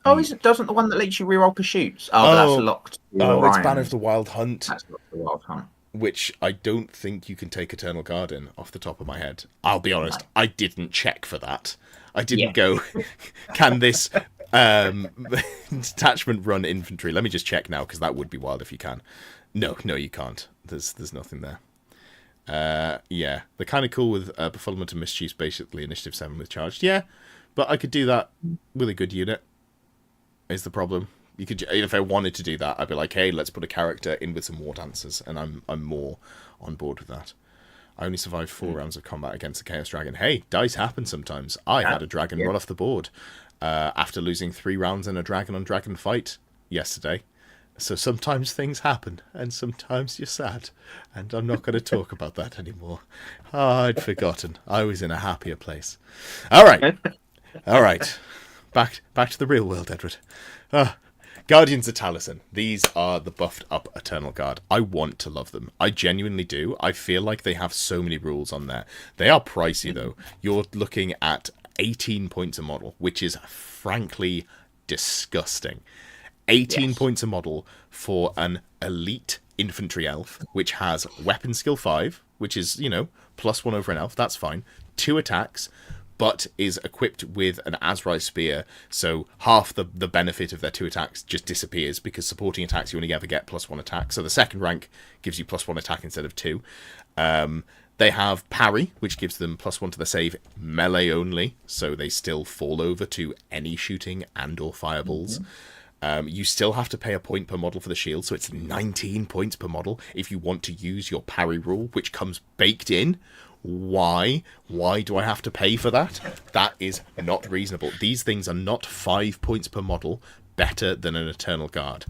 Doesn't the one that lets you reroll pursuits? Oh, but that's locked. It's Banner of the Wild Hunt. That's locked to the Wild Hunt. Which I don't think you can take Eternal Guard in off the top of my head. I'll be honest, I didn't check for that. I didn't go, can this detachment run infantry? Let me just check now, because that would be wild if you can. No, you can't. There's nothing there. Yeah, they're kind of cool with Befuddlement and Mischief's basically Initiative 7 with Charged. Yeah, but I could do that with a good unit, is the problem. You could, if I wanted to do that, I'd be like, hey, let's put a character in with some War Dancers, and I'm more on board with that. I only survived 4 rounds of combat against a Chaos Dragon. Hey, dice happen sometimes. I had a dragon run off the board after losing 3 rounds in a dragon on dragon fight yesterday. So sometimes things happen, and sometimes you're sad, and I'm not going to talk about that anymore. I'd forgotten. I was in a happier place. All right. Back to the real world, Edward. Guardians of Taliesin. These are the buffed up Eternal Guard. I want to love them. I genuinely do. I feel like they have so many rules on there. They are pricey, though. You're looking at 18 points a model, which is frankly disgusting. 18 points a model for an elite infantry elf, which has weapon skill 5, which is, +1 over an elf. That's fine. 2 attacks, but is equipped with an Azrai Spear, so half the benefit of their 2 attacks just disappears, because supporting attacks you only ever get +1 attack, so the second rank gives you +1 attack instead of 2. They have Parry, which gives them +1 to the save, melee only, so they still fall over to any shooting and or fireballs. You still have to pay a point per model for the shield, so it's 19 points per model if you want to use your parry rule, which comes baked in. Why? Why do I have to pay for that? That is not reasonable. These things are not 5 points per model better than an Eternal Guard.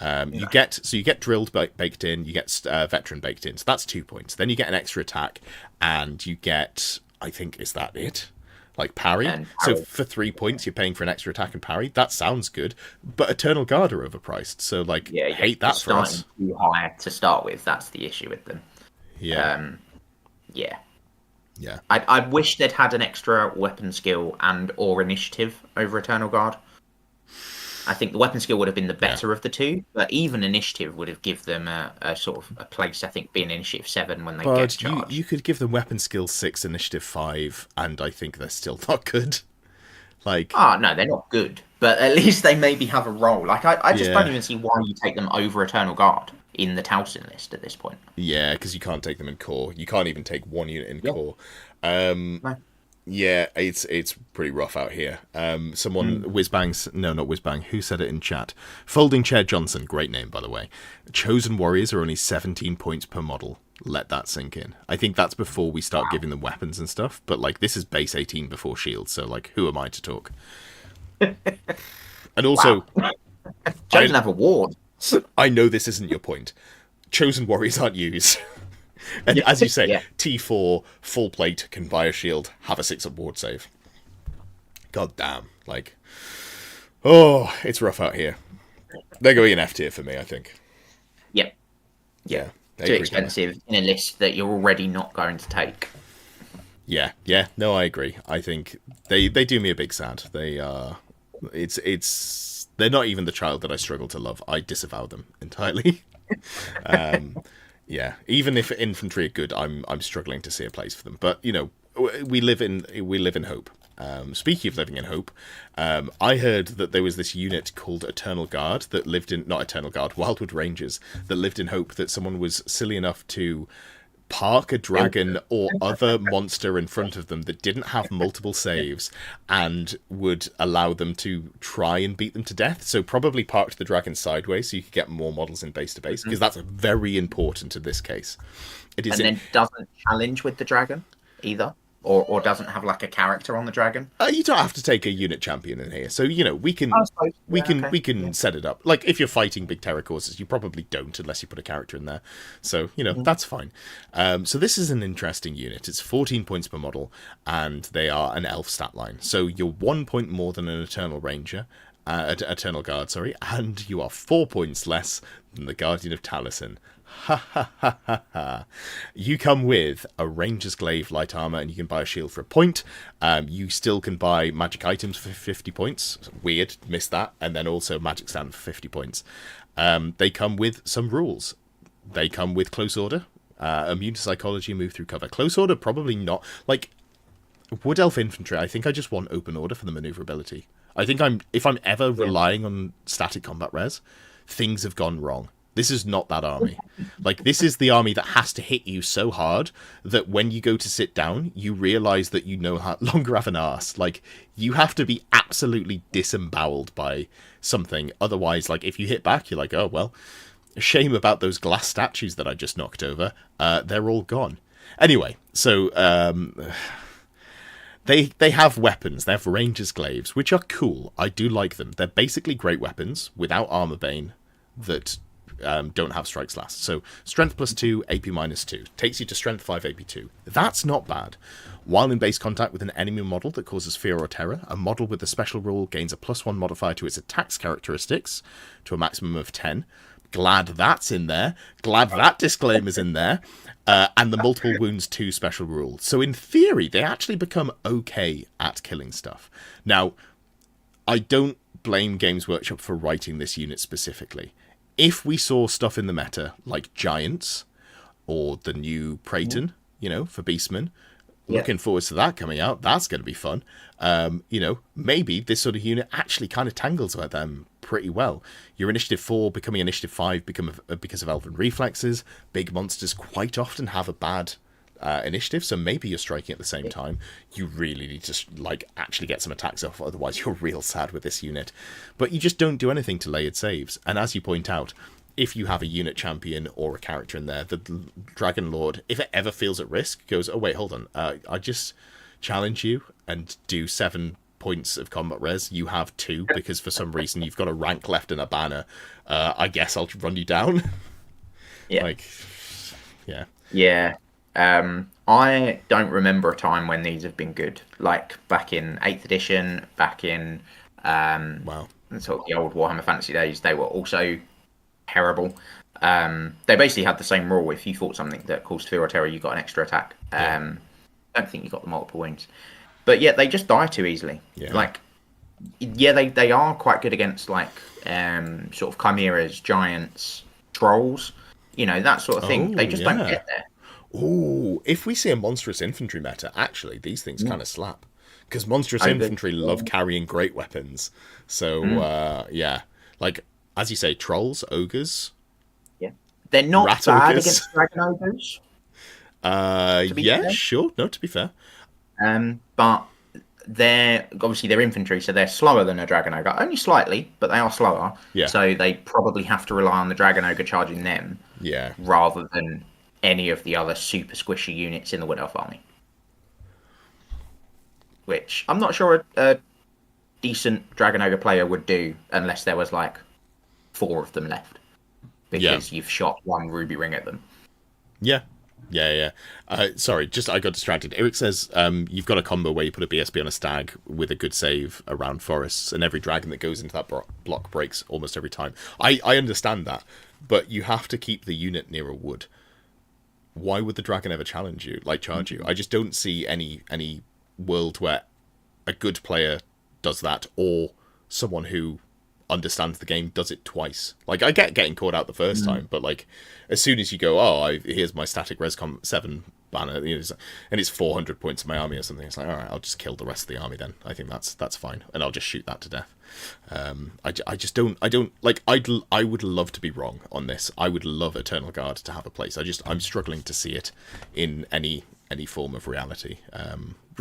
You get drilled baked in, you get veteran baked in, so that's 2 points. Then you get an extra attack, and you get, I think, is that it? Like parry. So for 3 points, you're paying for an extra attack and parry. That sounds good, but Eternal Guard are overpriced. So like, hate that for us. Too high to start with. That's the issue with them. Yeah. I wish they'd had an extra weapon skill and or initiative over Eternal Guard. I think the weapon skill would have been the better of the two, but even initiative would have given them a sort of a place, I think, being initiative 7 when they get charged. You could give them weapon skill 6, initiative 5, and I think they're still not good. Like, no, they're not good, but at least they maybe have a role. Like, I just don't even see why you take them over Eternal Guard in the Taliesin list at this point. Yeah, because you can't take them in core. You can't even take 1 unit in core. No. Yeah, it's pretty rough out here. Someone, Whizbangs, no, not Whizbang, who said it in chat? Folding Chair Johnson, great name, by the way. Chosen Warriors are only 17 points per model. Let that sink in. I think that's before we start giving them weapons and stuff, but, like, this is base 18 before shield, so, like, who am I to talk? And also... Chosen have a ward. I know this isn't your point. Chosen Warriors aren't used. And as you say, T4, full plate, can buy a shield, have a 6-up ward save. God damn. Like, it's rough out here. They're going in F tier for me, I think. Yep. Yeah. Too expensive in a list that you're already not going to take. Yeah. No, I agree. I think they do me a big sad. They are... They're not even the child that I struggle to love. I disavow them entirely. Yeah, even if infantry are good, I'm struggling to see a place for them. But we live in hope. Speaking of living in hope, I heard that there was this unit called Eternal Guard that lived in, not Eternal Guard, Wildwood Rangers, that lived in hope that someone was silly enough to park a dragon or other monster in front of them that didn't have multiple saves and would allow them to try and beat them to death. So probably parked the dragon sideways so you could get more models in base to base, because that's very important in this case. It is, and then doesn't challenge with the dragon either. Or doesn't have like a character on the dragon. You don't have to take a unit champion in here, so we can set it up. Like if you're fighting big Terracoursers, you probably don't unless you put a character in there. So that's fine. So this is an interesting unit. It's 14 points per model, and they are an elf stat line. So you're 1 point more than an Eternal Ranger, Eternal Guard, sorry, and you are 4 points less than the Guardian of Taliesin. Ha ha ha ha ha. You come with a Ranger's Glaive light armor, and you can buy a shield for a point. You still can buy magic items for 50 points. Weird, missed that. And then also magic stand for 50 points. They come with some rules. They come with close order, immune to psychology, move through cover. Close order, probably not. Like Wood Elf infantry, I think I just want open order for the maneuverability. I think if I'm ever relying on static combat res, things have gone wrong. This is not that army. Like, this is the army that has to hit you so hard that when you go to sit down, you realise that you no longer have an arse. Like, you have to be absolutely disemboweled by something. Otherwise, like, if you hit back, you're like, oh, well, shame about those glass statues that I just knocked over. They're all gone. Anyway, so they have weapons. They have Ranger's Glaives, which are cool. I do like them. They're basically great weapons without armor bane that don't have strikes last. So strength +2, AP -2. Takes you to strength 5, AP 2. That's not bad. While in base contact with an enemy model that causes fear or terror, a model with the special rule gains a +1 modifier to its attacks characteristics to a maximum of 10. Glad that's in there. Glad that disclaimer's in there. And the multiple wounds 2 special rule. So in theory, they actually become okay at killing stuff. Now, I don't blame Games Workshop for writing this unit specifically. If we saw stuff in the meta, like Giants, or the new Praeton, for Beastmen, looking forward to that coming out. That's going to be fun. Maybe this sort of unit actually kind of tangles with them pretty well. Your Initiative 4 becoming Initiative 5 because of Elven Reflexes. Big monsters quite often have a bad initiative, so maybe you're striking at the same time. You really need to actually get some attacks off, otherwise you're real sad with this unit. But you just don't do anything to layered saves, and as you point out, if you have a unit champion or a character in there, the Dragon Lord, if it ever feels at risk, goes, oh wait, hold on, I just challenge you and do 7 points of combat res. You have 2 because for some reason you've got a rank left and a banner. I guess I'll run you down. Yeah. I don't remember a time when these have been good. Like back in 8th edition, back in sort of the old Warhammer Fantasy days, they were also terrible. They basically had the same rule. If you fought something that caused fear or terror, you got an extra attack. I don't think you got the multiple wounds. But yeah, they just die too easily. Yeah. They are quite good against sort of chimeras, giants, trolls, that sort of thing. They just don't get there. Ooh, if we see a monstrous infantry meta, actually, these things kind of slap. Because monstrous infantry love carrying great weapons. So, like, as you say, trolls, ogres. Yeah. They're not bad against dragon ogres. Sure. No, to be fair. But they're infantry, so they're slower than a dragon ogre. Only slightly, but they are slower. Yeah. So they probably have to rely on the dragon ogre charging them. Yeah. Rather than any of the other super squishy units in the Wood Elf army. Which I'm not sure a decent Dragon Ogre player would do unless there was 4 of them left. Because you've shot 1 ruby ring at them. Yeah. Sorry, I got distracted. Eric says you've got a combo where you put a BSB on a stag with a good save around forests, and every dragon that goes into that block breaks almost every time. I understand that, but you have to keep the unit near a wood. Why would the dragon ever charge you? I just don't see any world where a good player does that, or someone who understands the game does it twice. Like, I get getting caught out the first time, but like as soon as you go, oh, here's my static Rescom 7 banner, you know, and it's 400 points in my army or something, it's like, all right, I'll just kill the rest of the army then. I think that's fine, and I'll just shoot that to death. I just don't like. I would love to be wrong on this. I would love Eternal Guard to have a place. I'm struggling to see it in any form of reality.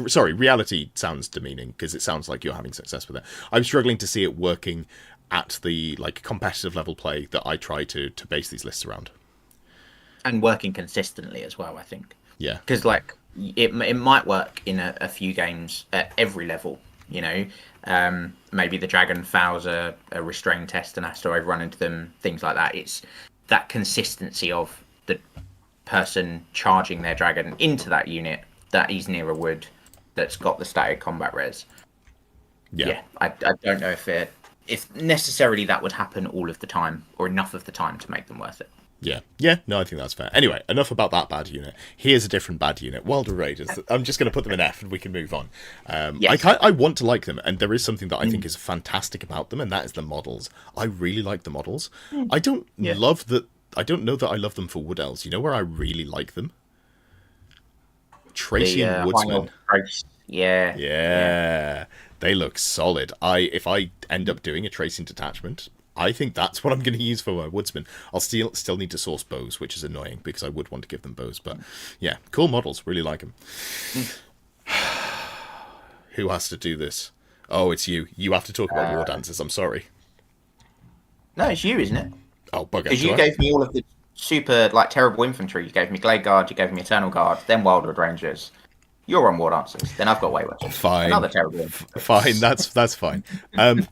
Sorry, reality sounds demeaning because it sounds like you're having success with it. I'm struggling to see it working at the like competitive level play that I try to base these lists around, and working consistently as well. I think. Yeah, because like it might work in a few games at every level. You know, maybe the dragon fails a restraint test and has to overrun into them. Things like that. It's that consistency of the person charging their dragon into that unit that is near a wood that's got the static combat res. Yeah, I don't know if necessarily that would happen all of the time or enough of the time to make them worth it. Yeah, no, I think that's fair. Anyway, enough about that bad unit. Here's a different bad unit, Wilder Raiders. I'm just going to put them in F and we can move on. Yes. I want to like them, and there is something that I think is fantastic about them, and that is the models. I really like the models. I don't love that. I don't know that I love them for Wood Elves. You know where I really like them? Tracian Woodsman. Yeah. They look solid. If I end up doing a Tracian detachment, I think that's what I'm going to use for my Woodsman. I'll still need to source bows, which is annoying because I would want to give them bows. But yeah, cool models. Really like them. Who has to do this? Oh, it's you. You have to talk about War Dancers. I'm sorry. No, it's you, isn't it? Oh, bugger. Because you gave me all of the super, like, terrible infantry. You gave me Glade Guard, you gave me Eternal Guard, then Wildwood Rangers. You're on War Dancers. Then I've got Wayward. Fine. Another terrible infantry. Fine, that's fine.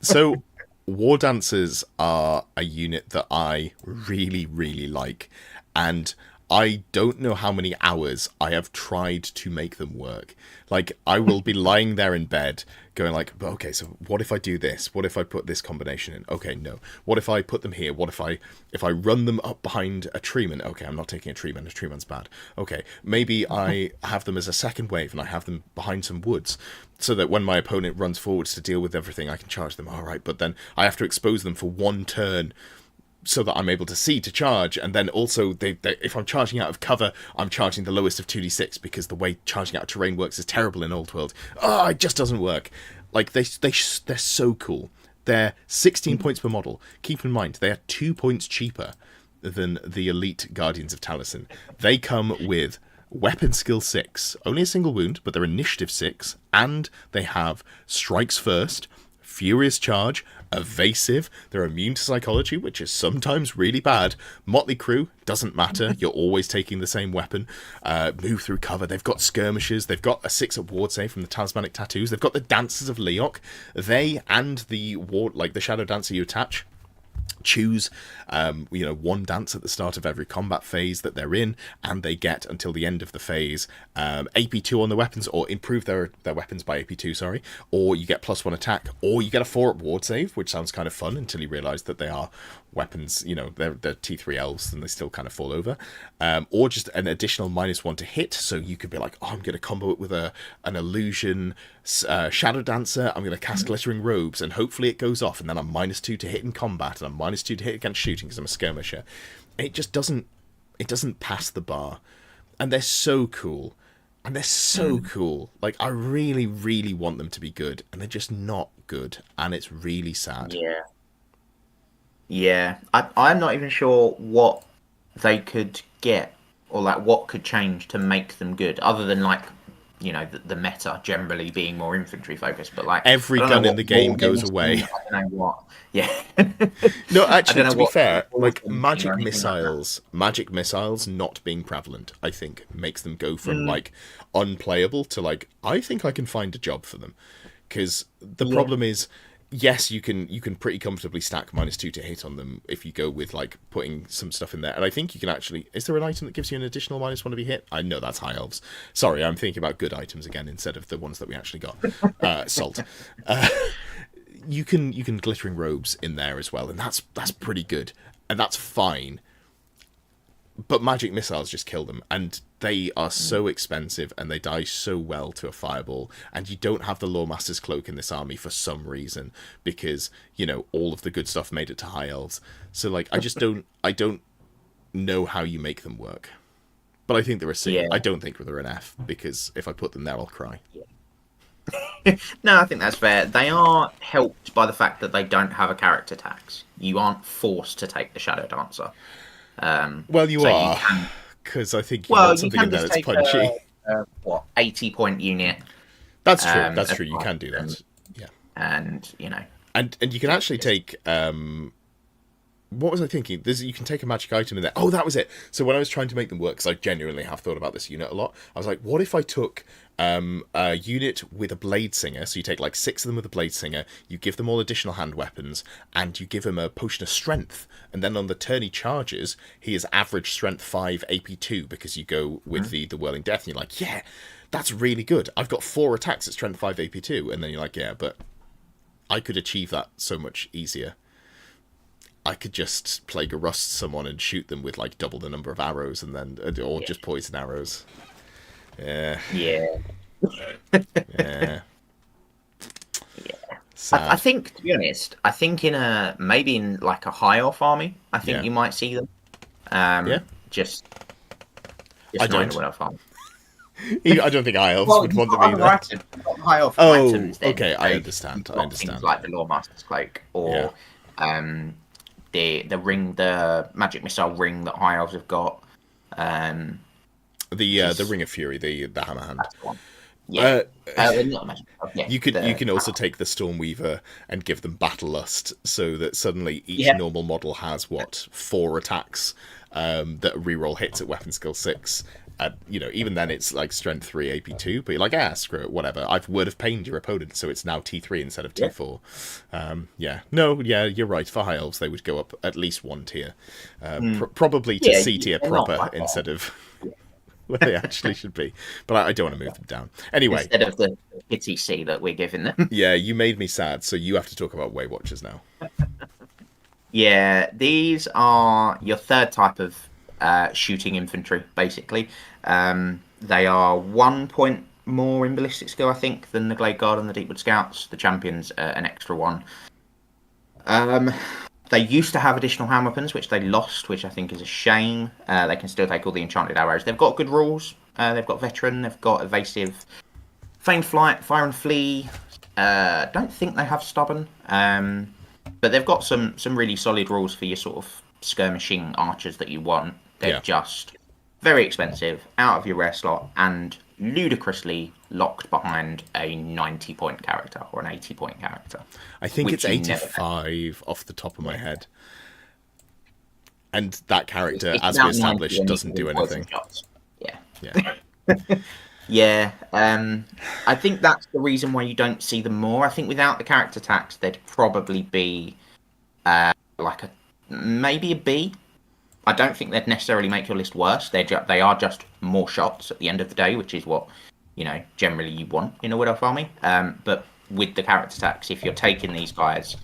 So War Dancers are a unit that I really, really like, and I don't know how many hours I have tried to make them work. Like, I will be lying there in bed going like, okay, so what if I do this? What if I put this combination in? Okay, no. What if I put them here? What if I run them up behind a treeman? Okay, I'm not taking a treeman. A treeman's bad. Okay, maybe I have them as a second wave and I have them behind some woods so that when my opponent runs forwards to deal with everything, I can charge them. All right, but then I have to expose them for one turn so that I'm able to see to charge, and then also if I'm charging out of cover, I'm charging the lowest of 2d6 because the way charging out of terrain works is terrible in Old World. Oh, it just doesn't work. Like, they're so cool. They're 16 points per model. Keep in mind, they are 2 points cheaper than the elite Guardians of Taliesin. They come with weapon skill 6, only a single wound, but they're initiative 6, and they have strikes first, furious charge, evasive, they're immune to psychology, which is sometimes really bad. Motley Crew, doesn't matter, you're always taking the same weapon. Move through cover, they've got skirmishers, they've got a 6-up ward save from the Talismanic Tattoos, they've got the Dancers of Leok. They and the ward, like the Shadow Dancer you attach, choose one dance at the start of every combat phase that they're in, and they get until the end of the phase AP2 on the weapons, or improve their weapons by AP2, sorry, or you get +1 attack, or you get a 4-up ward save, which sounds kind of fun until you realise that they are weapons, they're T3 elves and they still kind of fall over, or just an additional -1 to hit, so you could be like, oh, I'm going to combo it with an illusion Shadow Dancer, I'm going to cast Glittering Robes, and hopefully it goes off, and then I'm -2 to hit in combat, and I'm -2 to hit against shooting because I'm a skirmisher. It just doesn't pass the bar, and they're so cool. And they're so cool. Like, I really, really want them to be good, and they're just not good, and it's really sad. Yeah. I'm not even sure what they could get, or like what could change to make them good, other than like, the meta generally being more infantry focused. But like every gun in the game goes away. I don't know what. Yeah. No, actually, to be fair, like magic missiles not being prevalent, I think, makes them go from like unplayable to like, I think I can find a job for them. Because the problem is, yes, you can pretty comfortably stack -2 to hit on them if you go with like putting some stuff in there. And I think you can actually, is there an item that gives you an additional -1 to be hit? I know that's High Elves. Sorry, I'm thinking about good items again instead of the ones that we actually got. Salt. You can Glittering Robes in there as well, and that's pretty good, and that's fine. but magic missiles just kill them, and they are so expensive, and they die so well to a fireball, and you don't have the Lawmaster's Cloak in this army for some reason, because, you know, all of the good stuff made it to High Elves. So, like, I don't know how you make them work. But I think they're a C. Yeah. I don't think they're an F, because if I put them there, I'll cry. No, I think that's fair. They are helped by the fact that they don't have a character tax. You aren't forced to take the Shadow Dancer. Well, you so are, because I think you want something in there that's punchy. 80-point unit. That's true. That's true. You can do that. Yeah. And, you know. And you can actually take... what was I thinking? You can take a magic item in there. Oh, that was it. So when I was trying to make them work, because I genuinely have thought about this unit a lot, I was like, what if I took a unit with a Blade Singer? So you take like 6 of them with a Blade Singer, you give them all additional hand weapons, and you give him a Potion of Strength. And then on the turn he charges, he is average Strength 5, AP 2, because you go with the Whirling Death, and you're like, yeah, that's really good. I've got 4 attacks at Strength 5, AP 2. And then you're like, yeah, but I could achieve that so much easier. I could just Plague of Rust someone and shoot them with like double the number of arrows, and then or just poison arrows. Yeah. Yeah. Yeah. I think, to be honest, I think maybe in like a High Elf army, I think you might see them. Just I not in don't. a Wood Elf army. I don't think High Elves would want them either. High Elf Oh, items, then. okay, I So understand. you've I got understand. Things like the Lawmaster's Cloak, or the ring, the magic missile ring that High Elves have got. The Ring of Fury, the Hammer Hand. That's the one. Yeah. Not magic missile. Yeah, You can also take the Stormweaver and give them Battle Lust, so that suddenly each normal model has 4 attacks that reroll hits at weapon skill 6. You know, even then it's like strength 3, AP 2, but you're like, screw it, whatever. I've Word of Pained your opponent, so it's now T3 instead of T4. You're right. For High Elves, they would go up at least 1 tier, probably to C tier proper instead of where they actually should be. But I don't want to move them down anyway. Instead of the pity C that we're giving them. Yeah, you made me sad, so you have to talk about Way Watchers now. Yeah, these are your third type of shooting infantry, basically. They are 1 point more in ballistic skill, I think, than the Glade Guard and the Deepwood Scouts. The champions an extra 1. They used to have additional hand weapons, which they lost, which I think is a shame. They can still take all the enchanted arrows. They've got good rules. They've got veteran. They've got evasive, feigned flight, fire and flee. Don't think they have stubborn. But they've got some really solid rules for your sort of skirmishing archers that you want. They're just very expensive, out of your rare slot, and ludicrously locked behind a 90-point character or an 80-point character. I think it's 85 off the top of my head. And that character, as we established, doesn't do anything. Yeah. I think that's the reason why you don't see them more. I think without the character tax, they'd probably be maybe a B. I don't think they'd necessarily make your list worse. They are just more shots at the end of the day, which is what, you know, generally you want in a Wood Elf army. But with the character tax, if you're taking these guys,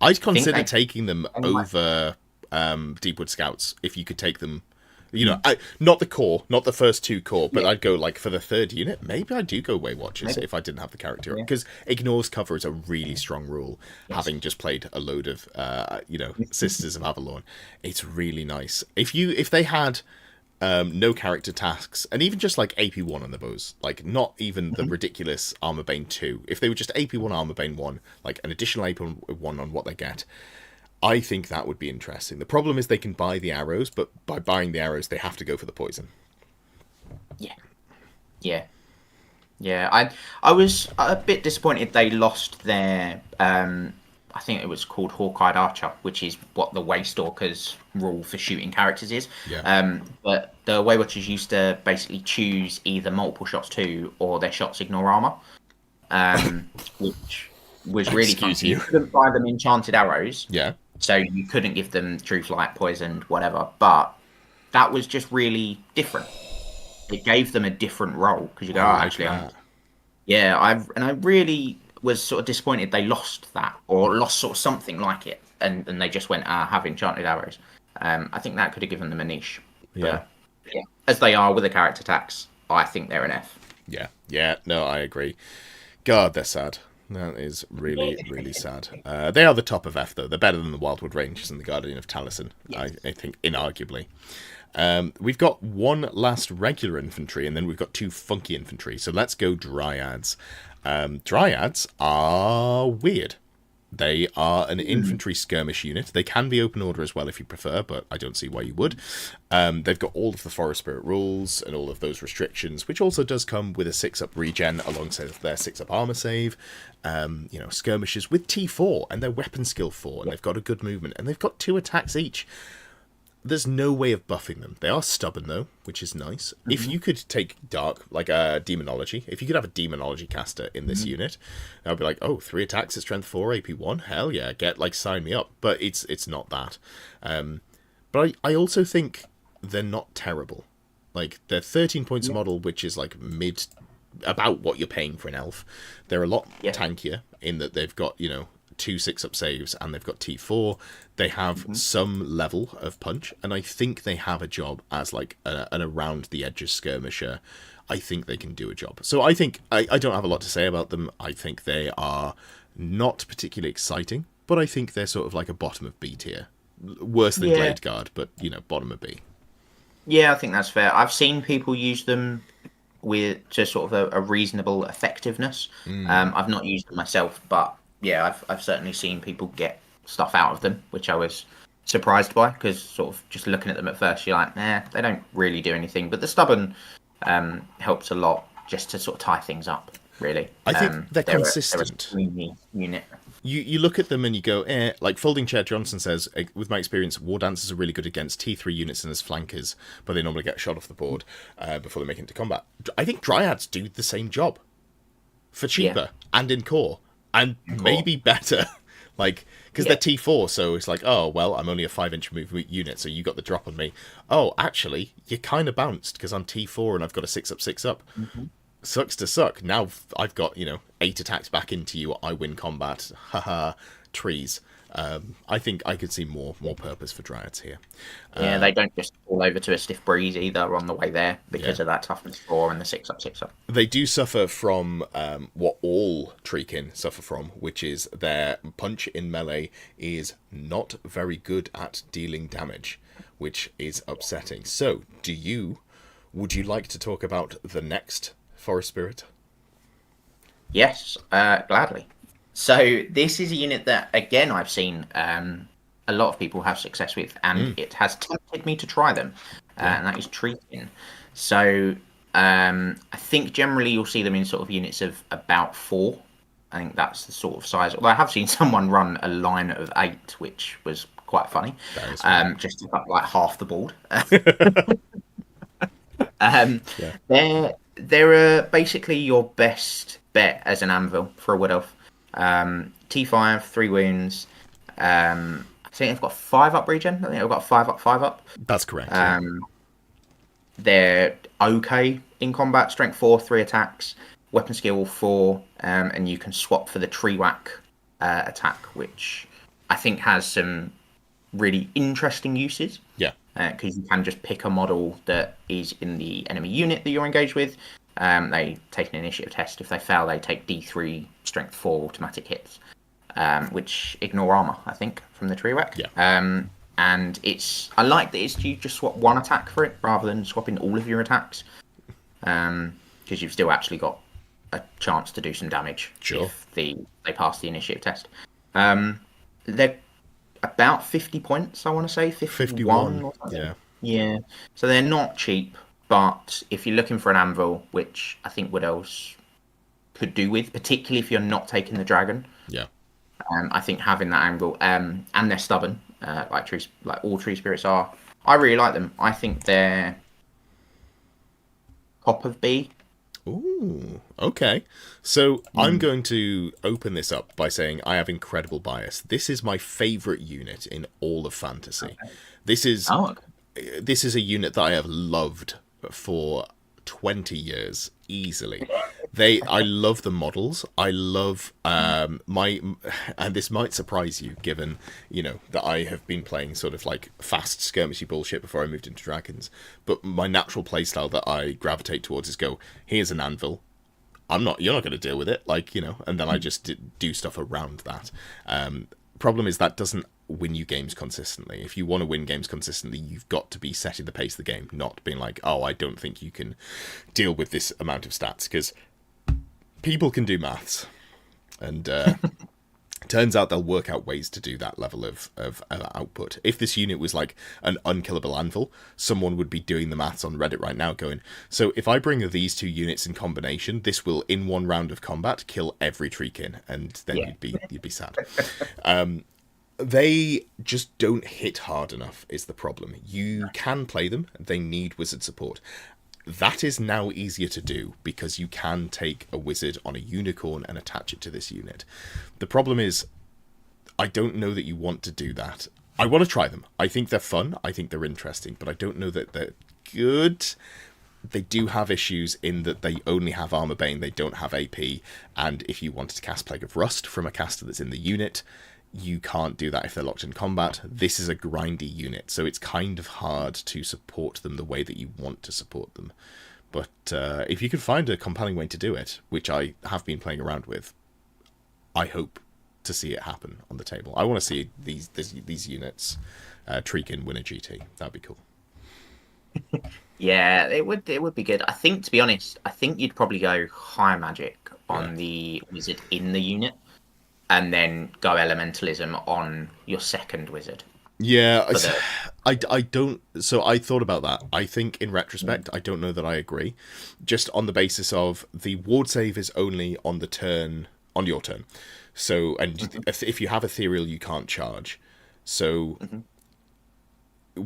I'd consider taking them over Deepwood Scouts if you could take them. You know, not the core, not the first 2 core, but I'd go like for the 3rd unit. Maybe I do go Way Watchers if I didn't have the character, because Ignores Cover is a really strong rule. Having just played a load of, Sisters of Avalon, it's really nice. If they had no character tasks, and even just like AP1 on the bows, like not even the ridiculous Armor Bane 2. If they were just AP1 Armor Bane 1, like an additional AP1 on what they get, I think that would be interesting. The problem is they can buy the arrows, but by buying the arrows, they have to go for the poison. Yeah. I was a bit disappointed they lost their. I think it was called Hawk-Eyed Archer, which is what the Waystalker's rule for shooting characters is. But the Way Watchers used to basically choose either multiple shots to or their shots ignore armor, which was really fun. You couldn't buy them enchanted arrows. So you couldn't give them True Flight, Poisoned, whatever. But that was just really different. It gave them a different role, because you go, I really was sort of disappointed they lost that, or lost sort of something like it, and they just went, have enchanted arrows. I think that could have given them a niche. Yeah. But yeah, as they are with the character tax, I think they're an F. Yeah, no, I agree. God, they're sad. That is really, really sad. They are the top of F, though. They're better than the Wildwood Rangers and the Guardian of Taliesin, Yes. I think, inarguably. We've got one last regular infantry, and then we've got 2 funky infantry. So let's go Dryads. Dryads are weird. They are an infantry skirmish unit. They can be open order as well if you prefer, but I don't see why you would. They've got all of the Forest Spirit rules and all of those restrictions, which also does come with a 6-up regen alongside their 6-up armor save. Skirmishes with T4 and their weapon skill 4, and they've got a good movement, and they've got 2 attacks each. There's no way of buffing them. They are stubborn, though, which is nice. Mm-hmm. If you could take Dark, like a Demonology, if you could have a Demonology caster in this unit, I'd be like, 3 attacks at Strength 4, AP 1, hell yeah, sign me up. But it's not that. But I also think they're not terrible. Like, they're 13 points a model, which is like about what you're paying for an elf. They're a lot tankier in that they've got, 2 6-up saves, and they've got T4. They have some level of punch, and I think they have a job as like an around the edges skirmisher. I think they can do a job. So I think I don't have a lot to say about them. I think they are not particularly exciting, but I think they're sort of like a bottom of B tier. Worse than Glade Guard, but bottom of B. Yeah, I think that's fair. I've seen people use them with just sort of a reasonable effectiveness. I've not used them myself, but yeah, I've certainly seen people get stuff out of them, which I was surprised by, because sort of just looking at them at first, you're like, they don't really do anything. But the stubborn helps a lot just to sort of tie things up, really. I think they're consistent. They're a swingy unit. You look at them and you go, like Folding Chair Johnson says, with my experience, War Dancers are really good against T3 units and as flankers, but they normally get shot off the board before they make it into combat. I think Dryads do the same job for cheaper and in core. And maybe better, like, because they're T4, so it's like, oh, well, I'm only a 5-inch movement unit, so you got the drop on me. Oh, actually, you kind of bounced, because I'm T4 and I've got a 6-up, 6-up. Sucks to suck. Now I've got, 8 attacks back into you, I win combat. Haha, trees. I think I could see more purpose for Dryads here. Yeah, they don't just fall over to a stiff breeze either on the way there because of that toughness 4 and the 6-up, 6-up. They do suffer from what all Treekin suffer from, which is their punch in melee is not very good at dealing damage, which is upsetting. So, would you like to talk about the next Forest Spirit? Yes, gladly. So this is a unit that, again, I've seen a lot of people have success with, and it has tempted me to try them, and that is Treekin. So I think generally you'll see them in sort of units of about 4. I think that's the sort of size. Although I have seen someone run a line of 8, which was quite funny. Just took up like half the board. They're basically your best bet as an anvil for a Wood Elf. T5, 3 wounds. I think they've got 5-up regen. I think they've got 5-up, 5-up. That's correct. They're okay in combat. Strength 4, 3 attacks. Weapon skill 4, and you can swap for the tree whack attack, which I think has some really interesting uses. Yeah. Because you can just pick a model that is in the enemy unit that you're engaged with. They take an initiative test. If they fail, they take D3 strength 4 automatic hits, which ignore armor, I think, from the tree whack. Yeah. And I like that you just swap 1 attack for it rather than swapping all of your attacks, because you've still actually got a chance to do some damage if they pass the initiative test. They're about 50 points, I want to say, 51 or something. Yeah. So they're not cheap. But if you're looking for an anvil, which I think Wood Elves could do with, particularly if you're not taking the dragon, I think having that anvil, and they're stubborn, like all tree spirits are. I really like them. I think they're top of B. Ooh, okay. So I'm going to open this up by saying I have incredible bias. This is my favorite unit in all of fantasy. Okay. This is a unit that I have loved for 20 years easily. I love the models. I love and this might surprise you, given that I have been playing sort of like fast skirmishy bullshit before I moved into dragons. But my natural playstyle that I gravitate towards is go, here's an anvil. You're not going to deal with it, and then I just do stuff around that. Problem is that doesn't win you games consistently. If you want to win games consistently, you've got to be setting the pace of the game, not being like, oh, I don't think you can deal with this amount of stats, because people can do maths, and turns out they'll work out ways to do that level of output. If this unit was like an unkillable anvil, someone would be doing the maths on Reddit right now going, so if I bring these two units in combination, this will, in one round of combat, kill every Treekin, and then you'd be sad. They just don't hit hard enough is the problem. You can play them, they need wizard support. That is now easier to do because you can take a wizard on a unicorn and attach it to this unit. The problem is, I don't know that you want to do that. I want to try them. I think they're fun. I think they're interesting, but I don't know that they're good. They do have issues in that they only have Armor Bane, they don't have AP, and if you wanted to cast Plague of Rust from a caster that's in the unit, you can't do that if they're locked in combat. This is a grindy unit, so it's kind of hard to support them the way that you want to support them. But if you can find a compelling way to do it, which I have been playing around with, I hope to see it happen on the table. I want to see these units, Treekin win a GT. That'd be cool. Yeah, it would be good. I think, to be honest, you'd probably go high magic on the wizard in the unit, and then go elementalism on your second wizard. Yeah, I don't... So I thought about that. I think, in retrospect, I don't know that I agree. Just on the basis of the ward save is only on your turn. So, and if you have Ethereal, you can't charge. So...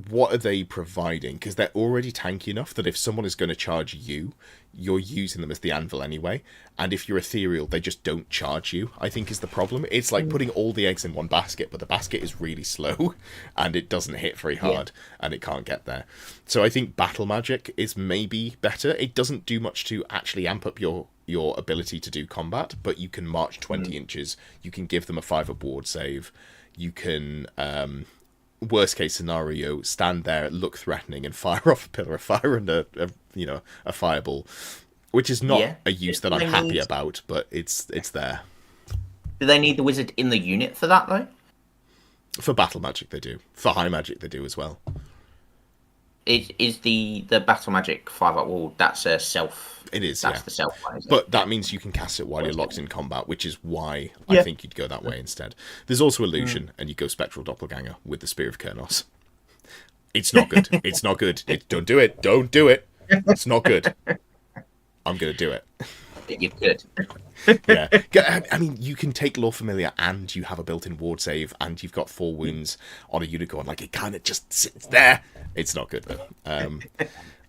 What are they providing? Because they're already tanky enough that if someone is going to charge you, you're using them as the anvil anyway. And if you're ethereal, they just don't charge you, I think is the problem. It's like putting all the eggs in one basket, but the basket is really slow and it doesn't hit very hard and it can't get there. So I think battle magic is maybe better. It doesn't do much to actually amp up your ability to do combat, but you can march 20 inches. You can give them a 5-up ward save. You can... worst case scenario, stand there, look threatening, and fire off a pillar of fire and a fireball, which is not a use that I'm happy about, but it's there. Do they need the wizard in the unit for that though? For battle magic, they do. For high magic, they do as well. Is the battle magic 5-up wall? That's a self. It is. That's the self one. But that means you can cast it while you're locked in combat, which is why I think you'd go that way instead. There's also illusion, and you go spectral doppelganger with the Spear of Kernos. It's not good. It's not good. Don't do it. Don't do it. It's not good. I'm gonna do it. You could. Yeah. I mean, you can take Lore Familiar and you have a built-in ward save and you've got 4 wounds on a unicorn. Like, it kind of just sits there. It's not good, though.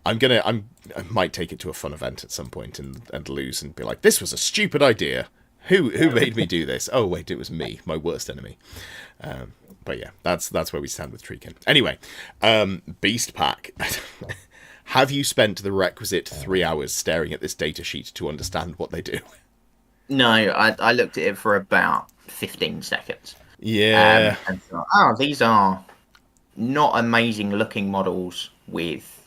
I might take it to a fun event at some point and lose and be like, this was a stupid idea. Who made me do this? Oh, wait, it was me, my worst enemy. But yeah, that's where we stand with Treekin. Anyway, Beast Pack. Have you spent the requisite 3 hours staring at this datasheet to understand what they do? No, I looked at it for about 15 seconds. Yeah. And thought, these are not amazing looking models with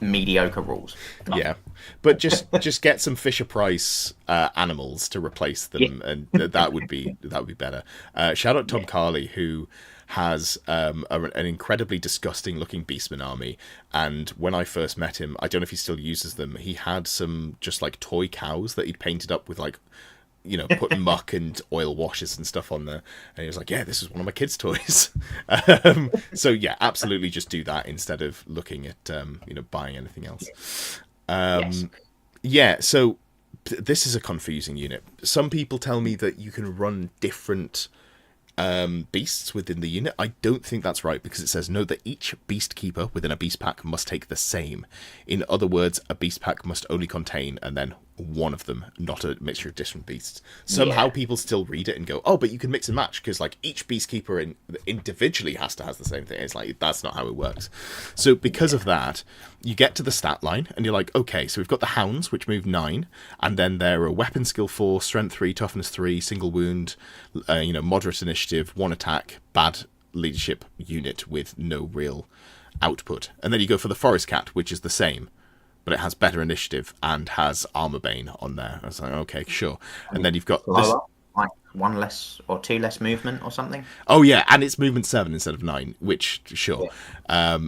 mediocre rules. Yeah, but just get some Fisher Price animals to replace them, and that would be better. Shout out Tom Carley, who has an incredibly disgusting looking Beastman army, and when I first met him, I don't know if he still uses them, he had some just like toy cows that he'd painted up with like, put muck and oil washes and stuff on there, and he was like, yeah, this is one of my kids' toys. So yeah, absolutely just do that instead of looking at buying anything else. Yeah, so this is a confusing unit. Some people tell me that you can run different beasts within the unit. I don't think that's right, because it says no, that each beast keeper within a beast pack must take the same. In other words, a beast pack must only contain, and then one of them, not a mixture of different beasts. Somehow people still read it and go, oh, but you can mix and match, because like each Beastkeeper individually has to have the same thing. It's like, that's not how it works. So because of that, you get to the stat line and you're like, okay, so we've got the Hounds, which move 9, and then they're a weapon skill 4, strength 3, toughness 3, single wound, moderate initiative, 1 attack, bad leadership unit with no real output. And then you go for the Forest Cat, which is the same, but it has better initiative and has Armor Bane on there. I was like, okay, sure. And then you've got this, like 1 less or 2 less movement or something. Oh yeah, and it's movement 7 instead of 9, which sure. Yeah.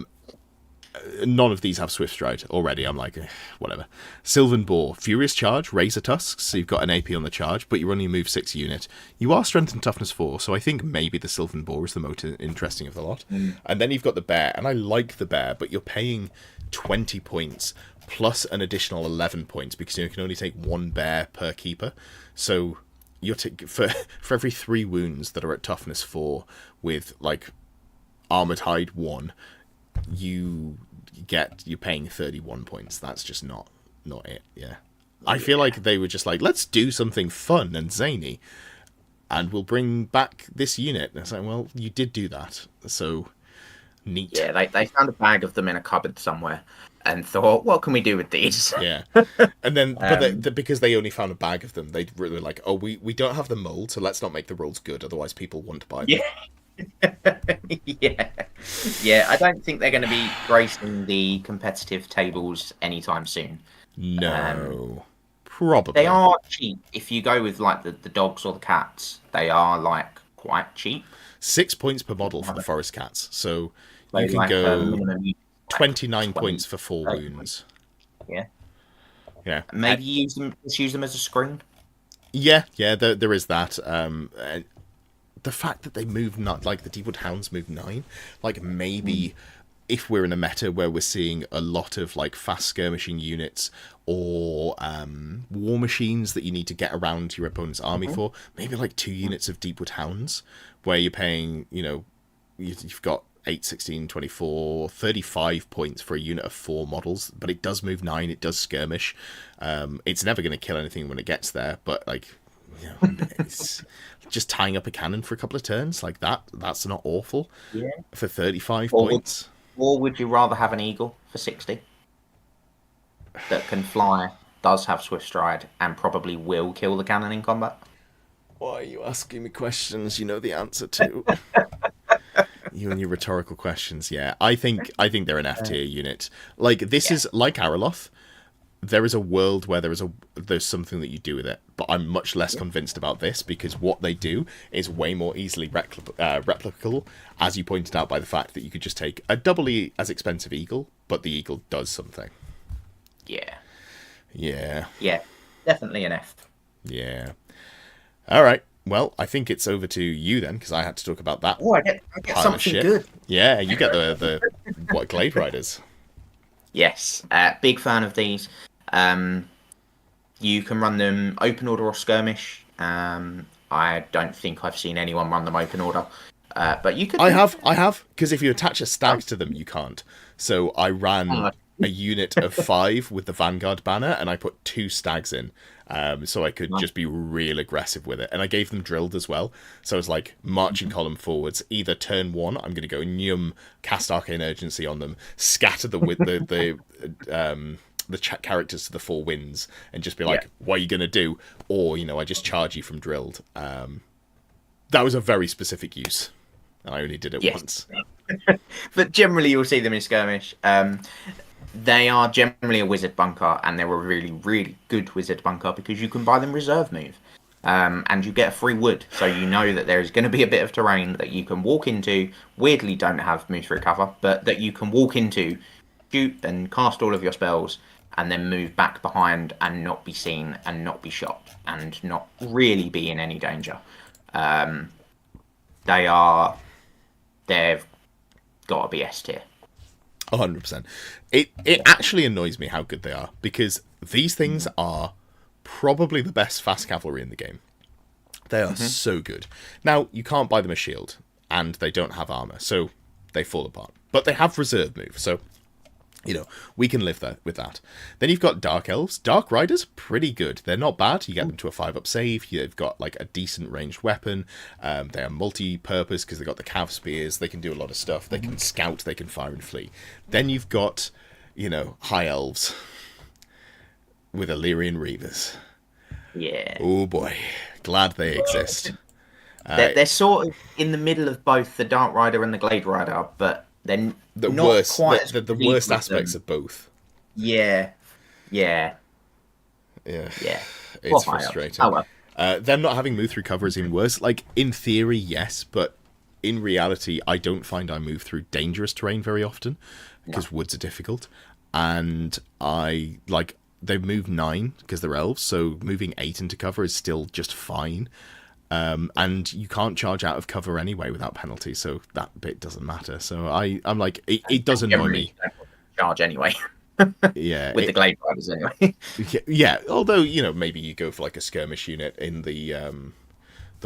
None of these have Swift Stride already. I'm like, whatever. Sylvan Boar, Furious Charge, Razor Tusks, so you've got an AP on the charge, but you're only a move 6 unit. You are Strength and Toughness 4, so I think maybe the Sylvan Boar is the most interesting of the lot. And then you've got the Bear, and I like the Bear, but you're paying 20 points plus an additional 11 points because you can only take 1 bear per keeper. So you're for every 3 wounds that are at toughness 4 with like armored hide 1, you're paying 31 points. That's just not it. Yeah. I feel like they were just like, let's do something fun and zany and we'll bring back this unit. And it's like, well, you did do that, so neat. Yeah, they found a bag of them in a cupboard somewhere and thought, what can we do with these? Yeah. And then, but because they only found a bag of them, they were like, oh, we don't have the mold, so let's not make the rules good, otherwise people want to buy them. Yeah. Yeah, I don't think they're going to be gracing the competitive tables anytime soon. No. Probably. They are cheap. If you go with like the dogs or the cats, they are like quite cheap. 6 points per model for the Forest Cats, so you can go 29 points for 4 wounds. Yeah. Yeah. Maybe use them as a screen. Yeah, there is that. The fact that they move not like the Deepwood Hounds move 9, like maybe if we're in a meta where we're seeing a lot of like fast skirmishing units or war machines that you need to get around your opponent's army for, maybe like 2 units of Deepwood Hounds where you're paying, you've got 8, 16, 24, 35 points for a unit of 4 models, but it does move 9, it does skirmish. It's never going to kill anything when it gets there, but like, it's just tying up a cannon for a couple of turns like that's not awful. Yeah. For 35 points. Or would you rather have an eagle for 60 that can fly, does have swift stride, and probably will kill the cannon in combat? Why are you asking me questions you know the answer to? You and your rhetorical questions. Yeah, I think they're an F tier unit. Like this is like Araloth. There is a world where there's something that you do with it, but I'm much less convinced about this because what they do is way more easily replicable, as you pointed out by the fact that you could just take a doubly as expensive eagle, but the eagle does something. Yeah. Yeah. Yeah, definitely an F. Yeah. All right. Well, I think it's over to you then, because I had to talk about that. Oh, I get something good. Yeah, you get the what Glade Riders. Yes, big fan of these. You can run them open order or skirmish. I don't think I've seen anyone run them open order, but you could. I have, because if you attach a stag to them, you can't. So I ran a unit of 5 with the Vanguard banner, and I put 2 stags in, so I could just be real aggressive with it. And I gave them drilled as well, so I was like marching column forwards. Either turn 1, I'm going to go Nyum, cast Arcane Urgency on them, scatter the characters to the 4 winds, and just be like, what are you going to do? Or, I just charge you from drilled. That was a very specific use, and I only did it once. But generally you'll see them in skirmish. They are generally a wizard bunker, and they're a really, really good wizard bunker because you can buy them reserve move. And you get a free wood, so you know that there is going to be a bit of terrain that you can walk into, weirdly don't have move through cover, but that you can walk into, shoot and cast all of your spells, and then move back behind and not be seen and not be shot and not really be in any danger. They've got to be S tier. 100%. It actually annoys me how good they are, because these things are probably the best fast cavalry in the game. They are so good. Now, you can't buy them a shield, and they don't have armor, so they fall apart. But they have reserve move, so You know, we can live with that. Then you've got Dark Elves. Dark Riders, pretty good. They're not bad. You get them to a 5-up save. You've got like a decent ranged weapon. They are multi-purpose because they've got the Cav Spears. They can do a lot of stuff. They can scout. They can fire and flee. Then you've got, you know, High Elves with Illyrian Reavers. Yeah. Oh boy, glad they exist. They're sort of in the middle of both the Dark Rider and the Glade Rider, but they're the not worst, quite the worst aspects of both. Yeah. Yeah. It's frustrating. Oh well. Them not having move through cover is even worse. Like, in theory, yes, but in reality, I don't find I move through dangerous terrain very often because woods are difficult. And they move 9 because they're elves, so moving 8 into cover is still just fine. And you can't charge out of cover anyway without penalty, so that bit doesn't matter. So I'm like, it does annoy me. Charge anyway. Yeah, with the Glade Riders anyway. Yeah, although, you know, maybe you go for like a skirmish unit in the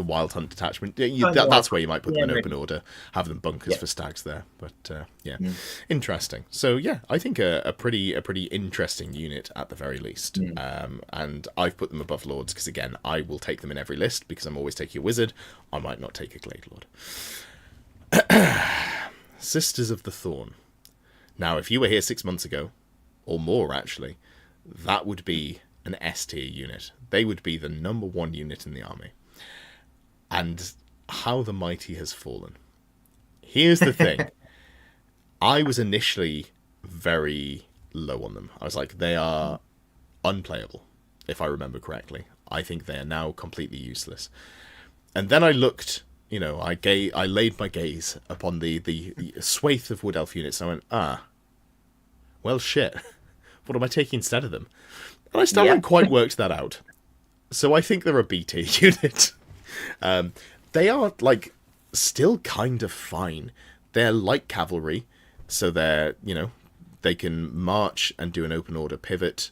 Wild Hunt detachment. That's where you might put them in open order, have them bunkers for stags there. But interesting. So yeah, I think a pretty interesting unit at the very least. And I've put them above Lords because, again, I will take them in every list because I'm always taking a wizard. I might not take a Glade Lord. Sisters of the Thorn. Now, if you were here 6 months ago, or more actually, that would be an S tier unit. They would be the number 1 unit in the army. And how the mighty has fallen. Here's the thing. I was initially very low on them. I was like, they are unplayable, if I remember correctly. I think they are now completely useless. And then I looked, you know, I laid my gaze upon the swathe of Wood Elf units, and I went, well, shit. What am I taking instead of them? And I still haven't quite worked that out. So I think they're a B tier unit. They are, like, still kind of fine. They're light cavalry, so they're, you know, they can march and do an open order pivot.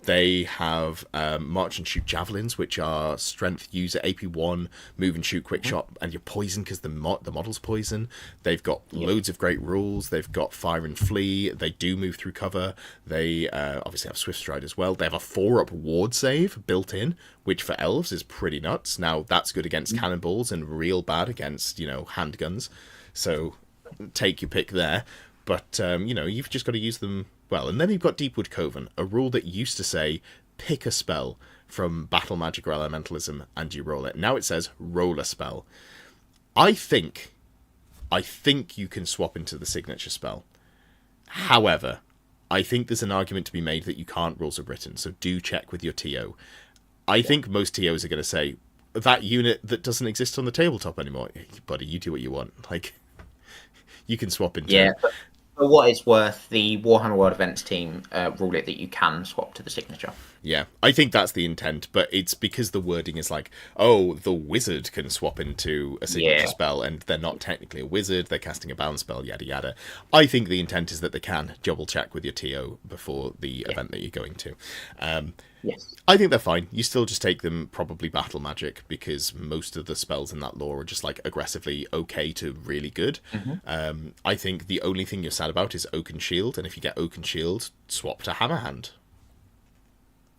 They have march and shoot javelins, which are strength user AP1, move and shoot quick shot, and you're poisoned because the model's poison. They've got loads of great rules. They've got fire and flee. They do move through cover. They obviously have swift stride as well. They have a 4-up ward save built in, which for elves is pretty nuts. Now that's good against cannonballs and real bad against, you know, handguns. So take your pick there. But you know, you've just got to use them well. And then you've got Deepwood Coven, a rule that used to say pick a spell from battle magic or elementalism and you roll it. Now it says roll a spell. I think you can swap into the signature spell. However, I think there's an argument to be made that you can't, rules are written, so do check with your TO. I think most TOs are going to say, that unit that doesn't exist on the tabletop anymore, hey, buddy, you do what you want. Like, you can swap into it. For what it's worth, the Warhammer World Events team rule it that you can swap to the signature. Yeah, I think that's the intent, but it's because the wording is like, oh, the wizard can swap into a signature spell, and they're not technically a wizard, they're casting a bound spell, yada yada. I think the intent is that they can double check with your TO before the event that you're going to. Yes. I think they're fine. You still just take them probably battle magic, because most of the spells in that lore are just like aggressively okay to really good. I think the only thing you're sad about is Oaken Shield, and if you get Oaken Shield, swap to Hammerhand.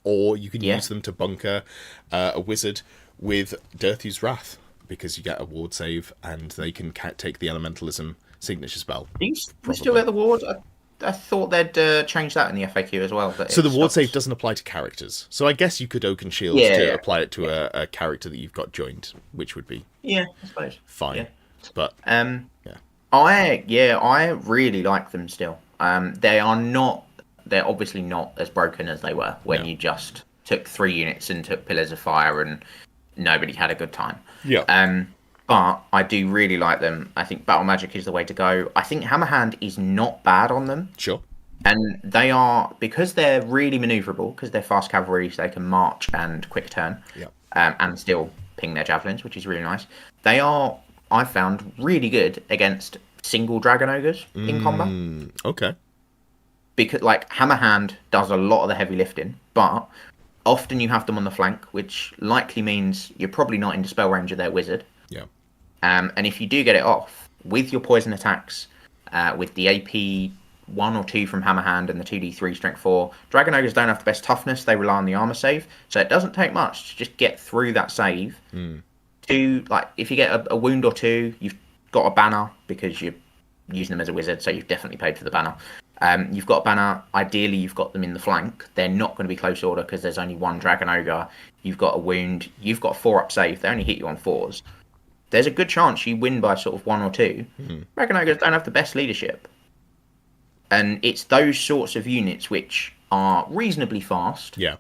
Or you can use them to bunker a wizard with Dirthu's Wrath, because you get a ward save and they can take the elementalism signature spell. Do you still get the ward? I thought they'd change that in the FAQ as well. So the ward save doesn't apply to characters. So I guess you could Oaken Shield to apply it to a character that you've got joined, which would be I suppose fine. Yeah. But I really like them still. They're obviously not as broken as they were when you just took 3 units and took Pillars of Fire and nobody had a good time. But I do really like them. I think Battle Magic is the way to go. I think Hammerhand is not bad on them. Sure. And they are, because they're really maneuverable, because they're fast cavalry, so they can march and quick turn, and still ping their javelins, which is really nice. They are, I've found, really good against single Dragon Ogres in combat. Okay. Because, like, Hammerhand does a lot of the heavy lifting, but often you have them on the flank, which likely means you're probably not in dispel range of their wizard. Yeah. And if you do get it off, with your poison attacks, with the AP 1 or 2 from Hammer Hand and the 2d3 Strength 4. Dragon Ogres don't have the best toughness. They rely on the armor save. So it doesn't take much to just get through that save. Like, if you get a wound or 2, you've got a banner because you're using them as a wizard, so you've definitely paid for the banner. You've got a banner. Ideally, you've got them in the flank. They're not going to be close order because there's only 1 Dragon Ogre. You've got a wound. You've got a 4-up save. They only hit you on 4s. There's a good chance you win by sort of 1 or 2. Dragon Ogres don't have the best leadership. And it's those sorts of units which are reasonably fast. Yeah.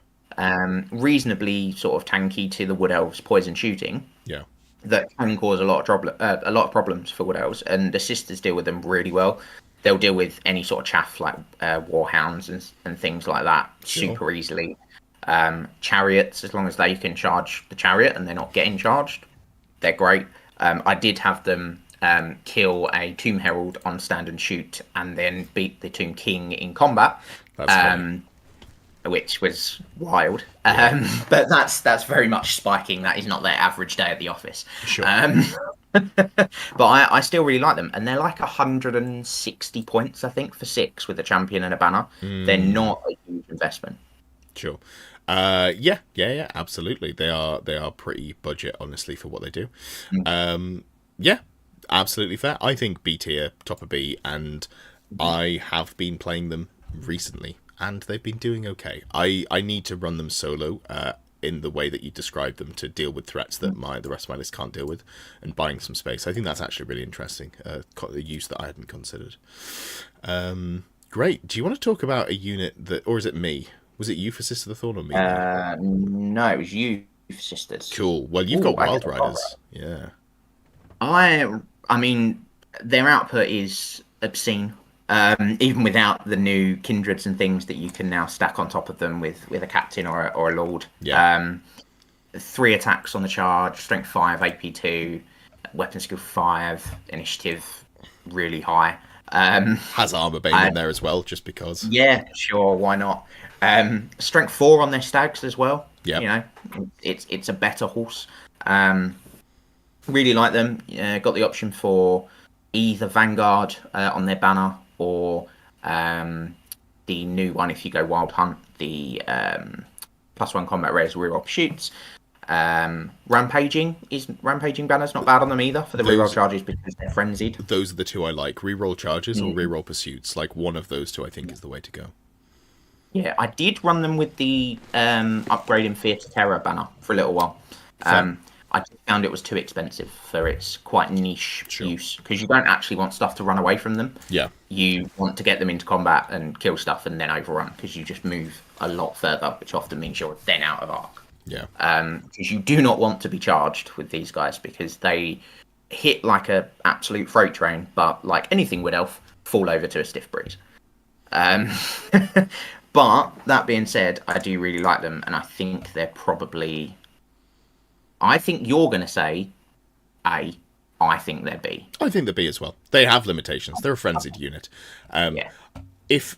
Reasonably sort of tanky to the Wood Elves' poison shooting. Yeah. That can cause a lot of problems for Wood Elves, and the sisters deal with them really well. They'll deal with any sort of chaff like warhounds and things like that super easily. Chariots, as long as they can charge the chariot and they're not getting charged, they're great. I did have them kill a Tomb Herald on stand and shoot, and then beat the Tomb King in combat. That's Which was wild. But that's very much spiking. That is not their average day at the office. Sure. But I still really like them, and they're like 160 points, I think, for 6 with a champion and a banner. They're not a huge investment. Sure. Yeah, absolutely. They are pretty budget, honestly, for what they do. Yeah, absolutely fair. I think B tier, top of B, and I have been playing them recently, and they've been doing okay. I need to run them solo in the way that you described them to deal with threats that the rest of my list can't deal with, and buying some space. I think that's actually really interesting, a use that I hadn't considered. Great. Do you want to talk about a unit that, or is it me? Was it you for Sister of the Thorn or me? No, it was you for Sisters. Cool. Well, you've got Wild Riders. Yeah. I mean, their output is obscene. Even without the new kindreds and things that you can now stack on top of them with a captain or a lord. Yeah. 3 attacks on the charge, strength 5, AP 2, weapon skill 5, initiative really high. Has armor bane in there as well, just because. Yeah, sure, why not? Strength 4 on their stags as well. Yeah. You know, it's a better horse. Really like them. Got the option for either Vanguard on their banner, or the new one if you go Wild Hunt, the +1 combat rares reroll pursuits. Rampaging banner's not bad on them either for the reroll charges because they're frenzied. Those are the 2 I like. Reroll charges or reroll pursuits. Like, one of those 2 I think is the way to go. Yeah, I did run them with the upgrade in Fear to Terror banner for a little while. I just found it was too expensive for its quite niche use, because you don't actually want stuff to run away from them. Yeah. You want to get them into combat and kill stuff and then overrun, because you just move a lot further, which often means you're then out of arc. Yeah. Because you do not want to be charged with these guys, because they hit like a absolute freight train, but like anything Wood Elf, fall over to a stiff breeze. But that being said, I do really like them, and I think they're probably... I think you're going to say A. I think they're B. I think they're B as well. They have limitations. They're a frenzied unit. Yeah. If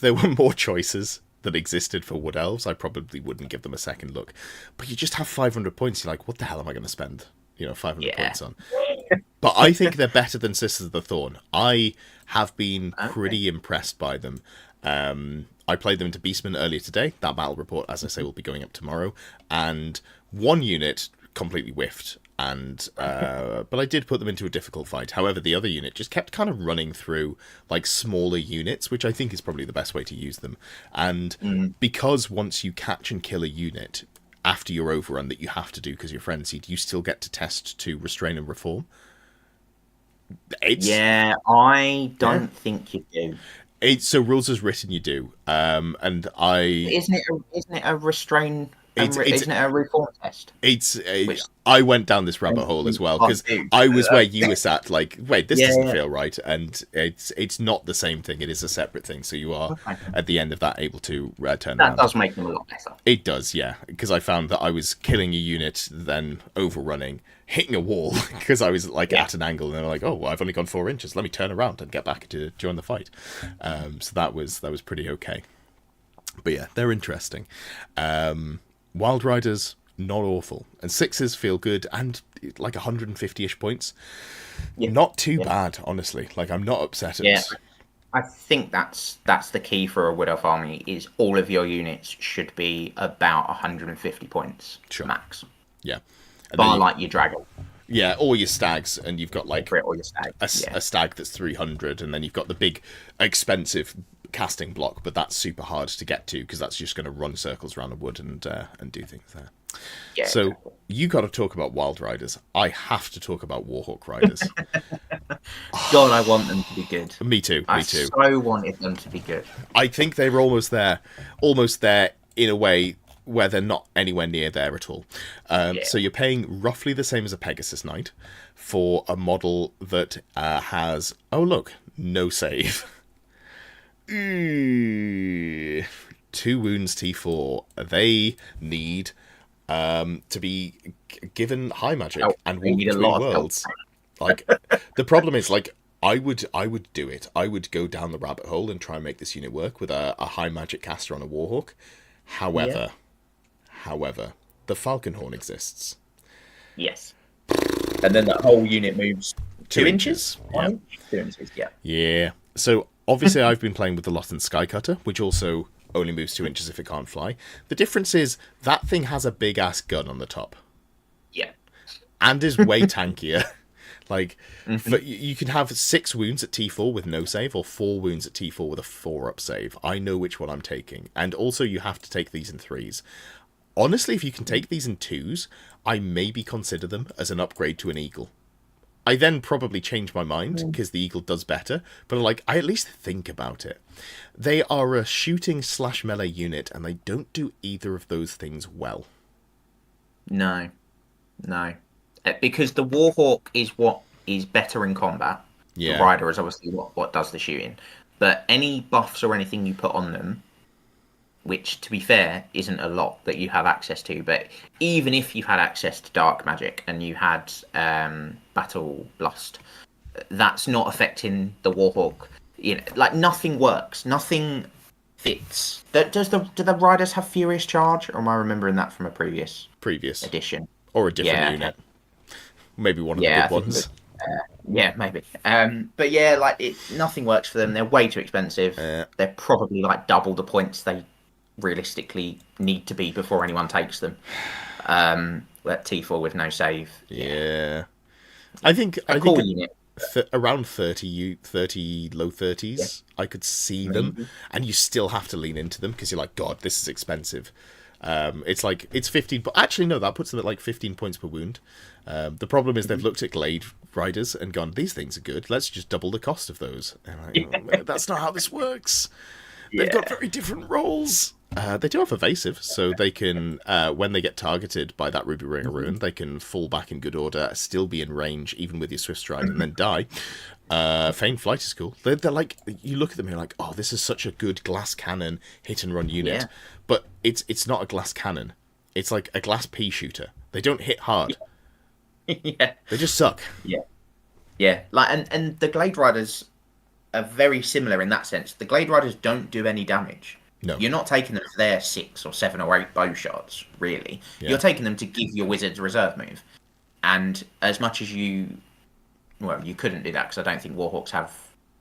there were more choices that existed for Wood Elves, I probably wouldn't give them a second look. But you just have 500 points. You're like, what the hell am I going to spend 500 points on? But I think they're better than Sisters of the Thorn. I have been pretty impressed by them. I played them into Beastman earlier today. That battle report, as I say, will be going up tomorrow. And one unit completely whiffed, and but I did put them into a difficult fight. However, the other unit just kept kind of running through like smaller units, which I think is probably the best way to use them. And because once you catch and kill a unit after your overrun that you have to do because you're frenzied, you still get to test to restrain and reform. I don't think you do. So rules as written, you do. And I isn't it a restrain? Isn't it a reform test? I went down this rabbit hole as well, because I was where you were sat. Like, wait, this doesn't feel right, and it's not the same thing. It is a separate thing. So you are at the end of that able to turn around. That does make them a lot better. It does, yeah, because I found that I was killing a unit, then overrunning, hitting a wall because I was like at an angle, and they're like, oh, well, I've only gone 4 inches. Let me turn around and get back to join the fight. So that was pretty okay. But yeah, they're interesting. Wild Riders, not awful. And 6s feel good, and like 150-ish points. Yeah. Not too bad, honestly. Like, I'm not upset at I think that's the key for a Wood Elf army. Is all of your units should be about 150 points max. Yeah, Bar like your dragon. Yeah, or your stags, and you've got like or your stag. a stag that's 300, and then you've got the big, expensive casting block, but that's super hard to get to because that's just going to run circles around the wood and do things there. Yeah, so exactly. You got to talk about Wild Riders. I have to talk about Warhawk Riders. God, I want them to be good. Me too. I so wanted them to be good. I think they were almost there in a way where they're not anywhere near there at all. So you're paying roughly the same as a Pegasus Knight for a model that has, no save. 2 wounds T4. They need to be given high magic and walk between worlds. Like, the problem is, like, I would do it. I would go down the rabbit hole and try and make this unit work with a high magic caster on a Warhawk. However, the Falconhorn exists. Yes. And then that whole unit moves 2 inches? Yeah. 2 inches, yeah. Yeah. So, obviously, I've been playing with the Lothern Skycutter, which also only moves 2 inches if it can't fly. The difference is that thing has a big-ass gun on the top. Yeah. And is way tankier. Like, you can have 6 wounds at T4 with no save, or 4 wounds at T4 with a 4-up save. I know which one I'm taking. And also, you have to take these in 3s. Honestly, if you can take these in 2s, I maybe consider them as an upgrade to an Eagle. I then probably change my mind, because the Eagle does better, but I at least think about it. They are a shooting/melee unit, and they don't do either of those things well. No. Because the Warhawk is what is better in combat. Yeah. The Rider is obviously what does the shooting. But any buffs or anything you put on them, which, to be fair, isn't a lot that you have access to, but even if you had access to dark magic and you had battle lust, that's not affecting the Warhawk. Nothing works. Nothing fits. Do the Riders have Furious Charge, or am I remembering that from a previous edition? Or a different unit. Maybe one of the good ones. Yeah, maybe. But yeah, nothing works for them. They're way too expensive. They're probably double the points they realistically need to be before anyone takes them. At T4 with no save. Yeah. I think unit. Around 30, low 30s, I could see them, and you still have to lean into them because you're like, God, this is expensive. It's 15, but actually no, that puts them at 15 points per wound. The problem is they've looked at Glade Riders and gone, these things are good, let's just double the cost of those. And that's not how this works. They've got very different roles. They do have evasive, so they can, when they get targeted by that Ruby Ring of Ruin, they can fall back in good order, still be in range, even with your Swift Stride, and then die. Feigned Flight is cool. They're you look at them and you're like, oh, this is such a good glass cannon hit and run unit. Yeah. But it's not a glass cannon. It's like a glass pea shooter. They don't hit hard. Yeah. They just suck. Yeah. Yeah. And the Glade Riders are very similar in that sense. The Glade Riders don't do any damage. No. You're not taking them for their 6 or 7 or 8 bow shots, really. Yeah. You're taking them to give your wizards a reserve move. And as much as you couldn't do that because I don't think Warhawks have...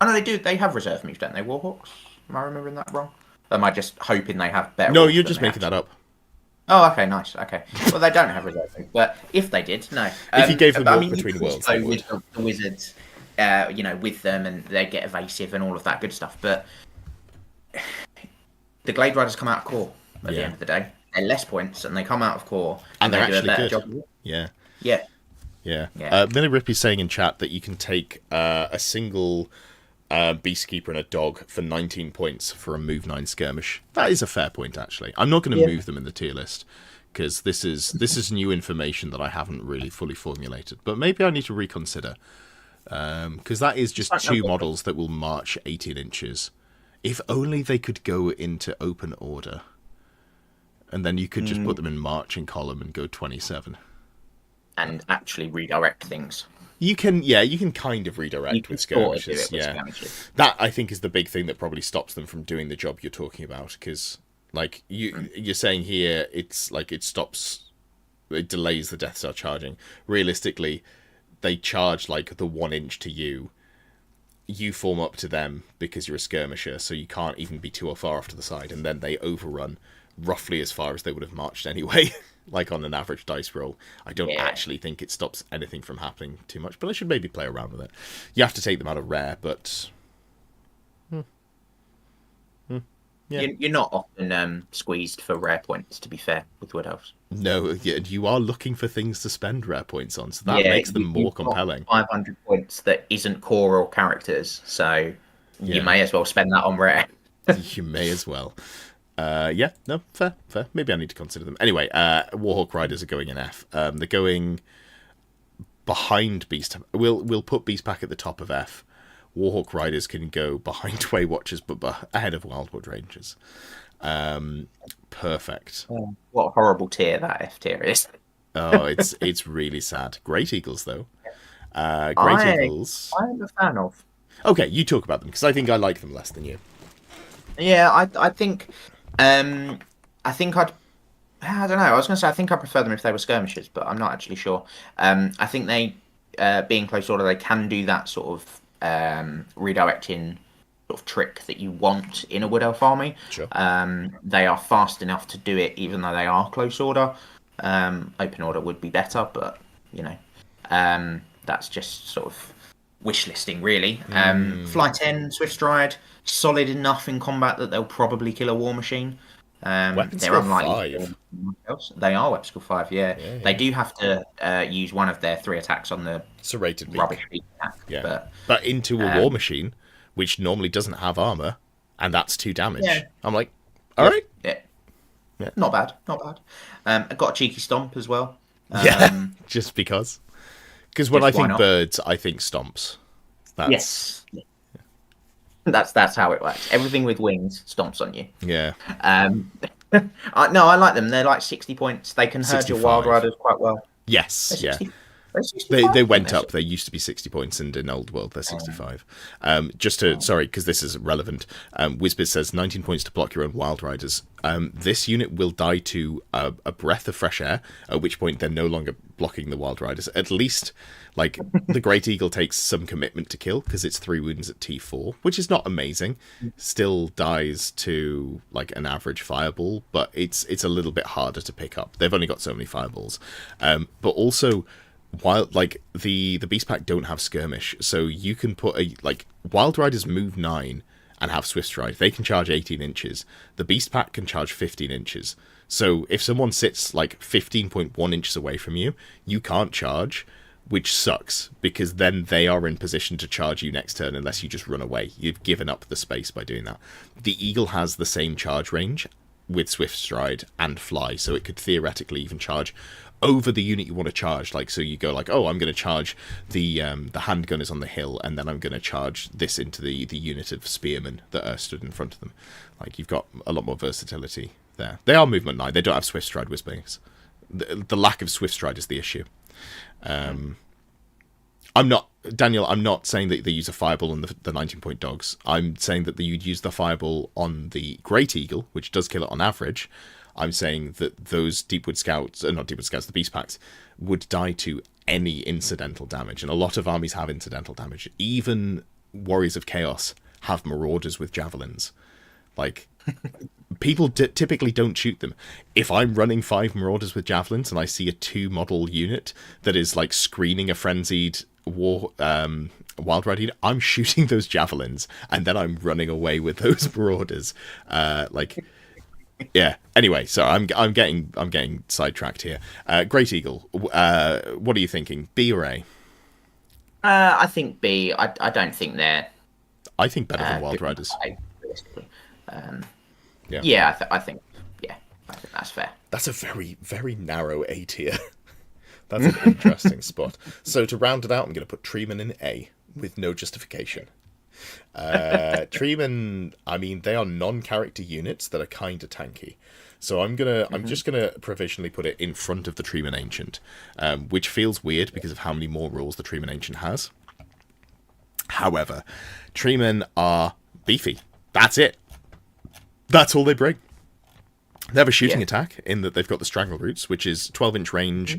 Oh, no, they do. They have reserve moves, don't they, Warhawks? Am I remembering that wrong? Or am I just hoping they have better... No, you're just making that up. Oh, okay, nice. Okay. Well, they don't have reserve moves, but if they did, no. If you gave them walk between worlds, they would. With the wizards, with them, and they get evasive and all of that good stuff, but... The Glade Riders come out of core at the end of the day. They're less points, and they come out of core, and they're do actually a better good. Job. Yeah. Yeah. Millie Rippey's saying in chat that you can take a single Beastkeeper and a dog for 19 points for a move 9 skirmish. That is a fair point, actually. I'm not going to move them in the tier list because this is new information that I haven't really fully formulated. But maybe I need to reconsider because that is just 2 models that will march 18 inches. If only they could go into open order, and then you could just put them in marching column and go 27. And actually redirect things. You can kind of redirect with skirmishes. That I think is the big thing that probably stops them from doing the job you're talking about. Because you're saying here, it's it delays the Death Star charging. Realistically, they charge the 1 inch to you. you form up to them because you're a skirmisher, so you can't even be too far off to the side, and then they overrun roughly as far as they would have marched anyway, like on an average dice roll. I don't actually think it stops anything from happening too much, but I should maybe play around with it. You have to take them out of rare, but... Yeah. You're not often squeezed for rare points, to be fair, with Wood Elves. No, you are looking for things to spend rare points on, so that makes them more compelling. 500 points that isn't core or characters, so you may as well spend that on rare. You may as well. Fair. Maybe I need to consider them. Anyway, Warhawk Riders are going in F. They're going behind Beast. We'll put Beast Pack at the top of F. Warhawk Riders can go behind Way Watchers, but ahead of Wildwood Rangers. Perfect. Oh, what a horrible tier that F tier is. Oh, it's really sad. Great Eagles, though. Eagles. I'm a fan of. Okay, you talk about them, because I think I like them less than you. Yeah, I think I don't know. I was going to say I think I prefer them if they were skirmishers, but I'm not actually sure. I think they, being close order, they can do that sort of redirecting sort of trick that you want in a Wood Elf army. Sure. They are fast enough to do it, even though they are close order. Open order would be better, but that's just sort of wish listing, really. Fly 10, Swift Stride, solid enough in combat that they'll probably kill a War Machine. Weapon they're skill unlikely 5. They are weapon skill 5, yeah. They do have to use one of their 3 attacks on the Serrated beak. rubbish beak attack. Yeah. But into a War Machine, which normally doesn't have armor, and that's 2 damage. Yeah. I'm like, all right. Yeah. Not bad. I got a cheeky stomp as well. Just because. Because when I think birds, I think stomps. Yes. That's how it works. Everything with wings stomps on you. Yeah. No, I like them. They're like 60 points. They can herd your Wild Riders quite well. Yes, yeah. They went up. They used to be 60 points, and in Old World they're 65. Sorry, because this is relevant. Whizbiz says 19 points to block your own Wild Riders. This unit will die to a breath of fresh air, at which point they're no longer blocking the Wild Riders. At least, like, the Great Eagle takes some commitment to kill, because it's 3 wounds at T4, which is not amazing. Still dies to, like, an average fireball, but it's a little bit harder to pick up. They've only got so many fireballs. But also... while like the Beast Pack don't have skirmish, so you can put Wild Riders move 9 and have Swift Stride. They can charge 18 inches. The Beast Pack can charge 15 inches. So if someone sits like 15.1 inches away from you, you can't charge, which sucks, because then they are in position to charge you next turn unless you just run away. You've given up the space by doing that. The Eagle has the same charge range with Swift Stride and Fly, so it could theoretically even charge over the unit you want to charge. Like, so you go like, oh, I'm going to charge the handgunners on the hill, and then I'm going to charge this into the unit of spearmen that are stood in front of them. Like, you've got a lot more versatility there. They are movement 9. They don't have Swift Stride Whispers. The lack of Swift Stride is the issue. I'm not saying that they use a fireball on the 19-point dogs. I'm saying that you'd use the fireball on the Great Eagle, which does kill it on average. I'm saying that those the Beast Packs, would die to any incidental damage. And a lot of armies have incidental damage. Even Warriors of Chaos have Marauders with javelins. Like, people typically don't shoot them. If I'm running 5 Marauders with javelins and I see a 2-model unit that is, like, screening a frenzied Wild Rider unit, I'm shooting those javelins, and then I'm running away with those Marauders. Yeah. Anyway, so I'm getting sidetracked here. Great Eagle. What are you thinking? B or A? I think B. I don't think they're. I think better than Wild Riders. I think that's fair. That's a very, very narrow A tier. That's an interesting spot. So to round it out, I'm going to put Treeman in A with no justification. Treeman, I mean, they are non-character units that are kind of tanky. So I'm just gonna provisionally put it in front of the Treeman Ancient, which feels weird because of how many more rules the Treeman Ancient has. However, Treeman are beefy. That's it. That's all they bring. They have a shooting attack in that they've got the Strangle Roots, which is 12-inch range.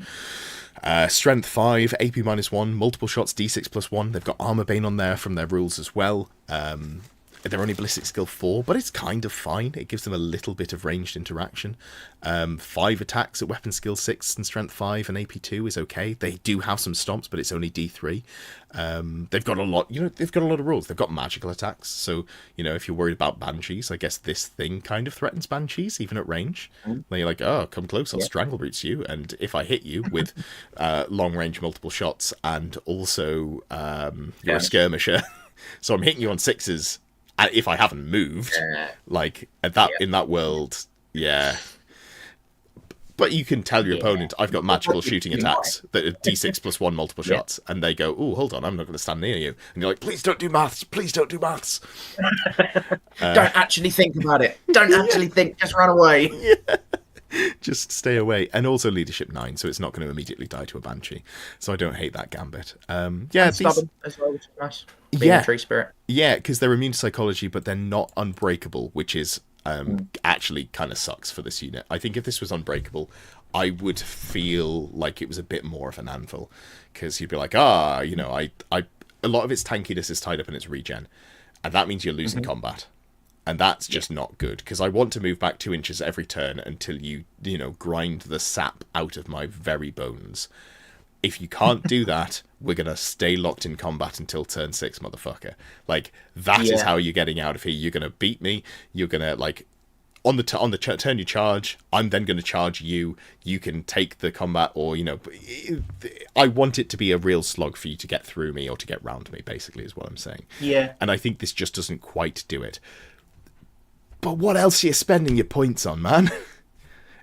Strength 5, AP -1, multiple shots, D6 +1. They've got Armor Bane on there from their rules as well. They're only ballistic skill 4, but it's kind of fine. It gives them a little bit of ranged interaction. 5 attacks at weapon skill 6 and strength 5 and AP 2 is okay. They do have some stomps, but it's only D3. They've got a lot, they've got a lot of rules. They've got magical attacks, so if you're worried about banshees, I guess this thing kind of threatens banshees even at range. They're like, oh, come close, I'll strangle roots you, and if I hit you with long range multiple shots and also you're a skirmisher, so I'm hitting you on 6s. If I haven't moved, in that world, But you can tell your opponent, I've got magical shooting attacks that are D6 +1 multiple shots, and they go, oh, hold on, I'm not going to stand near you. And you're like, please don't do maths, please don't do maths. Don't actually think about it. Don't actually think, just run away. Just stay away. And also leadership 9, so it's not going to immediately die to a banshee. So I don't hate that gambit. And stubborn as well, which is nice. Being a tree spirit. Yeah, because they're immune to psychology, but they're not unbreakable, which is actually kind of sucks for this unit. I think if this was unbreakable, I would feel like it was a bit more of an anvil, because you'd be like, a lot of its tankiness is tied up in its regen, and that means you're losing combat. And that's just not good, because I want to move back 2 inches every turn until you grind the sap out of my very bones. If you can't do that, we're going to stay locked in combat until turn 6, motherfucker. Like, that is how you're getting out of here. You're going to beat me. You're going to, on the turn you charge, I'm then going to charge you. You can take the combat, or, I want it to be a real slog for you to get through me or to get round me, basically, is what I'm saying. Yeah. And I think this just doesn't quite do it. But what else are you spending your points on, man?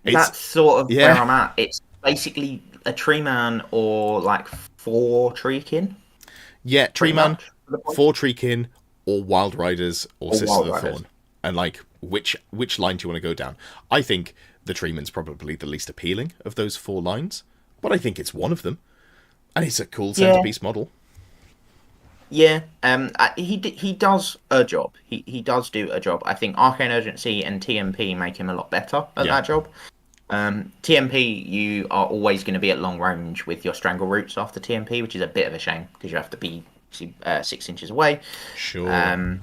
That's sort of where I'm at. It's basically a tree man or 4 treekin. Yeah, tree man, 4 treekin, or wild riders, or Sisters of the Thorn. And which line do you want to go down? I think the treeman's probably the least appealing of those 4 lines, but I think it's one of them, and it's a cool centerpiece model. Yeah, he does a job. He does do a job. I think Arcane Urgency and TMP make him a lot better at that job. TMP, you are always going to be at long range with your strangle roots after TMP, which is a bit of a shame because you have to be 6 inches away. Sure.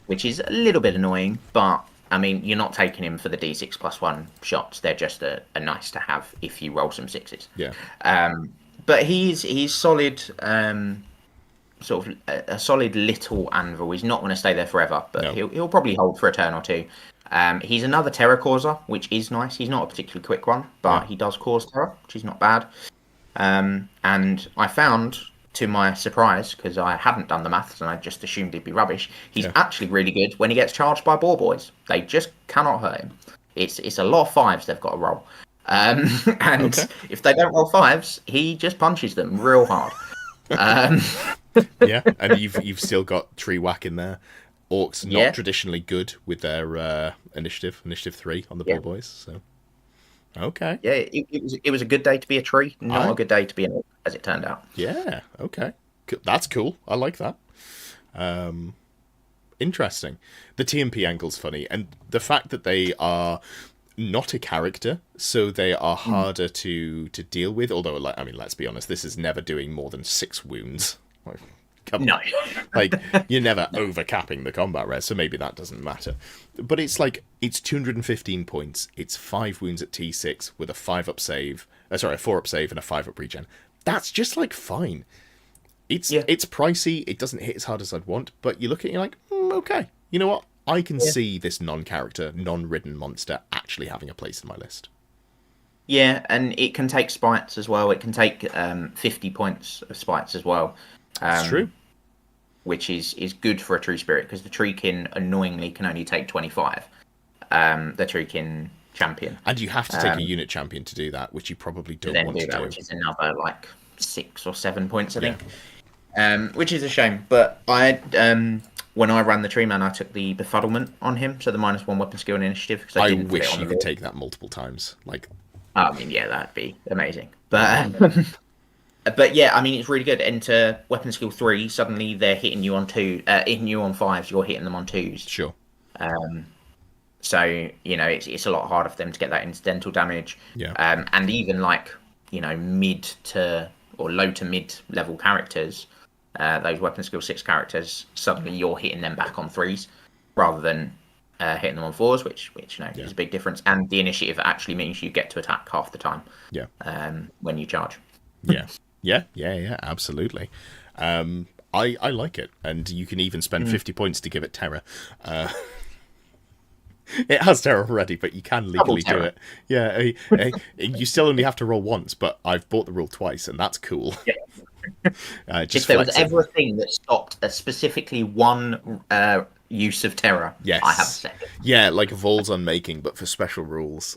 Which is a little bit annoying, but I mean, you're not taking him for the D6 +1 shots. They're just a nice to have if you roll some 6s. Yeah. But he's solid. Sort of a solid little anvil. He's not going to stay there forever, but he'll probably hold for a turn or 2. He's another terror causer, which is nice. He's not a particularly quick one, but he does cause terror, which is not bad. And I found, to my surprise, because I hadn't done the maths and I just assumed he'd be rubbish, he's actually really good when he gets charged by boar boys. They just cannot hurt him. It's a lot of 5s they've got to roll. If they don't roll 5s, he just punches them real hard. Yeah, and you've still got tree whack in there. Orcs not traditionally good with their initiative 3 on the boar boys. So okay, yeah, it was a good day to be a tree, not a good day to be an orc, as it turned out. Yeah, okay, that's cool. I like that. Interesting. The TMP angle's funny, and the fact that they are not a character, so they are harder to deal with. Although, let's be honest, this is never doing more than 6 wounds. No. You're never overcapping the combat res, so maybe that doesn't matter. But it's 215 points. It's 5 wounds at T6 with a 4 up save and a 5 up regen. That's just fine. It's pricey. It doesn't hit as hard as I'd want, but you look at it, you're like, okay. You know what? I can see this non-character, non-ridden monster actually having a place in my list. Yeah, and it can take spites as well. It can take 50 points of spites as well. It's true. Which is good for a tree spirit, because the treekin annoyingly can only take 25. The treekin champion. And you have to take a unit champion to do that, which you probably don't want to do. Which is another 6 or 7 points, I think. Which is a shame. But when I ran the tree man, I took the befuddlement on him, so the -1 weapon skill and initiative. Because I wish you could take that multiple times. I mean, yeah, that'd be amazing. But but yeah, I mean, it's really good. Enter weapon skill 3. Suddenly, they're hitting you on 5s. You're hitting them on 2s. Sure. So it's a lot harder for them to get that incidental damage. Yeah. And even mid to or low to mid level characters, those weapon skill 6 characters, suddenly you're hitting them back on 3s rather than hitting them on 4s, which is a big difference. And the initiative actually means you get to attack half the time. Yeah. When you charge. Yeah, absolutely. I like it, and you can even spend 50 points to give it terror. It has terror already, but you can legally do it. Yeah, you still only have to roll once, but I've bought the rule twice, and that's cool. Yeah. If there was ever a thing that stopped specifically one use of terror, yes. I have a second. Yeah, like Vol's Unmaking, but for special rules.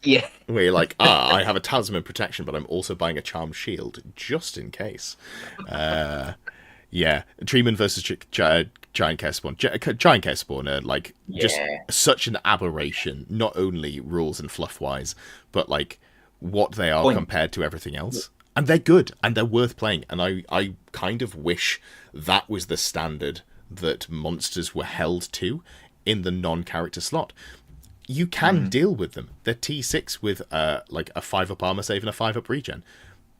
Yeah. Where you're like, I have a talisman protection, but I'm also buying a charmed shield, just in case. Yeah, Treeman versus Giant Chaos Spawn. Giant Chaos Spawn are just such an aberration, not only rules and fluff wise, but like what they are compared to everything else. And they're good, and they're worth playing. And I kind of wish that was the standard that monsters were held to in the non-character slot. You can deal with them. They're T6 with like a 5-up armor save and a 5-up regen.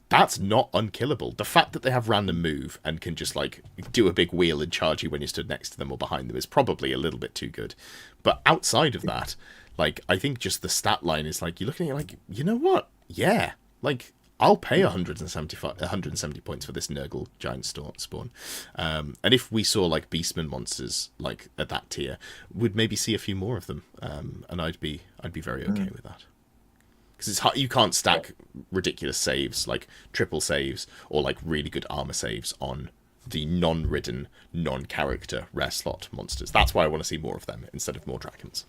That's not unkillable. The fact that they have random move and can just like do a big wheel and charge you when you're stood next to them or behind them is probably a little bit too good. But outside of that, like I think just the stat line is like you're looking at like, you know what? Yeah, like I'll pay 170 points for this Nurgle giant spawn. And if we saw like Beastman monsters like at that tier, we'd maybe see a few more of them. And I'd be very okay with that. Because it's hard, you can't stack ridiculous saves, like triple saves, or like really good armor saves on the non-ridden, non-character rare slot monsters. That's why I want to see more of them instead of more dragons.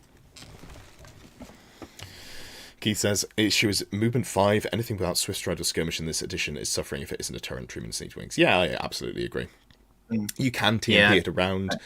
Keith says, issue is movement 5. Anything without Swift Stride or Skirmish in this edition is suffering if it isn't a Torrent, Truman, and Sneak Wings. Yeah, I absolutely agree. You can TMP it around.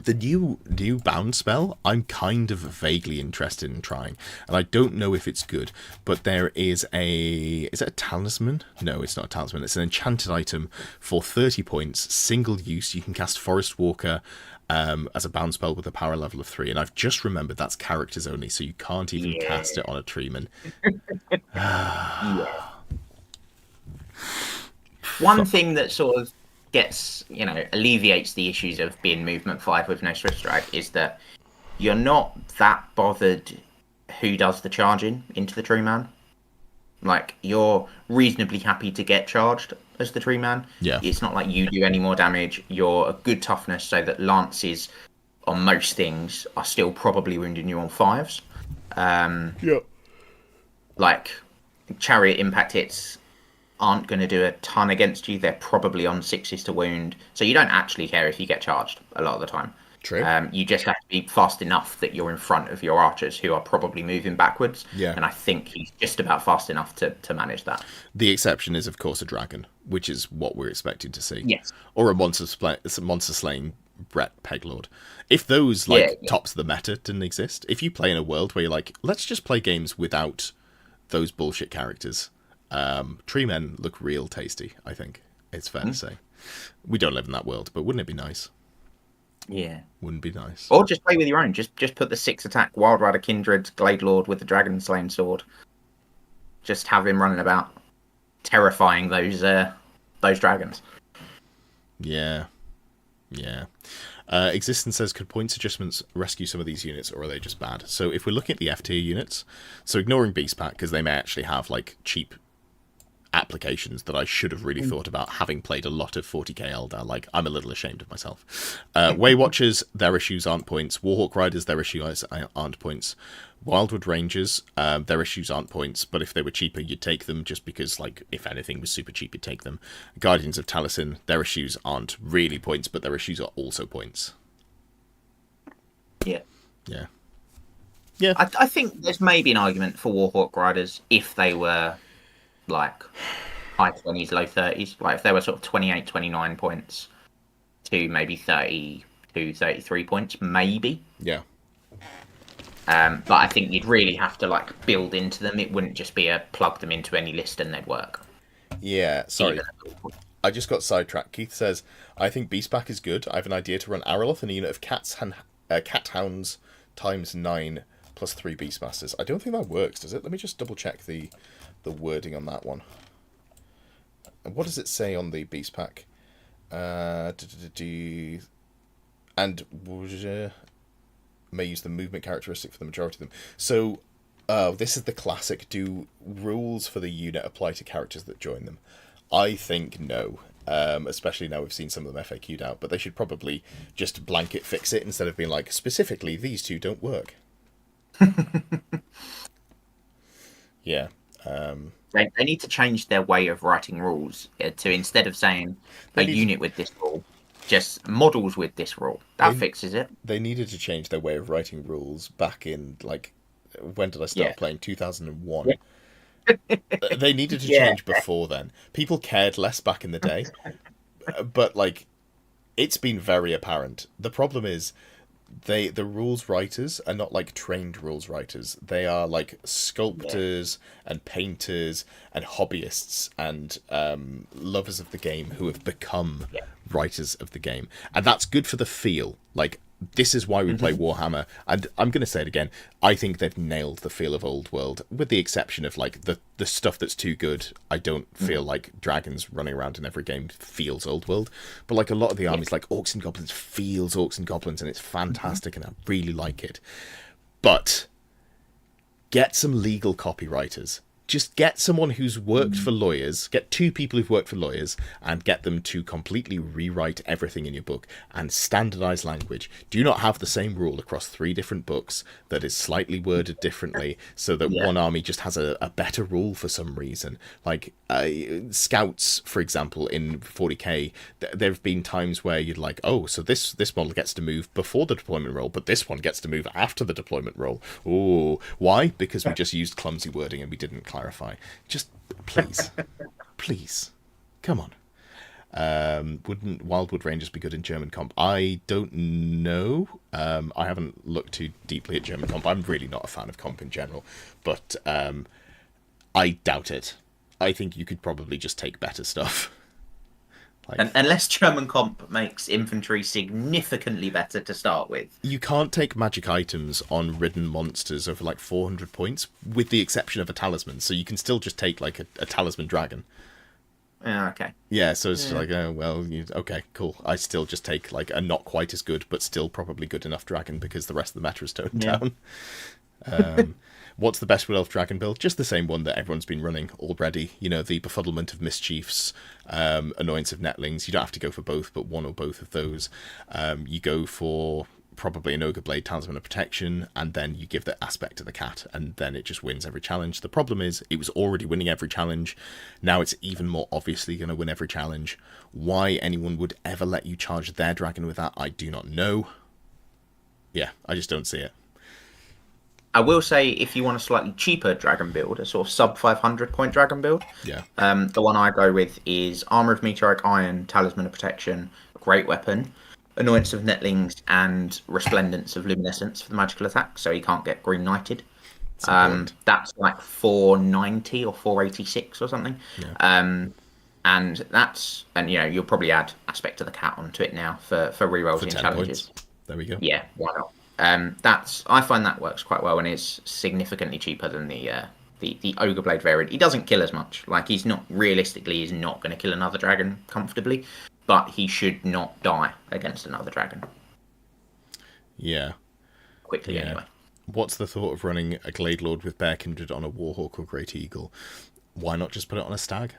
The new bound spell, I'm kind of vaguely interested in trying, and I don't know if it's good, but there is is it a talisman? No, it's not a talisman. It's an enchanted item for 30 points, single use. You can cast Forest Walker as a bound spell with a power level of 3, and I've just remembered that's characters only, so you can't even cast it on a Treeman. One thing that sort of gets, alleviates the issues of being movement 5 with no Swift Strike is that you're not that bothered who does the charging into the Tree Man. Like, you're reasonably happy to get charged as the Tree Man. Yeah. It's not like you do any more damage. You're a good toughness so that lances on most things are still probably wounding you on 5s. Like, chariot impact hits aren't going to do a ton against you. They're probably on 6s to wound. So you don't actually care if you get charged a lot of the time. True. You just have to be fast enough that you're in front of your archers who are probably moving backwards. Yeah. And I think he's just about fast enough to manage that. The exception is, of course, a dragon, which is what we're expecting to see. Yes. Or a monster slaying Brett Peglord. If those tops of the meta didn't exist, if you play in a world where you're like, let's just play games without those bullshit characters, Tree Men look real tasty, I think. It's fair to say. We don't live in that world, but wouldn't it be nice? Yeah. Wouldn't be nice. Or just play with your own. Just put the 6 attack Wild Rider Kindred Glade Lord with the Dragon Slaying Sword. Just have him running about terrifying those dragons. Yeah. Existence says, could points adjustments rescue some of these units, or are they just bad? So if we're looking at the F tier units, so ignoring Beast Pack, because they may actually have like cheap applications that I should have really thought about, having played a lot of 40k Eldar. Like, I'm a little ashamed of myself. Way Watchers, their issues aren't points. Warhawk Riders, their issues aren't points. Wildwood Rangers, their issues aren't points, but if they were cheaper, you'd take them, just because, like, if anything was super cheap, you'd take them. Guardians of Taliesin, their issues aren't really points, but their issues are also points. Yeah. I think there's maybe an argument for Warhawk Riders if they were like high 20s, low 30s. Like if they were sort of 28, 29 points to maybe 32, 33 points, maybe. Yeah. But I think you'd really have to like build into them. It wouldn't just be a plug them into any list and they'd work. Yeah, sorry. I just got sidetracked. Keith says, I think Beastpack is good. I have an idea to run Araloth and a unit of cat hounds times 9 plus 3 Beastmasters. I don't think that works, does it? Let me just double check the the wording on that one. And what does it say on the beast pack? And may use the movement characteristic for the majority of them. So, this is the classic. Do rules for the unit apply to characters that join them? I think no. Especially now we've seen some of them FAQ'd out, but they should probably just blanket fix it instead of being like, specifically, these two don't work. Yeah. They need to change their way of writing rules to, instead of saying unit with this rule, just models with this rule. That fixes it. They needed to change their way of writing rules back in, like, when did I start playing? 2001. They needed to change before then. People cared less back in the day. But, like, it's been very apparent. The problem is, the rules writers are not like trained rules writers. They are like sculptors and painters and hobbyists and lovers of the game who have become writers of the game, and that's good for the feel. Like, this is why we play Warhammer, and I'm going to say it again. I think they've nailed the feel of Old World, with the exception of like the stuff that's too good. I don't feel like dragons running around in every game feels Old World, but like a lot of the armies, like Orcs and Goblins, feels Orcs and Goblins, and it's fantastic, and I really like it. But get some legal copywriters. Just get someone who's worked for lawyers, get two people who've worked for lawyers, and get them to completely rewrite everything in your book and standardize language. Do not have the same rule across 3 different books that is slightly worded differently so that one army just has a better rule for some reason. Like, scouts, for example, in 40k, there have been times where you're like, oh, so this model gets to move before the deployment roll, but this one gets to move after the deployment roll. Oh, why? Because we just used clumsy wording and we didn't clarify. Just please, come on. Wouldn't Wildwood Rangers be good in German comp? I don't know. I haven't looked too deeply at German comp. I'm really not a fan of comp in general, but I doubt it. I think you could probably just take better stuff. Like, unless German comp makes infantry significantly better to start with. You can't take magic items on ridden monsters over like 400 points, with the exception of a talisman. So you can still just take like a talisman dragon. Yeah, okay. Yeah, so it's like, oh, well, okay, cool. I still just take like a not quite as good, but still probably good enough dragon because the rest of the meta is toned down. What's the best Wood Elf dragon build? Just the same one that everyone's been running already. You know, the Befuddlement of Mischiefs, Annoyance of Netlings. You don't have to go for both, but one or both of those. You go for probably an Ogre Blade, Talisman of Protection, and then you give the aspect to the cat, and then it just wins every challenge. The problem is, it was already winning every challenge. Now it's even more obviously going to win every challenge. Why anyone would ever let you charge their dragon with that, I do not know. Yeah, I just don't see it. I will say, if you want a slightly cheaper dragon build, a sort of sub 500 point dragon build, the one I go with is Armour of Meteoric Iron, Talisman of Protection, Great Weapon, Annoyance of Netlings, and Resplendence of Luminescence for the magical attack, so he can't get Green Knighted. That's like 490 or 486 or something. And you know, you'll probably add Aspect of the Cat onto it now for rerolls in challenges. Points. There we go. Yeah, why not? I find that works quite well and is significantly cheaper than the Ogre Blade variant. He doesn't kill as much. Like, he's not going to kill another dragon comfortably, but he should not die against another dragon. Yeah. Quickly, anyway. What's the thought of running a Glade Lord with Bear Kindred on a Warhawk or Great Eagle? Why not just put it on a Stag?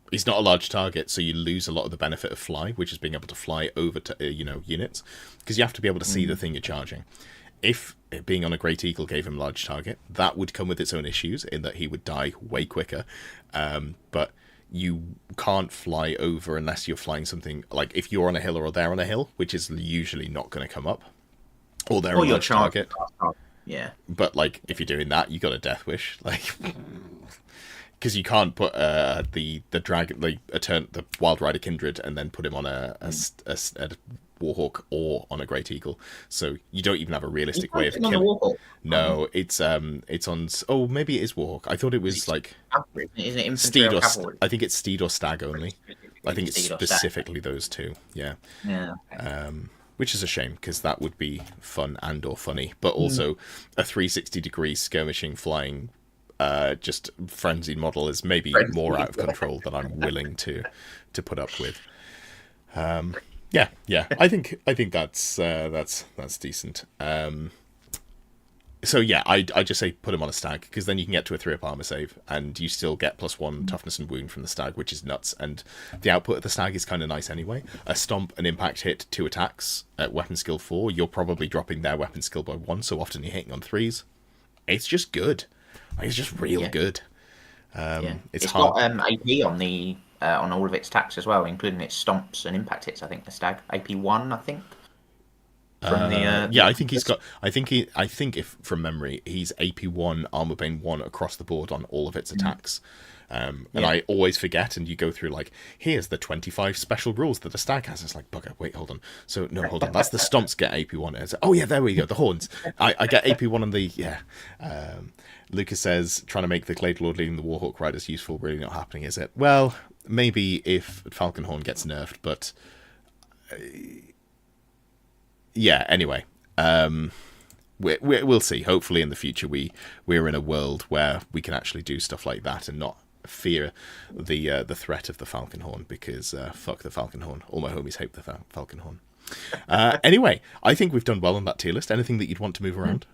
He's not a large target, so you lose a lot of the benefit of fly, which is being able to fly over to units, because you have to be able to see the thing you're charging. If being on a Great Eagle gave him large target, that would come with its own issues in that he would die way quicker. But you can't fly over unless you're flying something like if you're on a hill or they're on a hill, which is usually not going to come up, or they're a large target. Yeah. But like if you're doing that, you got a Death Wish, like. Because you can't put the dragon, the Wild Rider Kindred, and then put him on a Warhawk or on a Great Eagle. So you don't even have a realistic way of killing. No, it's on. Oh, maybe it is Warhawk. I thought it was like Isn't it Steed or I think it's Steed or Stag only. I think it's specifically those two. Yeah. Yeah. Which is a shame because that would be fun and or funny, but also a 360-degree skirmishing flying just frenzied model is maybe more out of control than I'm willing to put up with. Yeah. I think that's decent. So yeah, I just say put him on a stag, because then you can get to a 3-up armor save, and you still get +1 toughness and wound from the stag, which is nuts. And the output of the stag is kind of nice anyway. A stomp, an impact hit, 2 attacks at weapon skill 4. You're probably dropping their weapon skill by 1, so often you're hitting on 3s. It's just good. It's just real good. It's hard. Got AP on the on all of its attacks as well, including its stomps and impact hits. I think the stag AP 1. I think. I think he's got. I think if from memory, he's AP1, Armor Bane 1 across the board on all of its attacks. And I always forget, and you go through like, here's the 25 special rules that a stag has. It's like, bugger, wait, hold on. So no, hold on. That's the stomps get AP1. It's like, oh yeah, there we go. The horns. I get AP1 on the Lucas says trying to make the Glade Lord leading the Warhawk Riders useful. Really not happening, is it? Well, maybe if Falconhorn gets nerfed, but. Yeah, anyway, we'll see. Hopefully in the future we're in a world where we can actually do stuff like that and not fear the threat of the Falconhorn, because fuck the Falconhorn. All my homies hate the Falconhorn. Anyway, I think we've done well on that tier list. Anything that you'd want to move around?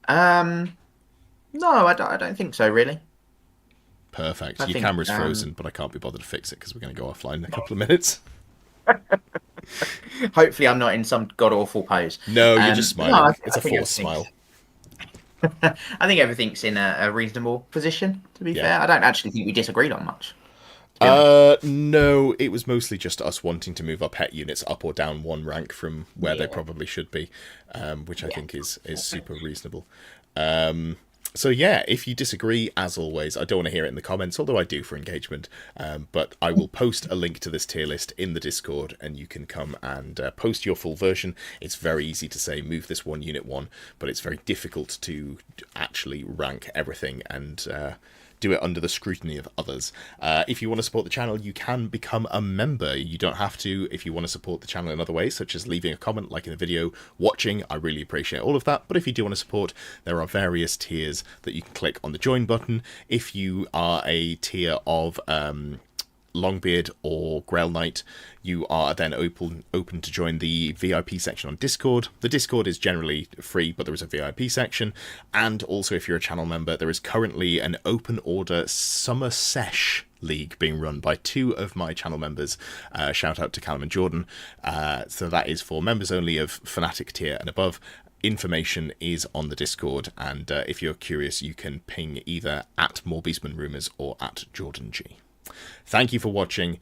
No, I don't think so, really. Perfect. Your camera's frozen, but I can't be bothered to fix it because we're going to go offline in a couple of minutes. Hopefully I'm not in some god-awful pose. No, you're just smiling. No, it's a forced smile. I think everything's in a reasonable position, to be fair. I don't actually think we disagreed on much. No, it was mostly just us wanting to move our pet units up or down 1 rank from where they probably should be, which I think is super reasonable. So yeah, if you disagree, as always, I don't want to hear it in the comments, although I do for engagement, but I will post a link to this tier list in the Discord, and you can come and post your full version. It's very easy to say, move this 1 unit 1, but it's very difficult to actually rank everything and do it under the scrutiny of others. If you want to support the channel, you can become a member. You don't have to if you want to support the channel in other ways, such as leaving a comment, like in the video, watching. I really appreciate all of that. But if you do want to support, there are various tiers that you can click on the join button. If you are a tier of Longbeard or Grail Knight, you are then open to join the VIP section on Discord. The Discord is generally free, but there is a VIP section. And also, if you're a channel member, there is currently an open order summer sesh league being run by 2 of my channel members. Shout out to Callum and Jordan. So that is for members only of Fnatic tier and above. Information is on the Discord, and if you're curious, you can ping either at More Beastman Rumors or at Jordan G. Thank you for watching,